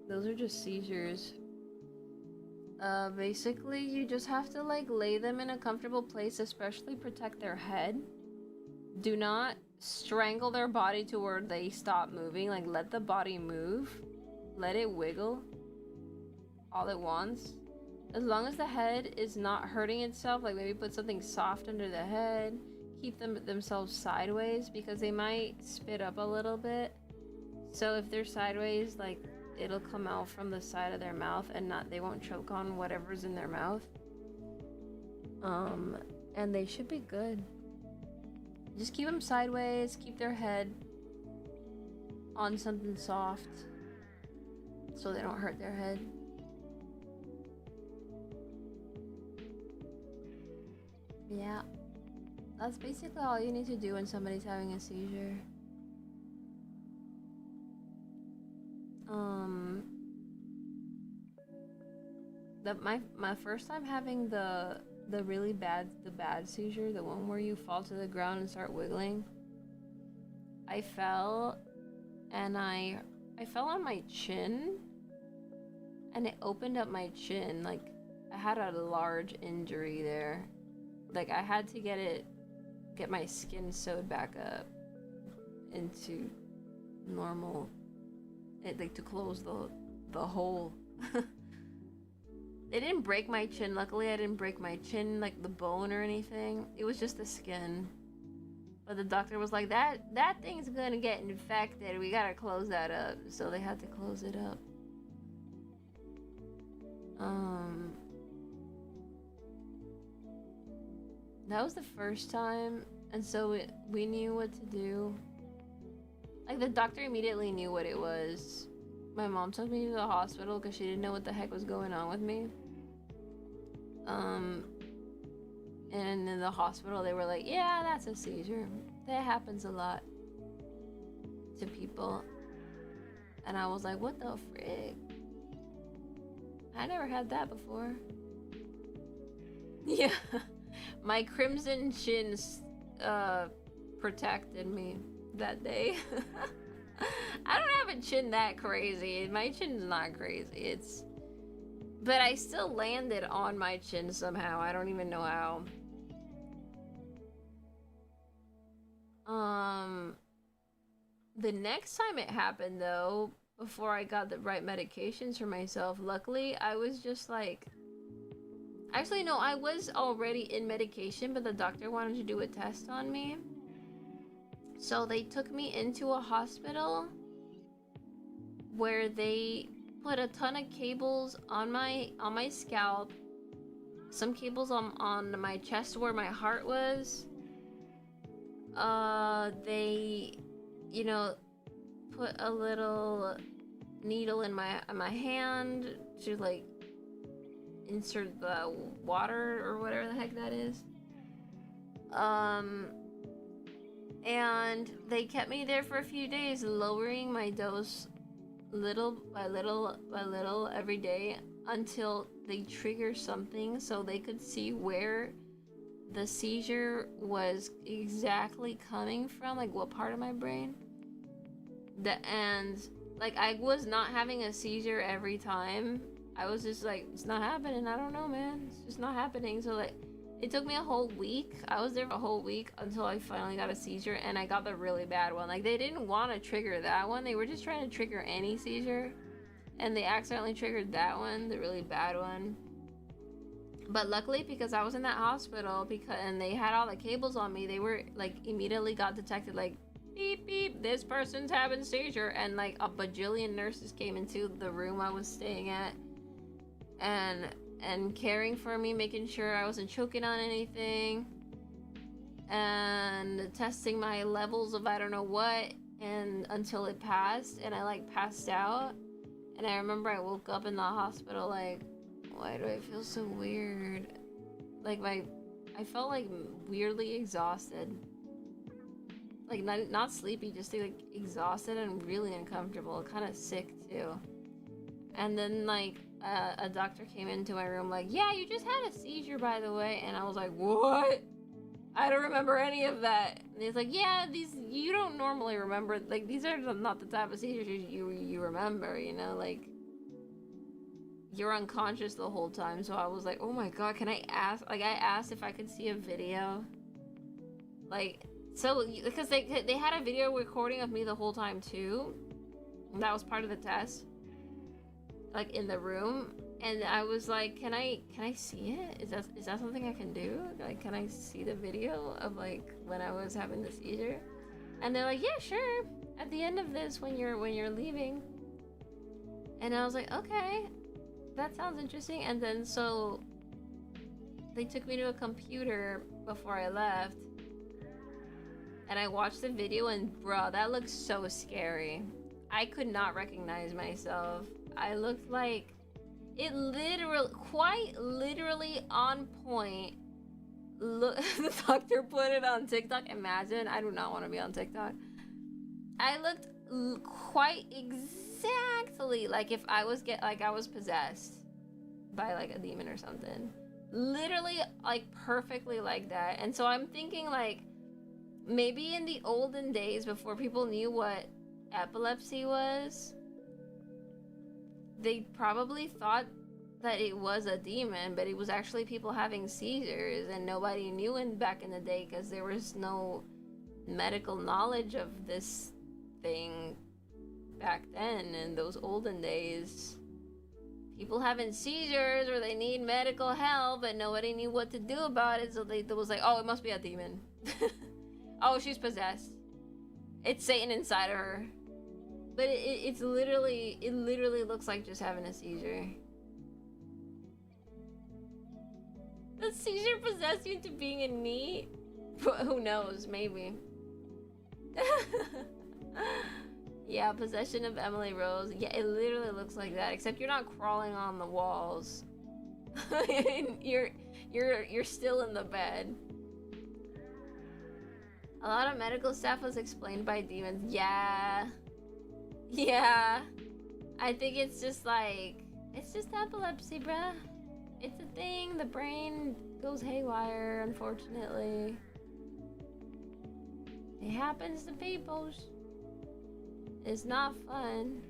those are just seizures. Basically you just have to like lay them in a comfortable place, especially protect their head. Do not strangle their body to where they stop moving. Like let the body move, let it wiggle all at once. As long as the head is not hurting itself, like maybe put something soft under the head, keep themselves sideways, because they might spit up a little bit. So if they're sideways, like it'll come out from the side of their mouth and they won't choke on whatever's in their mouth. And they should be good. Just keep them sideways, keep their head on something soft so they don't hurt their head. Yeah, that's basically all you need to do when somebody's having a seizure. My first time having the really bad seizure, the one where you fall to the ground and start wiggling, I fell, and I fell on my chin, and it opened up my chin. Like I had a large injury there. Like I had to get my skin sewed back up into normal, like to close the hole. It didn't break my chin. Luckily, I didn't break my chin, like the bone or anything. It was just the skin. But the doctor was like, that thing's gonna get infected. We gotta close that up. So they had to close it up. That was the first time, and so we knew what to do. Like, the doctor immediately knew what it was. My mom took me to the hospital because she didn't know what the heck was going on with me. And in the hospital, they were like, yeah, that's a seizure. That happens a lot to people. And I was like, what the frick? I never had that before. Yeah. My crimson chins protected me that day. I don't have a chin that crazy. My chin's not crazy. But I still landed on my chin somehow. I don't even know how. The next time it happened though, before I got the right medications for myself, luckily I was just like, actually no, I was already in medication, but the doctor wanted to do a test on me. So they took me into a hospital where they put a ton of cables on my scalp, some cables on my chest where my heart was. They, you know, put a little needle in my hand to like insert the water or whatever the heck that is. And they kept me there for a few days, lowering my dose little by little by little every day until they trigger something so they could see where the seizure was exactly coming from, like what part of my brain. And like I was not having a seizure every time. I was just like, it's not happening. I don't know, man. It's just not happening. So like, it took me a whole week. I was there for a whole week until I finally got a seizure, and I got the really bad one. Like, they didn't want to trigger that one. They were just trying to trigger any seizure, and they accidentally triggered that one, the really bad one. But luckily, because I was in that hospital, and they had all the cables on me, they were like immediately got detected, like, beep beep, this person's having a seizure, and like a bajillion nurses came into the room I was staying at, and caring for me, making sure I wasn't choking on anything, and testing my levels of I don't know what, and until it passed, and I like passed out. And I remember I woke up in the hospital like, why do I feel so weird? Like I felt like weirdly exhausted. Like not sleepy, just like exhausted and really uncomfortable, kind of sick too. And then like a doctor came into my room like, yeah, you just had a seizure, by the way. And I was like, what? I don't remember any of that. And he's like, yeah, these, you don't normally remember, like, these are not the type of seizures you remember, you know, like, you're unconscious the whole time. So I was like, oh my god, can I ask, like, I asked if I could see a video, like, so, because they had a video recording of me the whole time too, and that was part of the test, like, in the room. And I was like, can I see it? Is that something I can do? Like, can I see the video of like when I was having the seizure? And they're like, yeah, sure. At the end of this, when you're leaving. And I was like, okay, that sounds interesting. And then so they took me to a computer before I left, and I watched the video, and bro, that looks so scary. I could not recognize myself. I looked like, it literally, quite literally on point. Look, the doctor put it on TikTok. Imagine, I do not want to be on TikTok. I looked quite exactly like if I was I was possessed by like a demon or something. Literally, like perfectly like that. And so I'm thinking like, maybe in the olden days before people knew what epilepsy was, they probably thought that it was a demon, but it was actually people having seizures, and nobody knew back in the day because there was no medical knowledge of this thing back then. In those olden days, people having seizures or they need medical help, but nobody knew what to do about it, so they was like, oh, it must be a demon. Oh, she's possessed. It's Satan inside of her. But it literally looks like just having a seizure. Does seizure possess you into being a NEET? Who knows? Maybe. Yeah, possession of Emily Rose. Yeah, it literally looks like that, except you're not crawling on the walls. you're still in the bed. A lot of medical stuff was explained by demons. Yeah. Yeah. I think it's just like, it's just epilepsy, bruh. It's a thing. The brain goes haywire, unfortunately. It happens to peoples. It's not fun.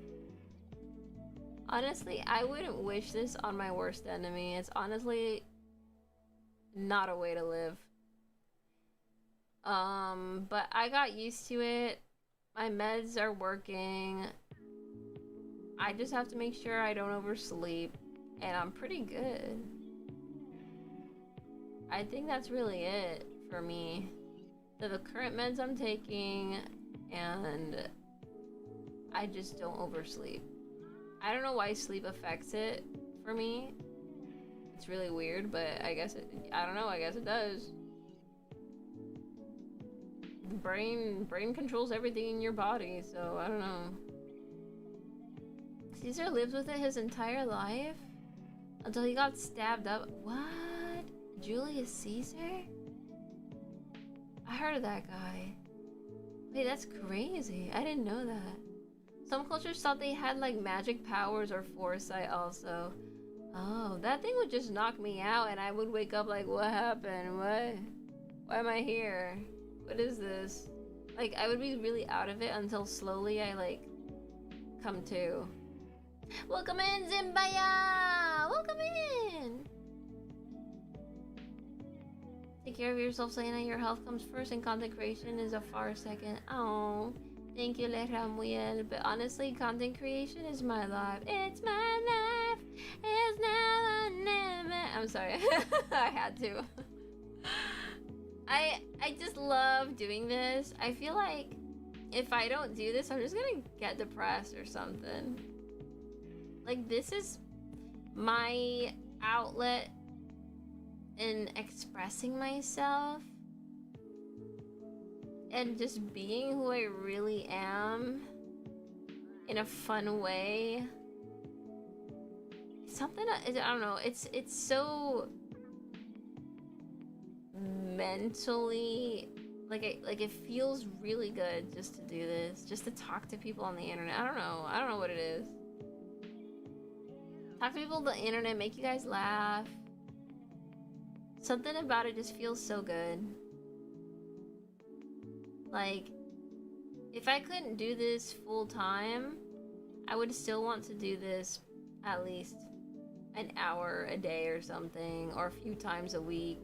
Honestly, I wouldn't wish this on my worst enemy. It's honestly not a way to live. But I got used to it. My meds are working. I just have to make sure I don't oversleep. And I'm pretty good. I think that's really it for me. So the current meds I'm taking, and I just don't oversleep. I don't know why sleep affects it for me. It's really weird, but I guess I don't know, I guess it does. The brain controls everything in your body, so I don't know. Caesar lives with it his entire life? Until he got stabbed up. What? Julius Caesar? I heard of that guy. Wait, that's crazy. I didn't know that. Some cultures thought they had like magic powers or foresight also. Oh, that thing would just knock me out and I would wake up like, what happened? What? Why am I here? What is this? Like, I would be really out of it until slowly I like come to. Welcome in, Zimbaya! Welcome in! Take care of yourself, Cyana. Your health comes first and content creation is a far second. Oh, thank you, Le Ramuel. But honestly, content creation is my life. It's my life. It's now or never. I'm sorry. I had to. I just love doing this. I feel like if I don't do this, I'm just gonna get depressed or something. Like, this is my outlet in expressing myself and just being who I really am in a fun way. Something, I don't know, it's so mentally, like it feels really good just to do this, just to talk to people on the internet. I don't know what it is. Talk to people on the internet, make you guys laugh. Something about it just feels so good. Like, if I couldn't do this full time, I would still want to do this at least an hour a day or something, or a few times a week.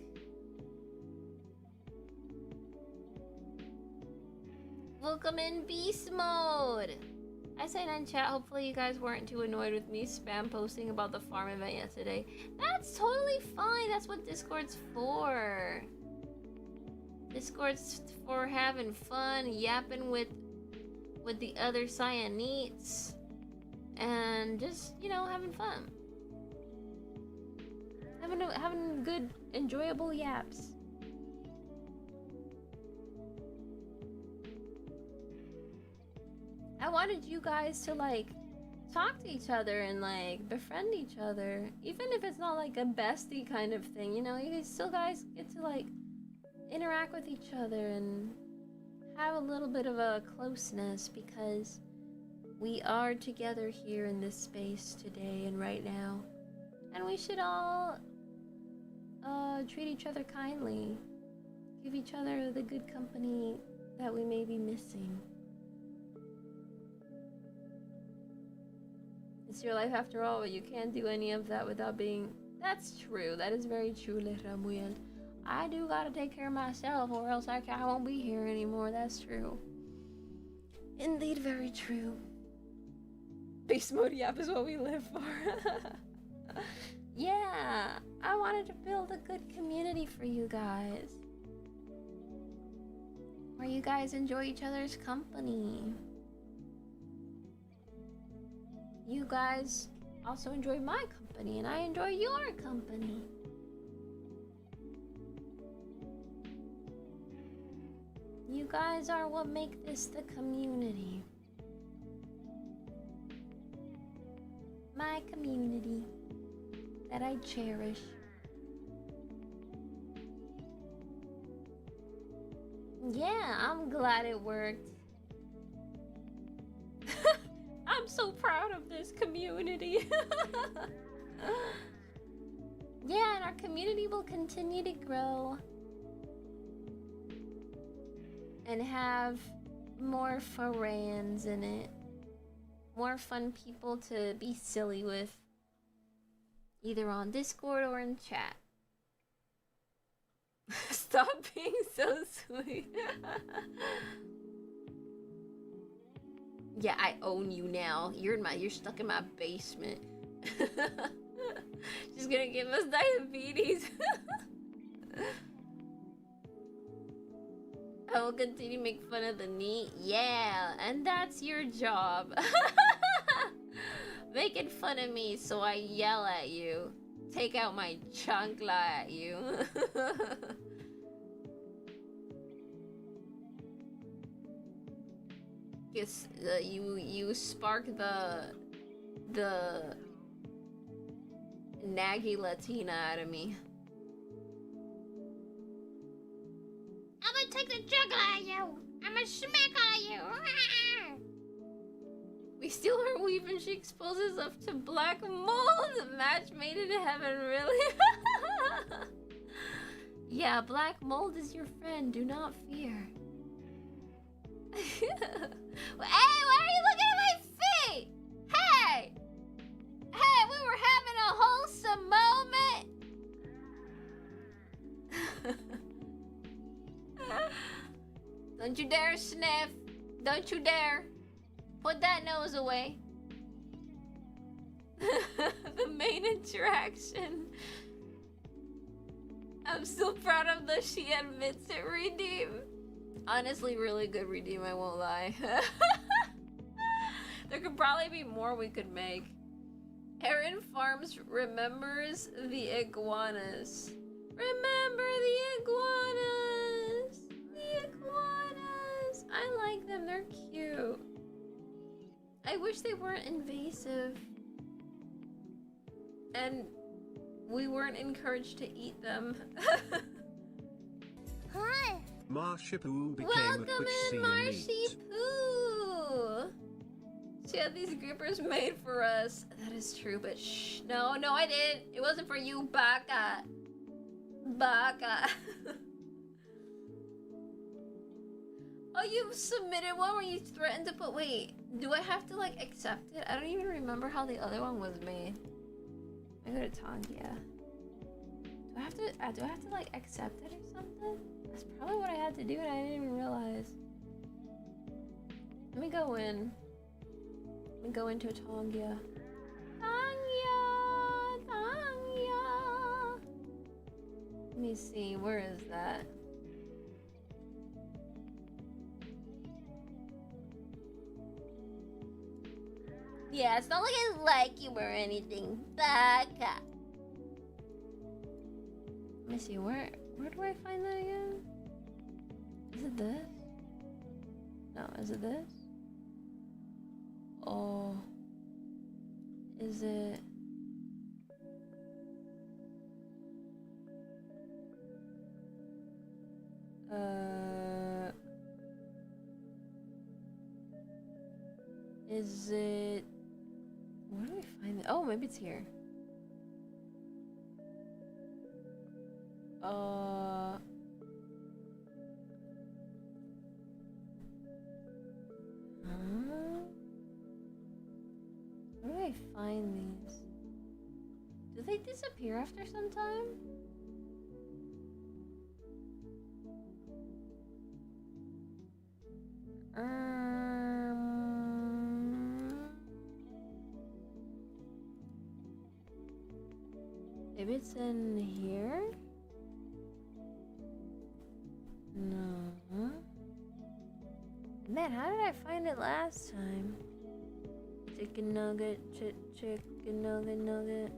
Welcome in Beast Mode! I said in chat, hopefully you guys weren't too annoyed with me spam posting about the farm event yesterday. That's totally fine. That's what Discord's for. Discord's for having fun, yapping with the other Cyanites, and just, you know, having fun. Having good, enjoyable yaps. I wanted you guys to like talk to each other and like befriend each other, even if it's not like a bestie kind of thing, you know. You guys still get to like interact with each other and have a little bit of a closeness, because we are together here in this space today and right now, and we should all treat each other kindly, give each other the good company that we may be missing. It's your life after all, but you can't do any of that without being... That's true. That is very true, Le Ramuel. I do gotta take care of myself, or else I won't be here anymore. That's true. Indeed, very true. Beast Mode Yap is what we live for. Yeah, I wanted to build a good community for you guys, where you guys enjoy each other's company. You guys also enjoy my company, and I enjoy your company. You guys are what make this the community. My community that I cherish. Yeah, I'm glad it worked. I'm so proud of this community. Yeah, and our community will continue to grow and have more friends in it. More fun people to be silly with, either on Discord or in chat. Stop being so sweet. Yeah, I own you now. You're stuck in my basement. She's gonna give us diabetes. I will continue to make fun of the neat. Yeah, and that's your job. Making fun of me so I yell at you. Take out my chancla at you. Yes, you spark the naggy Latina out of me. I'm gonna take the juggler at you. I'm gonna smack on you. We steal her weave and she exposes us to black mold. Match made in heaven, really? Yeah, black mold is your friend. Do not fear. Hey, why are you looking at my feet? Hey! Hey, we were having a wholesome moment. Don't you dare sniff. Don't you dare. Put that nose away. The main interaction. I'm still proud of the she admits it redeem. Honestly, really good redeem, I won't lie. There could probably be more we could make. Aaron Farms remembers the iguanas. Remember the iguanas! The iguanas! I like them, they're cute. I wish they weren't invasive. And we weren't encouraged to eat them. Hi. Marshipoo became a Welcome Twitch in, Marshy Poo! She had these grippers made for us. That is true, but shh. No, I didn't. It wasn't for you, Baka. Baka. Oh, you submitted one where you threatened to put... Wait, do I have to, like, accept it? I don't even remember how the other one was made. I go to Tangia. Do I have to, like, accept it or something? That's probably what I had to do and I didn't even realize. Let me go in. Let me go into Tangia. Tangia! Let me see, where is that? Yeah, it's not like I like you or anything. Baka. Let me see, where do I find that again? Is it this? No, is it this? Oh. Is it... Is it... Where do I find it? Oh, maybe it's here. Where do I find these? Do they disappear after some time? Maybe it's in here? No. Man, how did I find it last time? Chicken nugget, chicken nugget.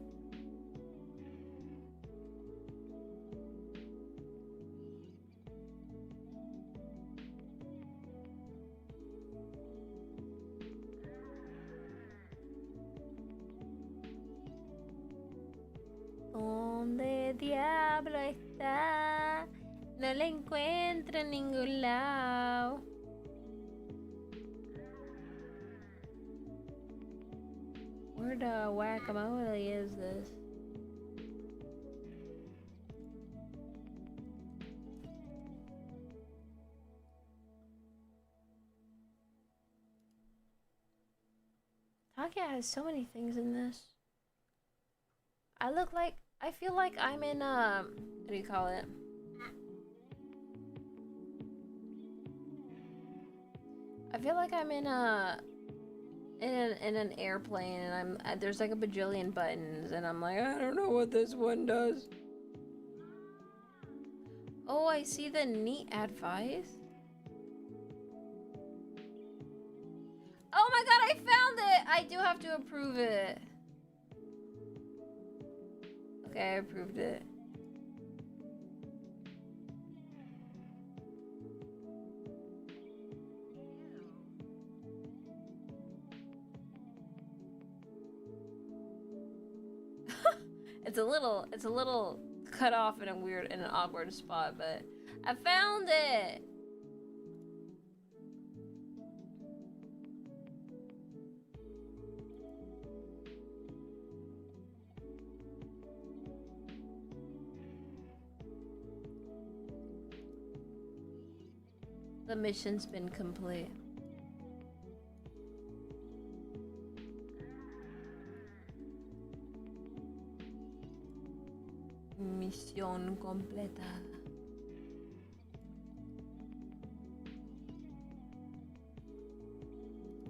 diablo está? No la encuentro en ningún lado. Where the guacamole is this? Takia has so many things in this. I feel like I'm in what do you call it? I feel like I'm in an airplane and there's like a bajillion buttons and I'm like, I don't know what this one does. Oh, I see the neat advice. Oh my god, I found it! I do have to approve it. Okay, I approved it. It's a little cut off in an awkward spot, but I found it. The mission's been complete. Misión completada.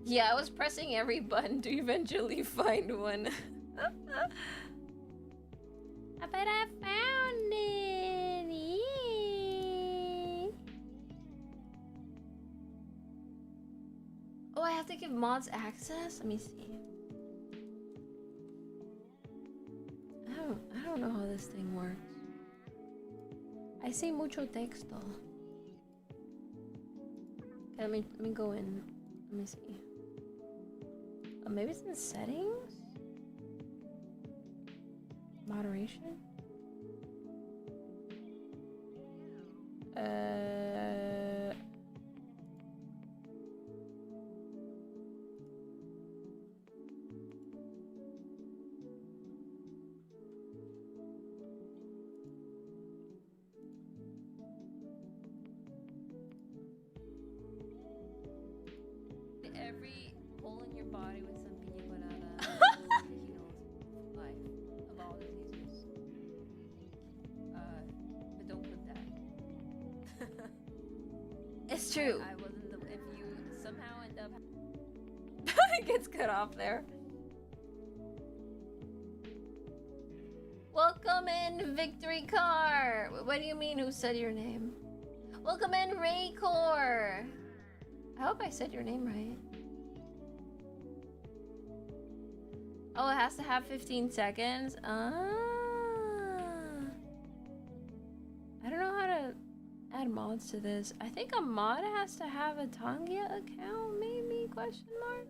Yeah, I was pressing every button to eventually find one. But I found it! Yay. Oh, I have to give mods access? Let me see. I don't know how this thing works. I see mucho texto. Okay, let me go in. Let me see. Oh, maybe it's in settings? Moderation? Every hole in your body with some piña colada healed life of all diseases. But don't put that. It's true. I wasn't the. If you somehow end up, it gets cut off there. Welcome in, Victory Car. What do you mean? Who said your name? Welcome in, Raycor. I hope I said your name right. Oh, it has to have 15 seconds? I don't know how to add mods to this. I think a mod has to have a Tangia account, maybe? Question mark?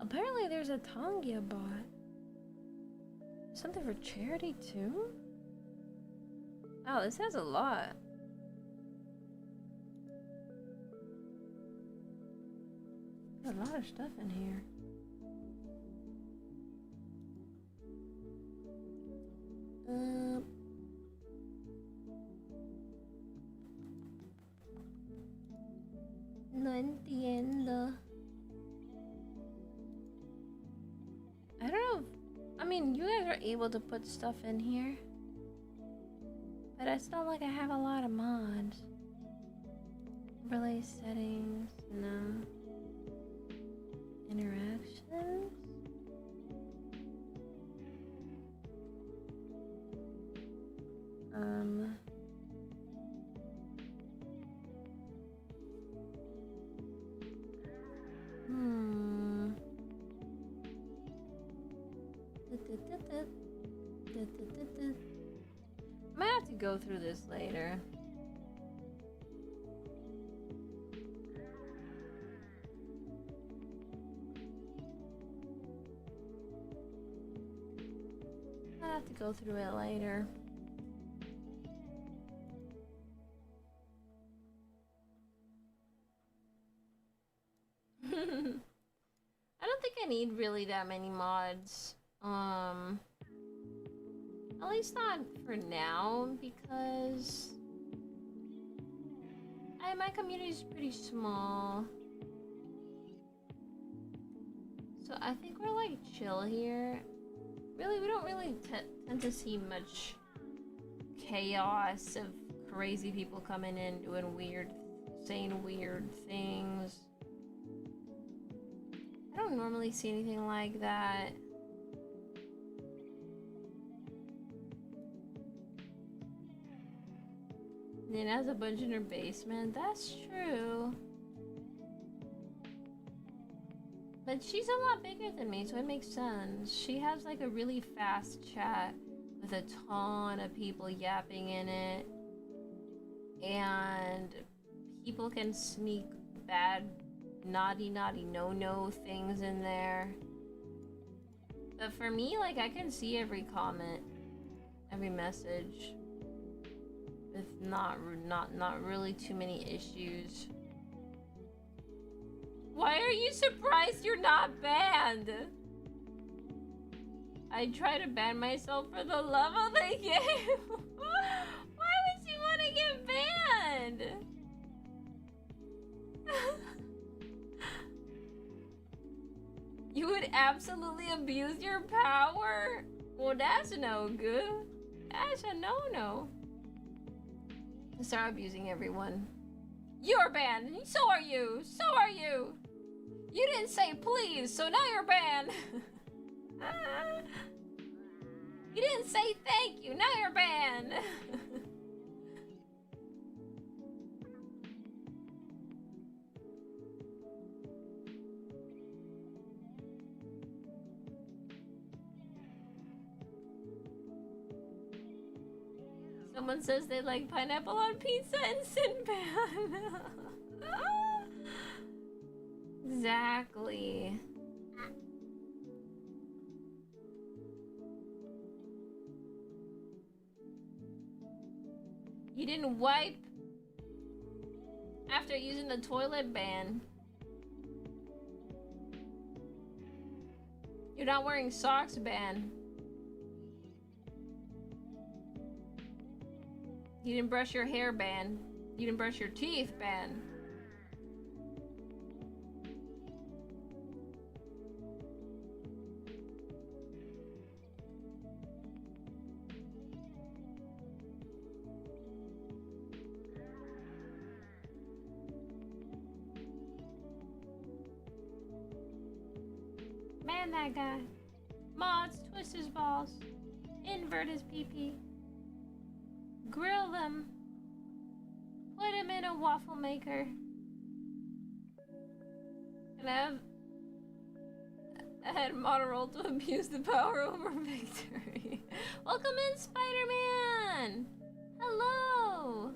Apparently there's a Tangia bot. Something for charity too? Oh, this has a lot. There's a lot of stuff in here. No entiendo. I don't know if, I mean, you guys are able to put stuff in here. But it's not like I have a lot of mods. Overlay settings, no. Interactions? I might have to go through this later. I'll have to go through it later. I don't think I need really that many mods. At least not for now, because my community is pretty small. So I think we're like chill here. Really, we don't really tend to see much chaos of crazy people coming in doing saying weird things. I don't normally see anything like that. Nina has a bunch in her basement. That's true. But she's a lot bigger than me, so it makes sense. She has like a really fast chat with a ton of people yapping in it. And people can sneak bad, naughty, no things in there. But for me, like, I can see every comment, every message. With not really too many issues. Why are you surprised you're not banned? I try to ban myself for the love of the game. Why would you want to get banned? You would absolutely abuse your power? Well, that's no good. That's a no-no. Start abusing everyone. You're banned, and so are you. So are you. You didn't say please, so now you're banned. You didn't say thank you, now you're banned. Someone says they like pineapple on pizza and Sinbad. Exactly. You didn't wipe after using the toilet ban. You're not wearing socks ban. You didn't brush your hair ban. You didn't brush your teeth ban. Man, that guy. Mods, twist his balls. Invert his pee-pee. Grill them. Put them in a waffle maker. And I had Monorail to abuse the power over victory. Welcome in, Spider-Man! Hello!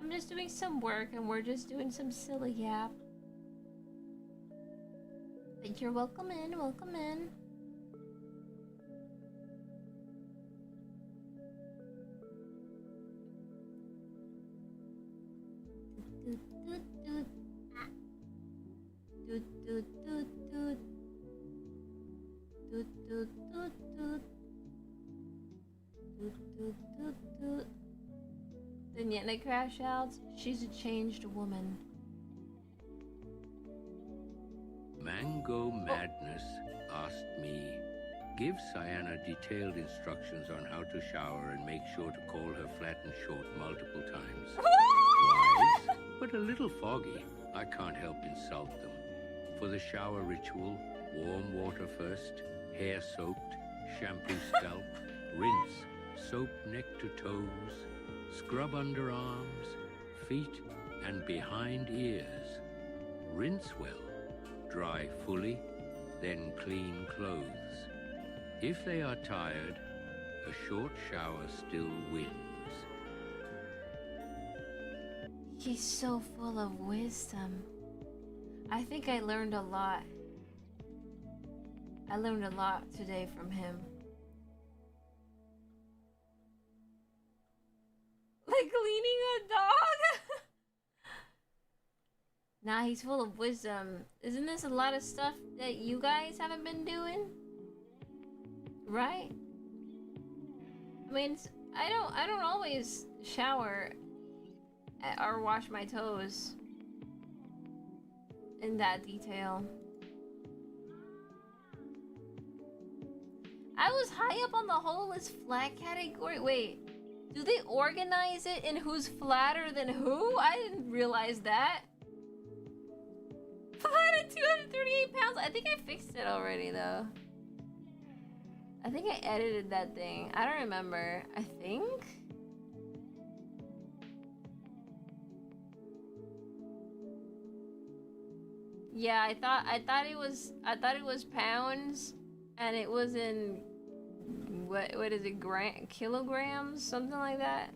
I'm just doing some work and we're just doing some silly yap. But you're welcome in, welcome in. Then yet they crash out. She's a changed woman. Mango Madness asked me, give Cyana detailed instructions on how to shower and make sure to call her flat and short multiple times. Wise, but a little foggy. I can't help insult them. For the shower ritual, warm water first, hair soaked, shampoo scalp, rinse, soap neck to toes, scrub underarms, feet, and behind ears. Rinse well, dry fully, then clean clothes. If they are tired, a short shower still wins. He's so full of wisdom. I think I learned a lot. I learned a lot today from him. Nah, he's full of wisdom. Isn't this a lot of stuff that you guys haven't been doing? Right? I mean, I don't always shower or wash my toes in that detail. I was high up on the hole is flat category. Wait, do they organize it in who's flatter than who? I didn't realize that. Flat at 238 pounds. I think I fixed it already though. I think I edited that thing. I don't remember. I think. Yeah, I thought it was pounds, and it was in what is it, kilograms, something like that.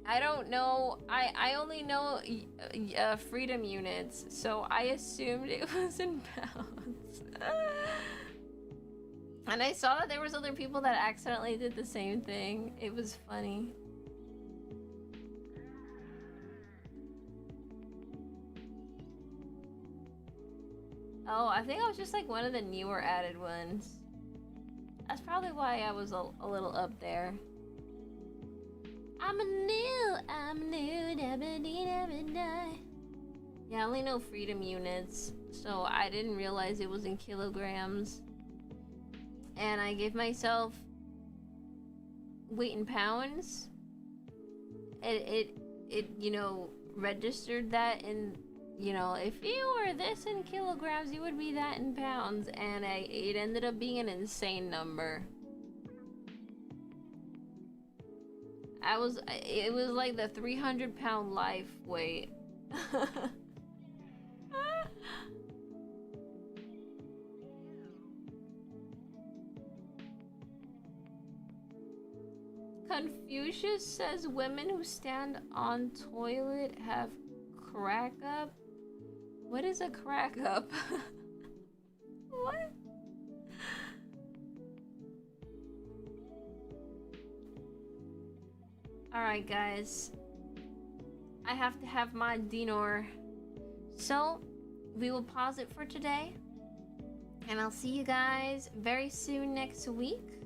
I don't know. I only know freedom units, so I assumed it was in pounds. And I saw that there was other people that accidentally did the same thing. It was funny. Oh, I think I was just like one of the newer added ones. That's probably why I was a little up there. I'm new, yeah, I only know freedom units, so I didn't realize it was in kilograms. And I gave myself weight in pounds. It you know, registered that in, you know, if you were this in kilograms, you would be that in pounds, and it ended up being an insane number. It was like the 300-pound life weight. Confucius says women who stand on toilet have crack up. What is a crack up? What? Alright guys, I have to have my dinner, so we will pause it for today, and I'll see you guys very soon next week.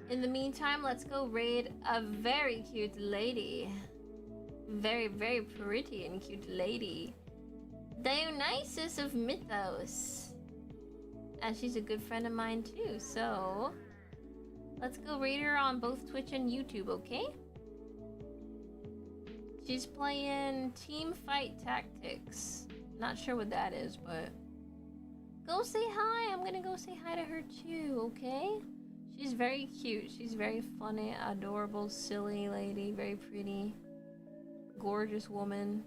In the meantime, let's go raid a very cute lady, very pretty and cute lady, Dionysus of Mythos, and she's a good friend of mine too, so let's go raid her on both Twitch and YouTube, okay? She's playing Team Fight Tactics. Not sure what that is, but go say hi. I'm gonna go say hi to her too, okay? She's very cute. She's very funny, adorable, silly lady, very pretty, gorgeous woman.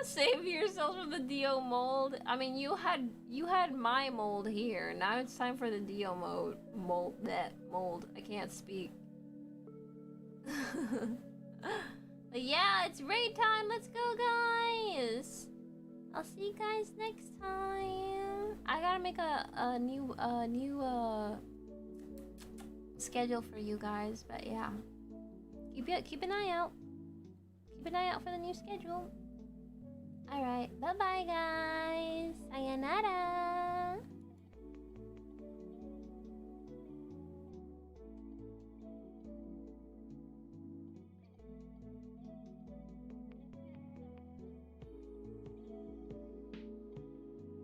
Save yourself from the Dio mold. I mean, you had my mold here. Now it's time for the Dio mold. I can't speak. But yeah, it's raid time. Let's go, guys. I'll see you guys next time. I gotta make a new schedule for you guys. But yeah, keep an eye out. Keep an eye out for the new schedule. Alright, bye-bye guys. Sayonara.